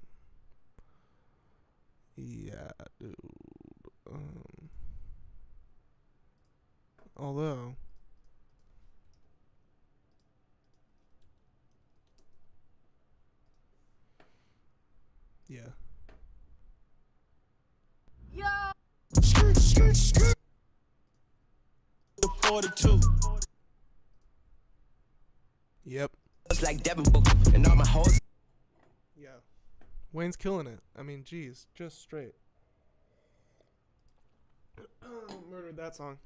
A: Yeah, dude. Although... Yeah.
D: Yo! Skirt, skirt, skirt. 42.
A: Yep.
D: It's like Devin Book and all my hoes.
A: Yeah. Wayne's killing it. I mean, geez, just straight. Murdered that song.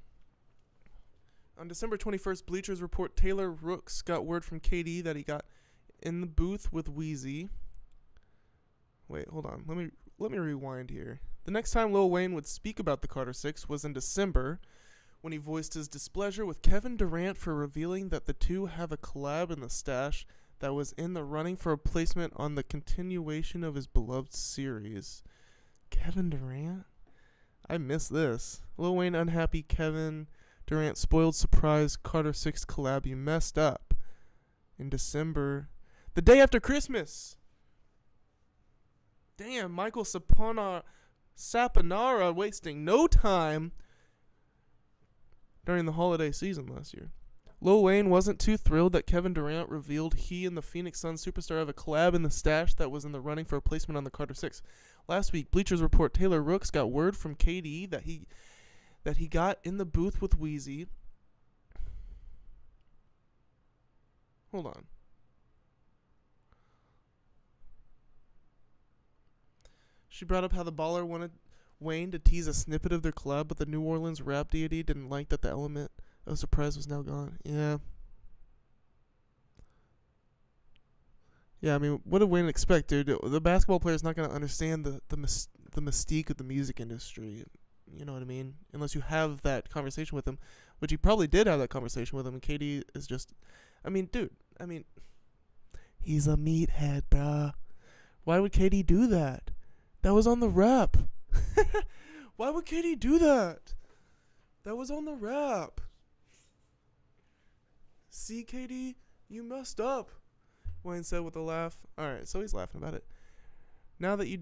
A: On December 21st, Bleachers report Taylor Rooks got word from KD that he got in the booth with Weezy. Wait, hold on. Let me rewind here. The next time Lil Wayne would speak about the Carter 6 was in December, when he voiced his displeasure with Kevin Durant for revealing that the two have a collab in the stash that was in the running for a placement on the continuation of his beloved series. Kevin Durant? I miss this. Lil Wayne unhappy Kevin Durant spoiled surprise Carter 6 collab you messed up in December. The day after Christmas! Damn, Michael Saponara wasting no time during the holiday season last year. Lil Wayne wasn't too thrilled that Kevin Durant revealed he and the Phoenix Suns superstar have a collab in the stash that was in the running for a placement on the Carter 6. Last week, Bleachers report Taylor Rooks got word from KD that he got in the booth with Weezy. Hold on. She brought up how the baller wanted Wayne to tease a snippet of their collab, but the New Orleans rap deity didn't like that the element of surprise was now gone. Yeah. Yeah, I mean, what did Wayne expect, dude? The basketball player is not going to understand the mystique of the music industry. You know what I mean? Unless you have that conversation with him, which he probably did have that conversation with him. And KD is just, I mean, dude, he's a meathead, bruh. Why would KD do that? That was on the rap. Why would KD do that? That was on the rap. See, KD, you messed up, Wayne said with a laugh. All right, so he's laughing about it. Now that you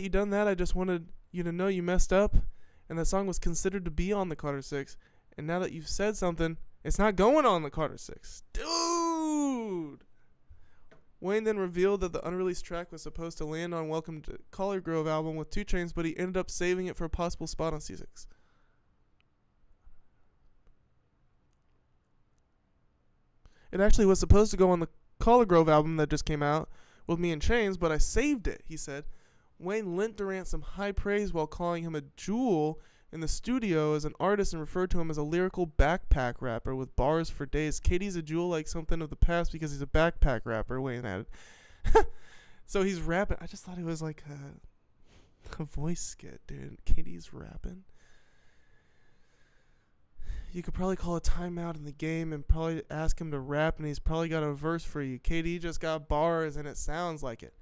A: done that, I just wanted you to know you messed up, and the song was considered to be on the Carter 6. And now that you've said something, it's not going on the Carter 6. Dude! Wayne then revealed that the unreleased track was supposed to land on Welcome to Collar Grove album with 2 Chainz, but he ended up saving it for a possible spot on C6. It actually was supposed to go on the Collar Grove album that just came out with me and Chainz, but I saved it, he said. Wayne lent Durant some high praise while calling him a jewel in the studio as an artist and referred to him as a lyrical backpack rapper with bars for days. KD's a jewel like something of the past because he's a backpack rapper, Wayne added. So he's rapping. I just thought it was like a voice skit, dude. KD's rapping. You could probably call a timeout in the game and probably ask him to rap, and he's probably got a verse for you. KD just got bars, and it sounds like it.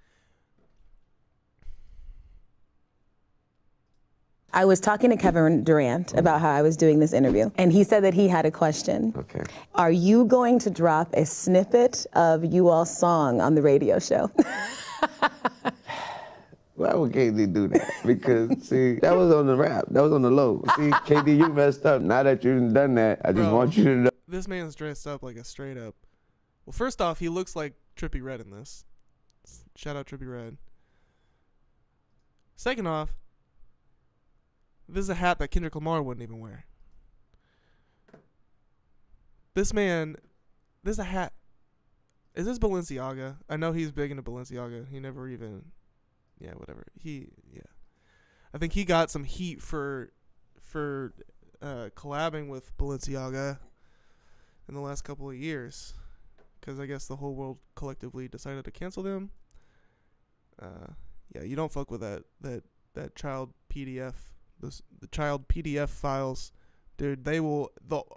F: I was talking to Kevin Durant about how I was doing this interview, and he said that he had a question.
H: Okay.
F: Are you going to drop a snippet of you all's song on the radio show?
H: Why would KD do that? Because, see, that was on the rap. That was on the low. See, KD, you messed up. Now that you've done that, I just want you to know.
A: This man's dressed up like a straight up. Well, first off, he looks like Trippie Redd in this. Shout out Trippie Redd. Second off, this is a hat that Kendrick Lamar wouldn't even wear. This is a hat. Is this Balenciaga? I know he's big into Balenciaga. He never even... Yeah, whatever. I think he got some heat for collabing with Balenciaga in the last couple of years, because I guess the whole world collectively decided to cancel them. Yeah, you don't fuck with that child PDF, the child PDF files, dude.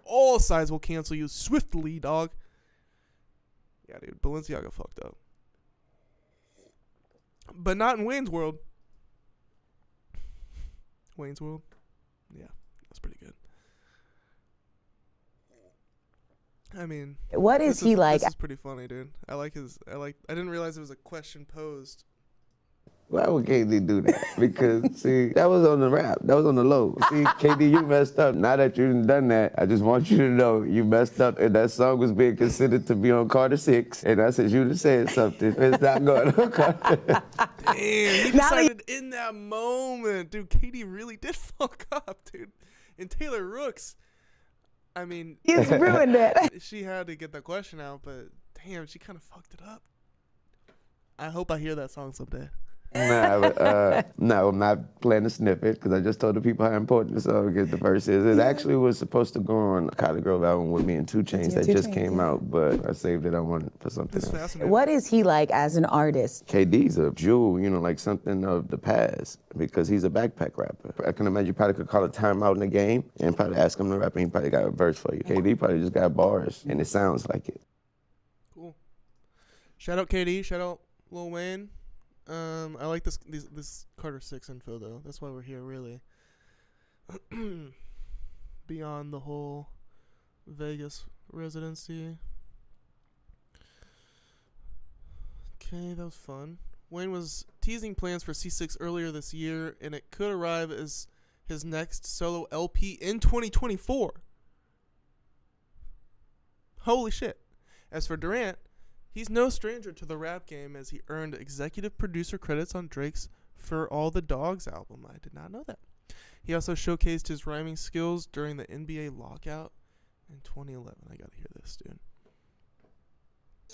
A: All sides will cancel you swiftly, dog. Yeah, dude, Balenciaga fucked up. But not in Wayne's World. Wayne's World? Yeah, that's pretty good. I mean,
F: What is he like?
A: This is pretty funny, dude. I didn't realize it was a question posed.
H: Why would KD do that? Because, see, that was on the rap. That was on the low. See, KD, you messed up. Now that you've done that, I just want you to know you messed up, and that song was being considered to be on Carter 6, and I said you to say something. It's not going on Carter.
A: Damn, he decided in that moment. Dude, KD really did fuck up, dude. And Taylor Rooks, I mean...
F: He's ruined it.
A: She had to get the question out, but damn, she kind of fucked it up. I hope I hear that song someday.
H: No, I'm not playing a snippet because I just told the people how important the song is. The verse is. It actually was supposed to go on Collar Grove album with me and 2 Chainz that just came out, but I saved it. I wanted for something else.
F: What is he like as an artist?
H: KD's a jewel, like something of the past because he's a backpack rapper. I can imagine you probably could call a timeout in the game and probably ask him to rap and he probably got a verse for you. KD probably just got bars and it sounds like it.
A: Cool. Shout out KD. Shout out Lil Wayne. I like this Carter 6 info though. That's why we're here, really. Beyond the whole Vegas residency. Okay, that was fun. Wayne was teasing plans for C6 earlier this year, and it could arrive as his next solo LP in 2024. Holy shit. As for Durant, he's no stranger to the rap game as he earned executive producer credits on Drake's For All the Dogs album. I did not know that. He also showcased his rhyming skills during the NBA lockout in 2011. I gotta hear this, dude.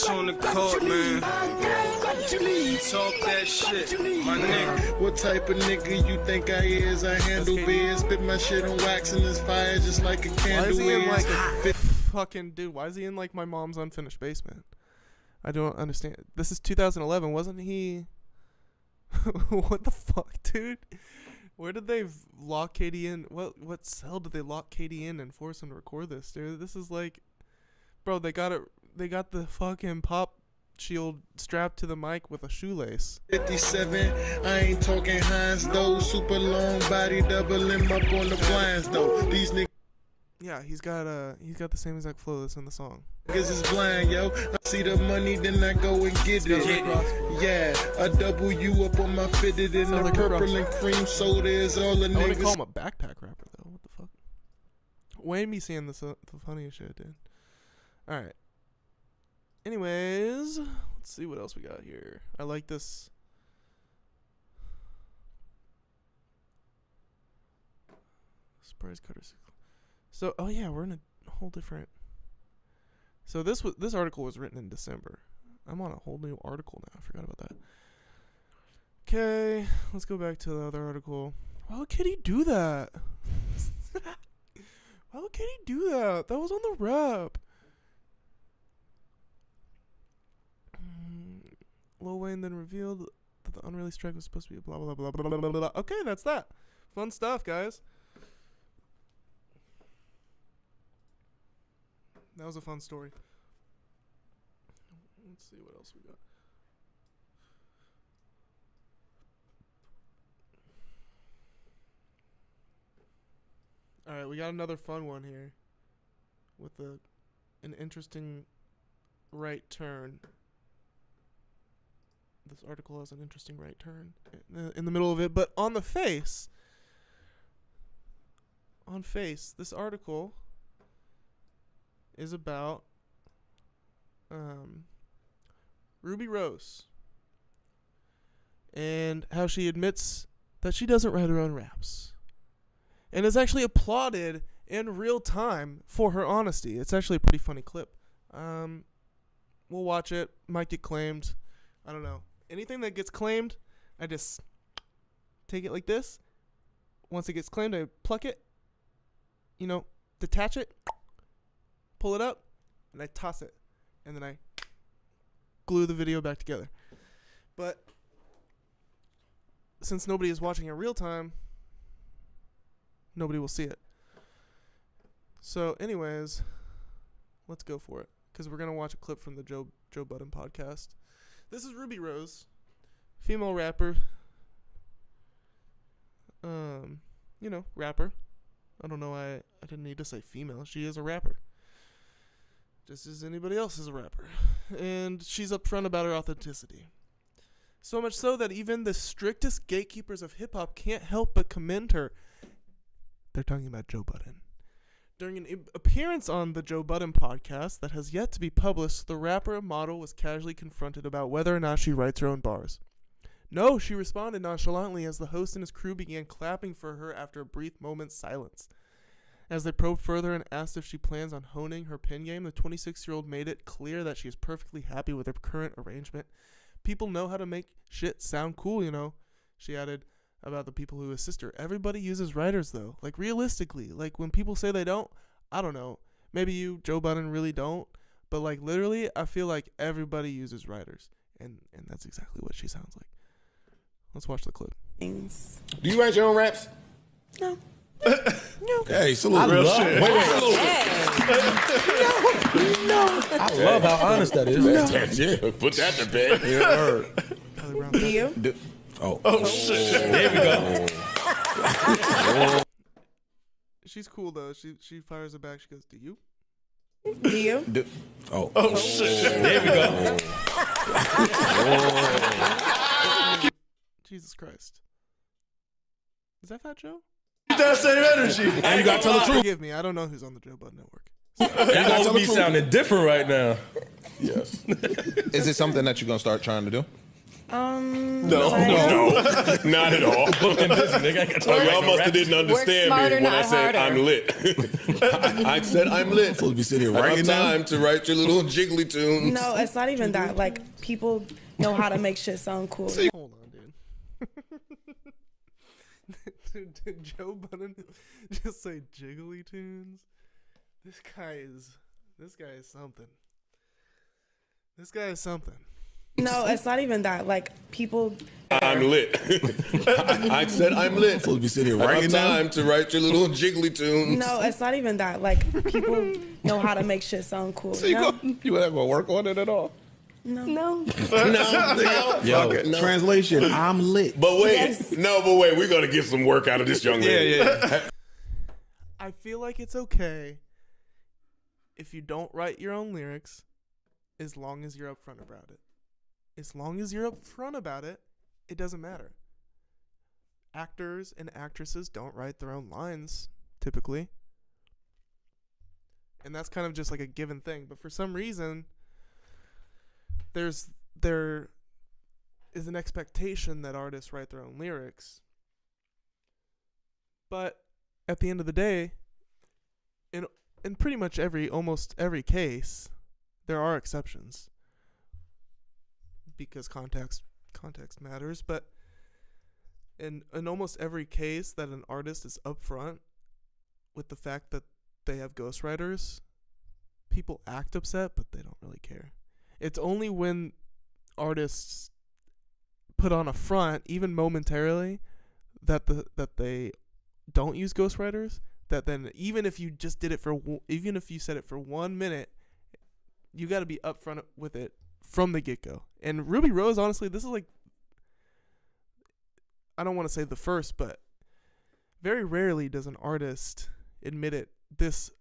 I: On the court, man. Talk that shit, my nigga.
J: What type of nigga you think I is? I handle biz, spit my shit on wax and it's fire just like a candle.
A: Why is he in like a fucking dude? Why is he in like My Mom's Unfinished Basement? I don't understand. This is 2011, wasn't he? What the fuck, dude? Where did they lock KD in? What cell did they lock KD in and force him to record this, dude? This is like, bro, they got the fucking pop shield strapped to the mic with a shoelace.
J: 57, I ain't talking Hines though. Super long body, double him up on the blinds though. These niggas.
A: Yeah, he's got the same exact flow that's in the song.
J: Niggas is blind, yo. I see the money, then I go and get it. Yeah, a W up on my fitted in the purple and cream soda is all the
A: I wouldn't
J: niggas.
A: call him a backpack rapper though. What the fuck? Wayne be saying the funniest shit, dude. All right. Anyways, let's see what else we got here. I like this. Surprise cutters. So, oh yeah, we're in a whole different. So this article was written in December. I'm on a whole new article now. I forgot about that. Okay, let's go back to the other article. Why would Kitty do that? Why would Kitty do that? That was on the rap. Lil Wayne then revealed that the unreleased track was supposed to be a blah blah blah blah blah blah blah. Okay, that's that. Fun stuff, guys. That was a fun story. Let's see what else we got. All right, we got another fun one here with an interesting right turn. This article has an interesting right turn in the middle of it, but on face, this article is about Ruby Rose and how she admits that she doesn't write her own raps and is actually applauded in real time for her honesty. It's actually a pretty funny clip. We'll watch it. Might get claimed. I don't know. Anything that gets claimed, I just take it like this. Once it gets claimed, I pluck it, detach it, pull it up, and I toss it. And then I glue the video back together. But since nobody is watching in real time, nobody will see it. So anyways, let's go for it. Because we're going to watch a clip from the Joe Budden podcast. This is Ruby Rose, female rapper. Rapper. I don't know why I didn't need to say female. She is a rapper. Just as anybody else is a rapper. And she's upfront about her authenticity. So much so that even the strictest gatekeepers of hip-hop can't help but commend her. They're talking about Joe Budden. During an appearance on the Joe Budden podcast that has yet to be published, the rapper model was casually confronted about whether or not she writes her own bars. No, she responded nonchalantly as the host and his crew began clapping for her after a brief moment's silence. As they probed further and asked if she plans on honing her pen game, the 26-year-old made it clear that she is perfectly happy with her current arrangement. People know how to make shit sound cool, She added about the people who assist her. Everybody uses writers, though. Like, realistically. Like, when people say they don't, I don't know. Maybe you, Joe Budden, really don't. But, like, literally, I feel like everybody uses writers. And that's exactly what she sounds like. Let's watch the clip.
K: Do you write your own raps?
L: No.
K: No. Hey, salute.
L: Real
K: shit.
L: Wait.
K: No.
L: I love how honest that is.
K: No. Yeah, put that to bed.
L: Yeah,
K: Do you?
L: Oh shit. There we go.
A: She's cool, though. She fires it back. She goes, do you?
K: Do you?
L: Oh shit. There we go.
A: Jesus Christ. Is that Fat Joe?
L: That same energy. And you gotta tell the truth.
A: Forgive me, I don't know who's on the Joe Budden Network.
L: You gotta be sounding different right now.
K: Yes. Is it something that you're gonna start trying to do?
L: No,
K: not at all.
L: Looking busy, nigga.
K: Y'all must have didn't understand me when I said I'm lit. I said I'm lit.
L: Supposed to be sitting here
K: I have
L: writing
K: time to write your little jiggly tunes.
M: No, it's not even that. Like, people know how to make shit sound cool.
A: Hold on, dude. Did Joe Budden just say jiggly tunes? This guy is something. This guy is something.
M: No, it's not even that. Like, people.
K: I'm lit. I said I'm lit.
L: Supposed to be sitting here
K: I
L: writing
K: have time to write your little jiggly tunes.
M: No, it's not even that. Like, people know how to make shit sound cool.
K: So you not gonna work on it at all?
M: No.
L: Yo, translation, I'm lit.
K: But wait, we're gonna get some work out of this young lady.
L: Yeah.
A: I feel like it's okay if you don't write your own lyrics, as long as you're upfront about it. As long as you're upfront about it, it doesn't matter. Actors and actresses don't write their own lines, typically. And that's kind of just like a given thing. But for some reason, there is an expectation that artists write their own lyrics. But at the end of the day, in pretty much almost every case, there are exceptions. Because context matters, but in almost every case that an artist is upfront with the fact that they have ghostwriters, people act upset, but they don't really care. It's only when artists put on a front, even momentarily, that they don't use ghostwriters, that then even if you just did it even if you said it for 1 minute, you got to be upfront with it from the get-go. And Ruby Rose, honestly, this is like, I don't want to say the first, but very rarely does an artist admit it this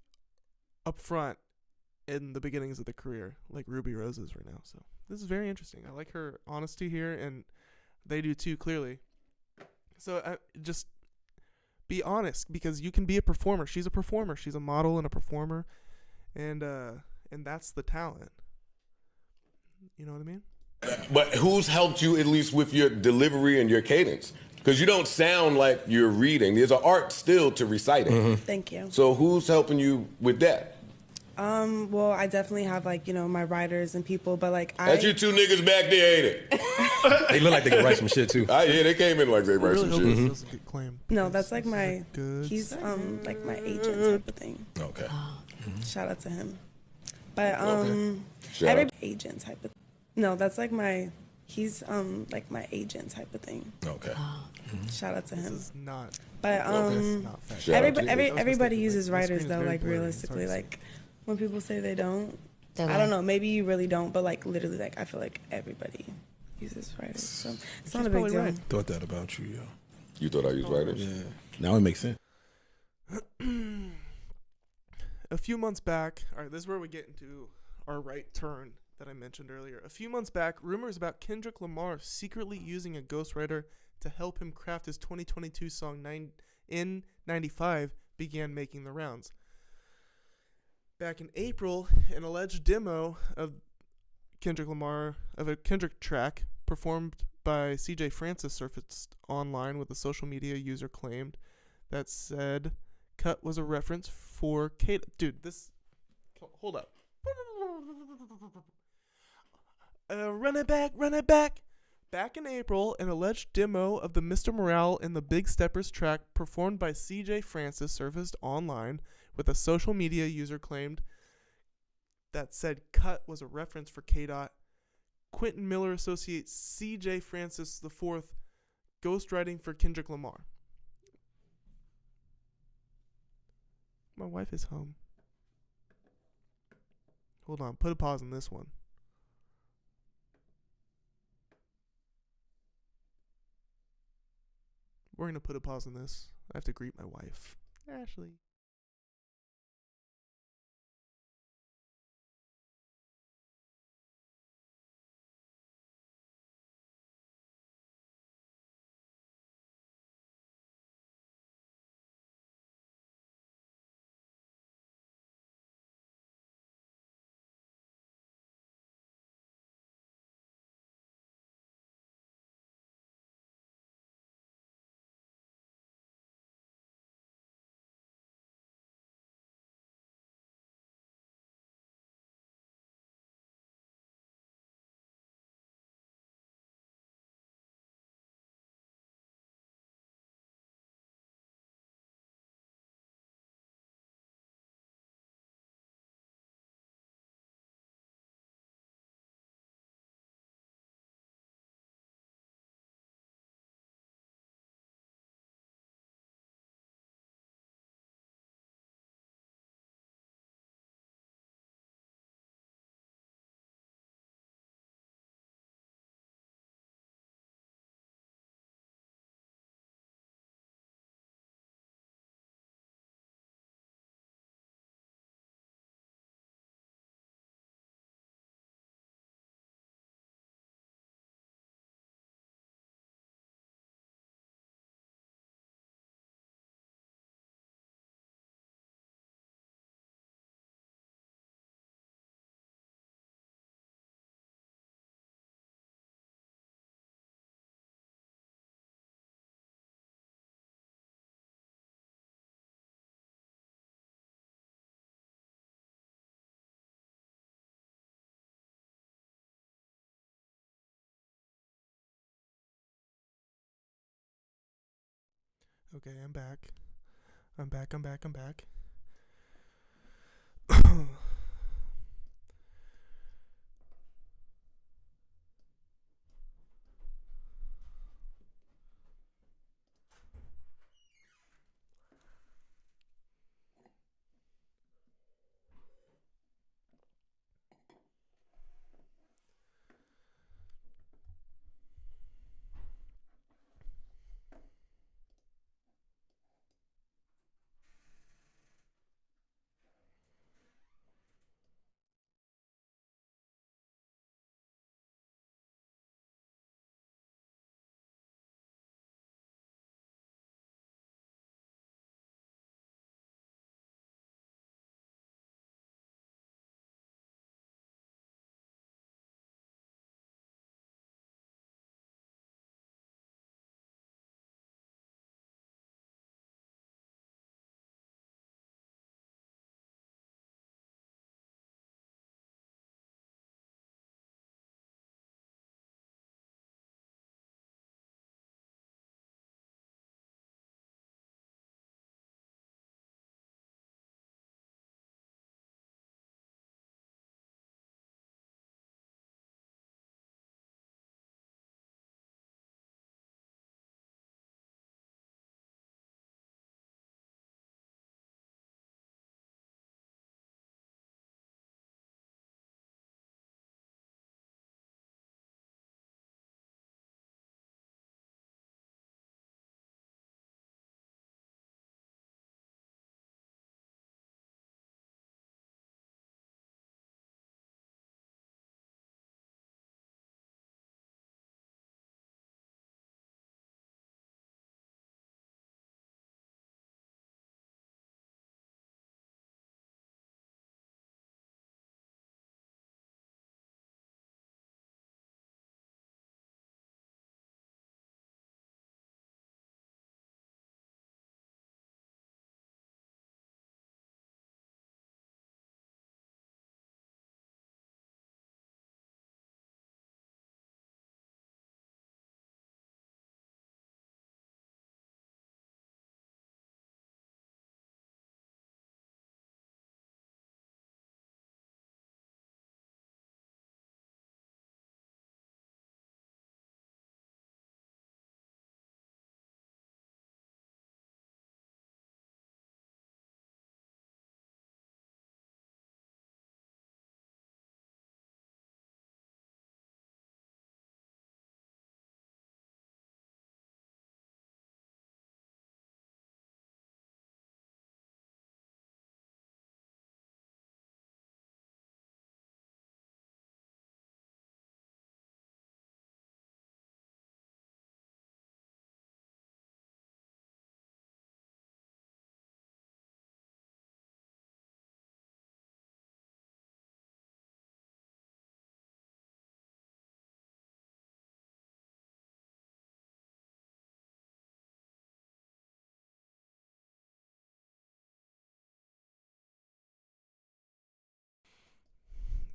A: upfront in the beginnings of the career, like Ruby Rose is right now. So this is very interesting. I like her honesty here, and they do too, clearly. So just be honest, because you can be a performer. She's a performer. She's a model and a performer, and that's the talent. You know what I mean?
K: But who's helped you at least with your delivery and your cadence? Because you don't sound like you're reading. There's an art still to reciting.
M: Thank you.
K: So who's helping you with that?
M: Well, I definitely have like, my writers and people, but like
K: That's you two niggas back there, ain't it?
L: They look like they can write some shit too.
K: Yeah, they came in like they write some shit.
A: That's a good claim.
M: No, that's like he's like my agent type of thing.
L: Okay.
M: Shout out to him. But
K: Shout out.
M: agent type of No, that's like he's like my agent type of thing.
L: Okay.
M: Shout out to him.
A: This is not.
M: But everybody uses writers though, like realistically, like when people say they don't, I don't know, maybe you really don't, but like literally, like I feel like everybody uses writers, so it's not a big deal.
A: Right.
L: Thought that about you, yo.
K: You thought I used writers?
L: Yeah. Now it makes sense.
A: A few months back, all right, this is where we get into our right turn that I mentioned earlier. A few months back, rumors about Kendrick Lamar secretly using a ghostwriter to help him craft his 2022 song N95 began making the rounds. Back in April, an alleged demo of a Kendrick track performed by CJ Francis surfaced online, with a social media user claimed that said cut was a reference for Kate. Dude, hold up. Run it back. Back in April, an alleged demo of the Mr. Morale and the Big Steppers track performed by CJ Francis surfaced online, with a social media user claimed that said cut was a reference for K-Dot. Quentin Miller associates CJ Francis IV ghostwriting for Kendrick Lamar. My wife is home. Hold on, put a pause on this one. We're going to put a pause on this. I have to greet my wife. Ashley. Okay, I'm back. I'm back.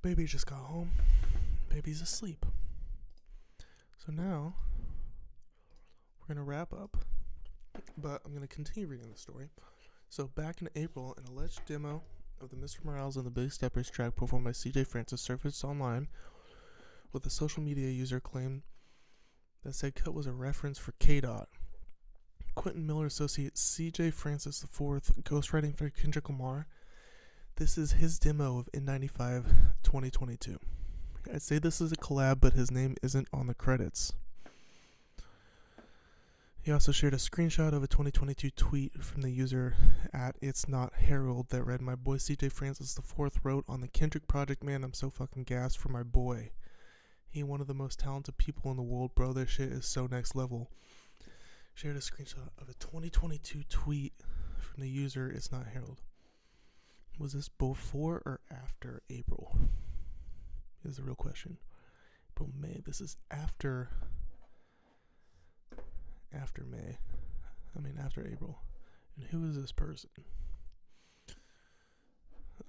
A: Baby just got home. Baby's asleep. So now we're going to wrap up, but I'm going to continue reading the story. So back in April, an alleged demo of the Mr. Morales and the Big Steppers track performed by CJ Francis surfaced online, with a social media user claimed that said cut was a reference for K-Dot. Quentin Miller associate CJ Francis IV, ghostwriting for Kendrick Lamar. This is his demo of N95 2022. I'd say this is a collab, but his name isn't on the credits. He also shared a screenshot of a 2022 tweet from the user at It's Not Harold that read, "My boy CJ Francis IV wrote on the Kendrick project, man, I'm so fucking gassed for my boy. He one of the most talented people in the world, bro. This shit is so next level." Shared a screenshot of a 2022 tweet from the user It's Not Harold. Was this before or after April? Is the real question. April, May. This is after May. After April. And who is this person?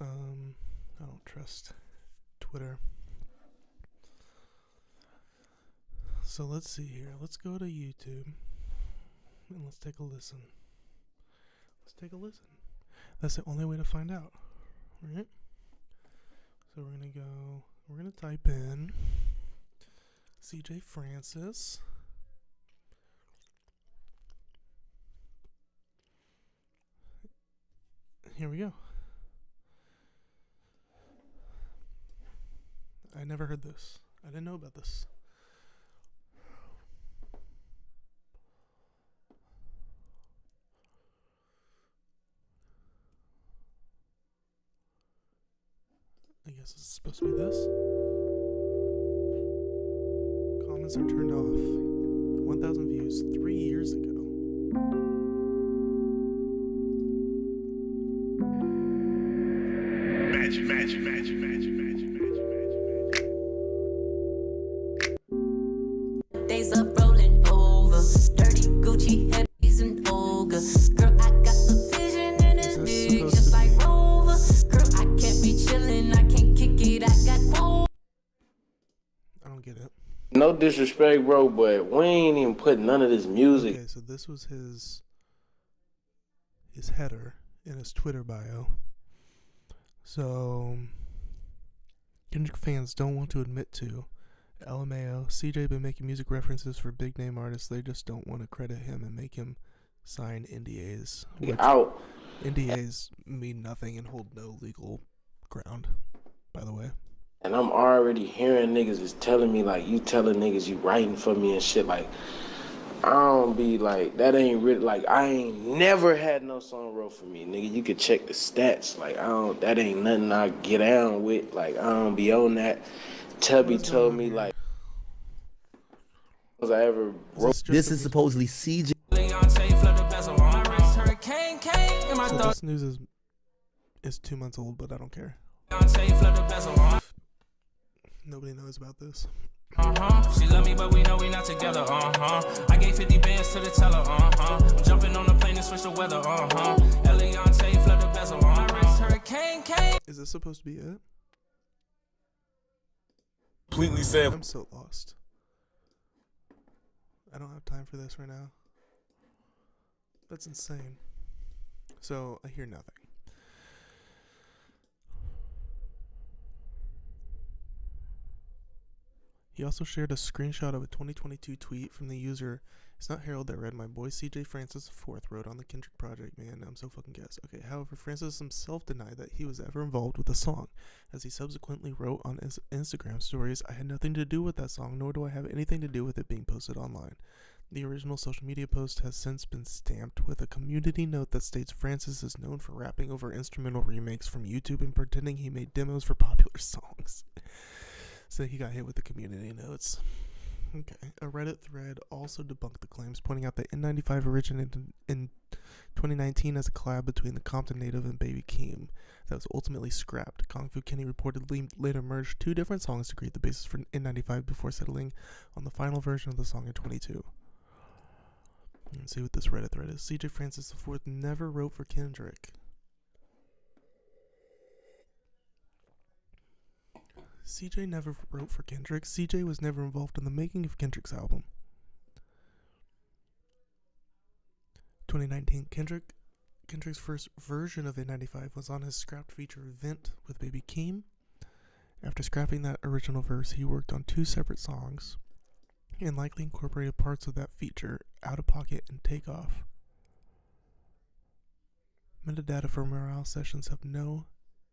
A: I don't trust Twitter. So let's see here. Let's go to YouTube and let's take a listen. Let's take a listen. That's the only way to find out. All right. So we're gonna type in CJ Francis. Here we go. I never heard this. I didn't know about this. I guess it's supposed to be this. Comments are turned off. 1,000 views 3 years ago.
N: Magic.
D: Days up rolling over. Dirty Gucci heavies and Olga. Girl, I got the vision and it's big, just like Rover. Girl, I can't be chillin', I can't kick it, I got cold.
A: I don't get it.
O: No disrespect, bro, but we ain't even put none of this music.
A: Okay, so this was his header in his Twitter bio. So Kendrick fans don't want to admit to LMAO. CJ been making music references for big name artists. They just don't want to credit him and make him sign NDAs.
O: Out.
A: NDAs mean nothing and hold no legal ground, by the way.
O: And I'm already hearing niggas is telling me, like, you telling niggas you writing for me and shit. Like, I don't be like, that ain't really, like, I ain't never had no song wrote for me. Nigga, you could check the stats. Like, that ain't nothing I get down with. Like, I don't be on that. Tubby told me, like, was I ever wrote.
P: This is supposedly CJ.
A: So this news is 2 months old, but I don't care. Nobody knows about this.
Q: She love me, but we know we not together. I gave 50 bands to the teller. I'm jumping on the plane and switch the weather. Eliante flood the bezel. My wrist hurricane.
A: Is this supposed to be it?
K: Completely said.
A: I'm so lost. I don't have time for this right now. That's insane. So I hear nothing. He also shared a screenshot of a 2022 tweet from the user It's Not Harold that read, "My boy CJ Francis IV wrote on the Kendrick project, man. I'm so fucking gassed." Okay, however, Francis himself denied that he was ever involved with the song. As he subsequently wrote on his Instagram stories, "I had nothing to do with that song, nor do I have anything to do with it being posted online." The original social media post has since been stamped with a community note that states Francis is known for rapping over instrumental remakes from YouTube and pretending he made demos for popular songs. So he got hit with the community notes. Okay. A Reddit thread also debunked the claims, pointing out that N95 originated in 2019 as a collab between the Compton native and Baby Keem that was ultimately scrapped. Kung Fu Kenny reportedly later merged two different songs to create the basis for N95 before settling on the final version of the song in 2022. Let's see what this Reddit thread is. CJ Francis IV never wrote for Kendrick. CJ never wrote for Kendrick. CJ was never involved in the making of Kendrick's album. 2019, Kendrick's first version of N95 was on his scrapped feature Vent with Baby Keem. After scrapping that original verse, he worked on two separate songs and likely incorporated parts of that feature, Out of Pocket and Takeoff. Metadata for Morale sessions have no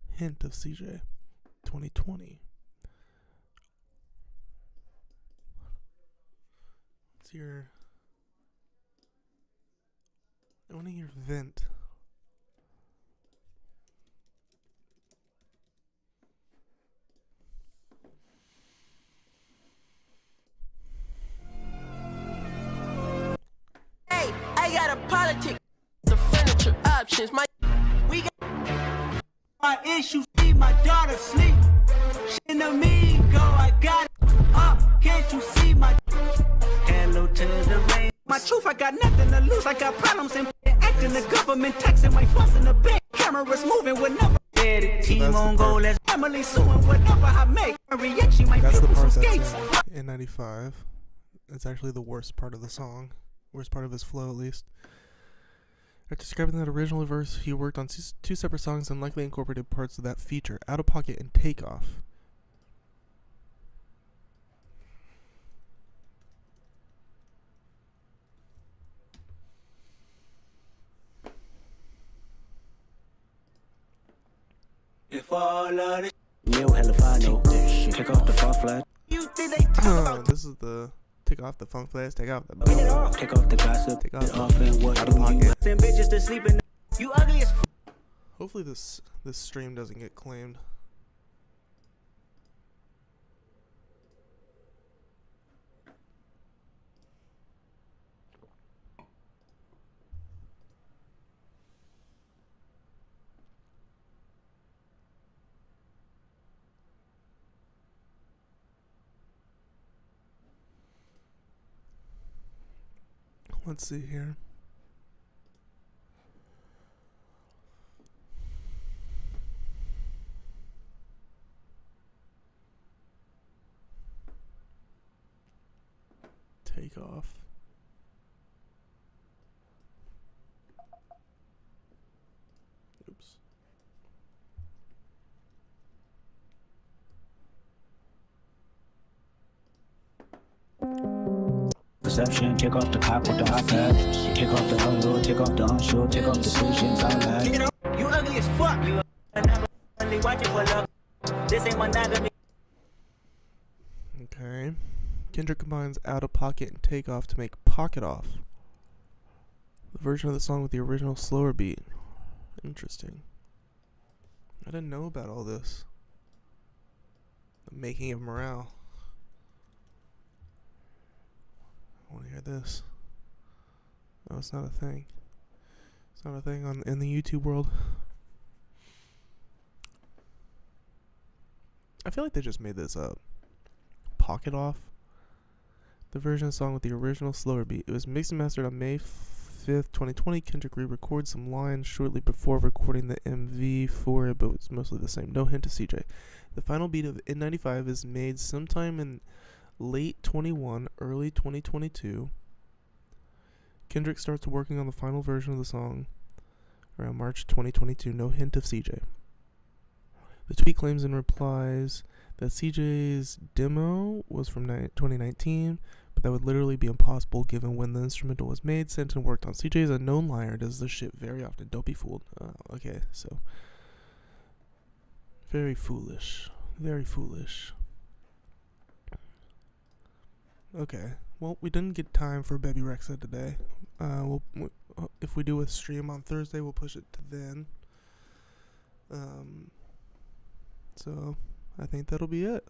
A: hint of CJ. 2020. Let's hear. I want to hear Vent.
R: Hey, I got a politic. The furniture options. We got my issues. See my daughter sleep. She in the mean go. I got it up. Can't you see my hello to the rain? My truth, I got nothing to lose. I got problems in acting. The government taxing my fuss in the bank. Cameras moving whenever. Team on go. Let's family suing whatever I make. A reaction, my
A: That's the
R: people
A: part
R: some
A: that's
R: skates.
A: in N95. It's actually the worst part of the song. Worst part of his flow, at least. After describing that original verse, he worked on two separate songs and likely incorporated parts of that feature, Out of Pocket and Takeoff.
D: If all of this real hella fine, no. Take off the funk flash.
A: This is the take off the funk flash, take off the
D: Take off the gossip.
A: Take off
D: and what
A: Out of Pocket.
D: Send bitches to sleep in. You ugly as
A: Hopefully this stream doesn't get claimed. Let's see here. Take off. Oops.
D: Perception, take off the cop with the iPad. Take off the unload, take off the unsure, take off decisions out loud. You ugly as fuck. You only watching for love. This ain't monogamy.
A: Okay. Kendrick combines Out of Pocket and Takeoff to make Pocket Off. The version of the song with the original slower beat. Interesting. I didn't know about all this. The making of morale. I want to hear this. No, it's not a thing. It's not a thing in the YouTube world. I feel like they just made this up. Pocket Off. The version of the song with the original slower beat. It was mixed and mastered on May 5th, 2020. Kendrick re-recorded some lines shortly before recording the MV for it, but it's mostly the same. No hint to CJ. The final beat of N95 is made sometime in late 21, early 2022. Kendrick starts working on the final version of the song around March 2022. No hint of CJ. The tweet claims and replies that CJ's demo was from 2019, but that would literally be impossible given when the instrumental was made, sent, and worked on. CJ is a known liar, does this shit very often. Don't be fooled. Okay, so. Very foolish. Very foolish. Okay, well, we didn't get time for Baby Rexha today. If we do a stream on Thursday, we'll push it to then. So, I think that'll be it.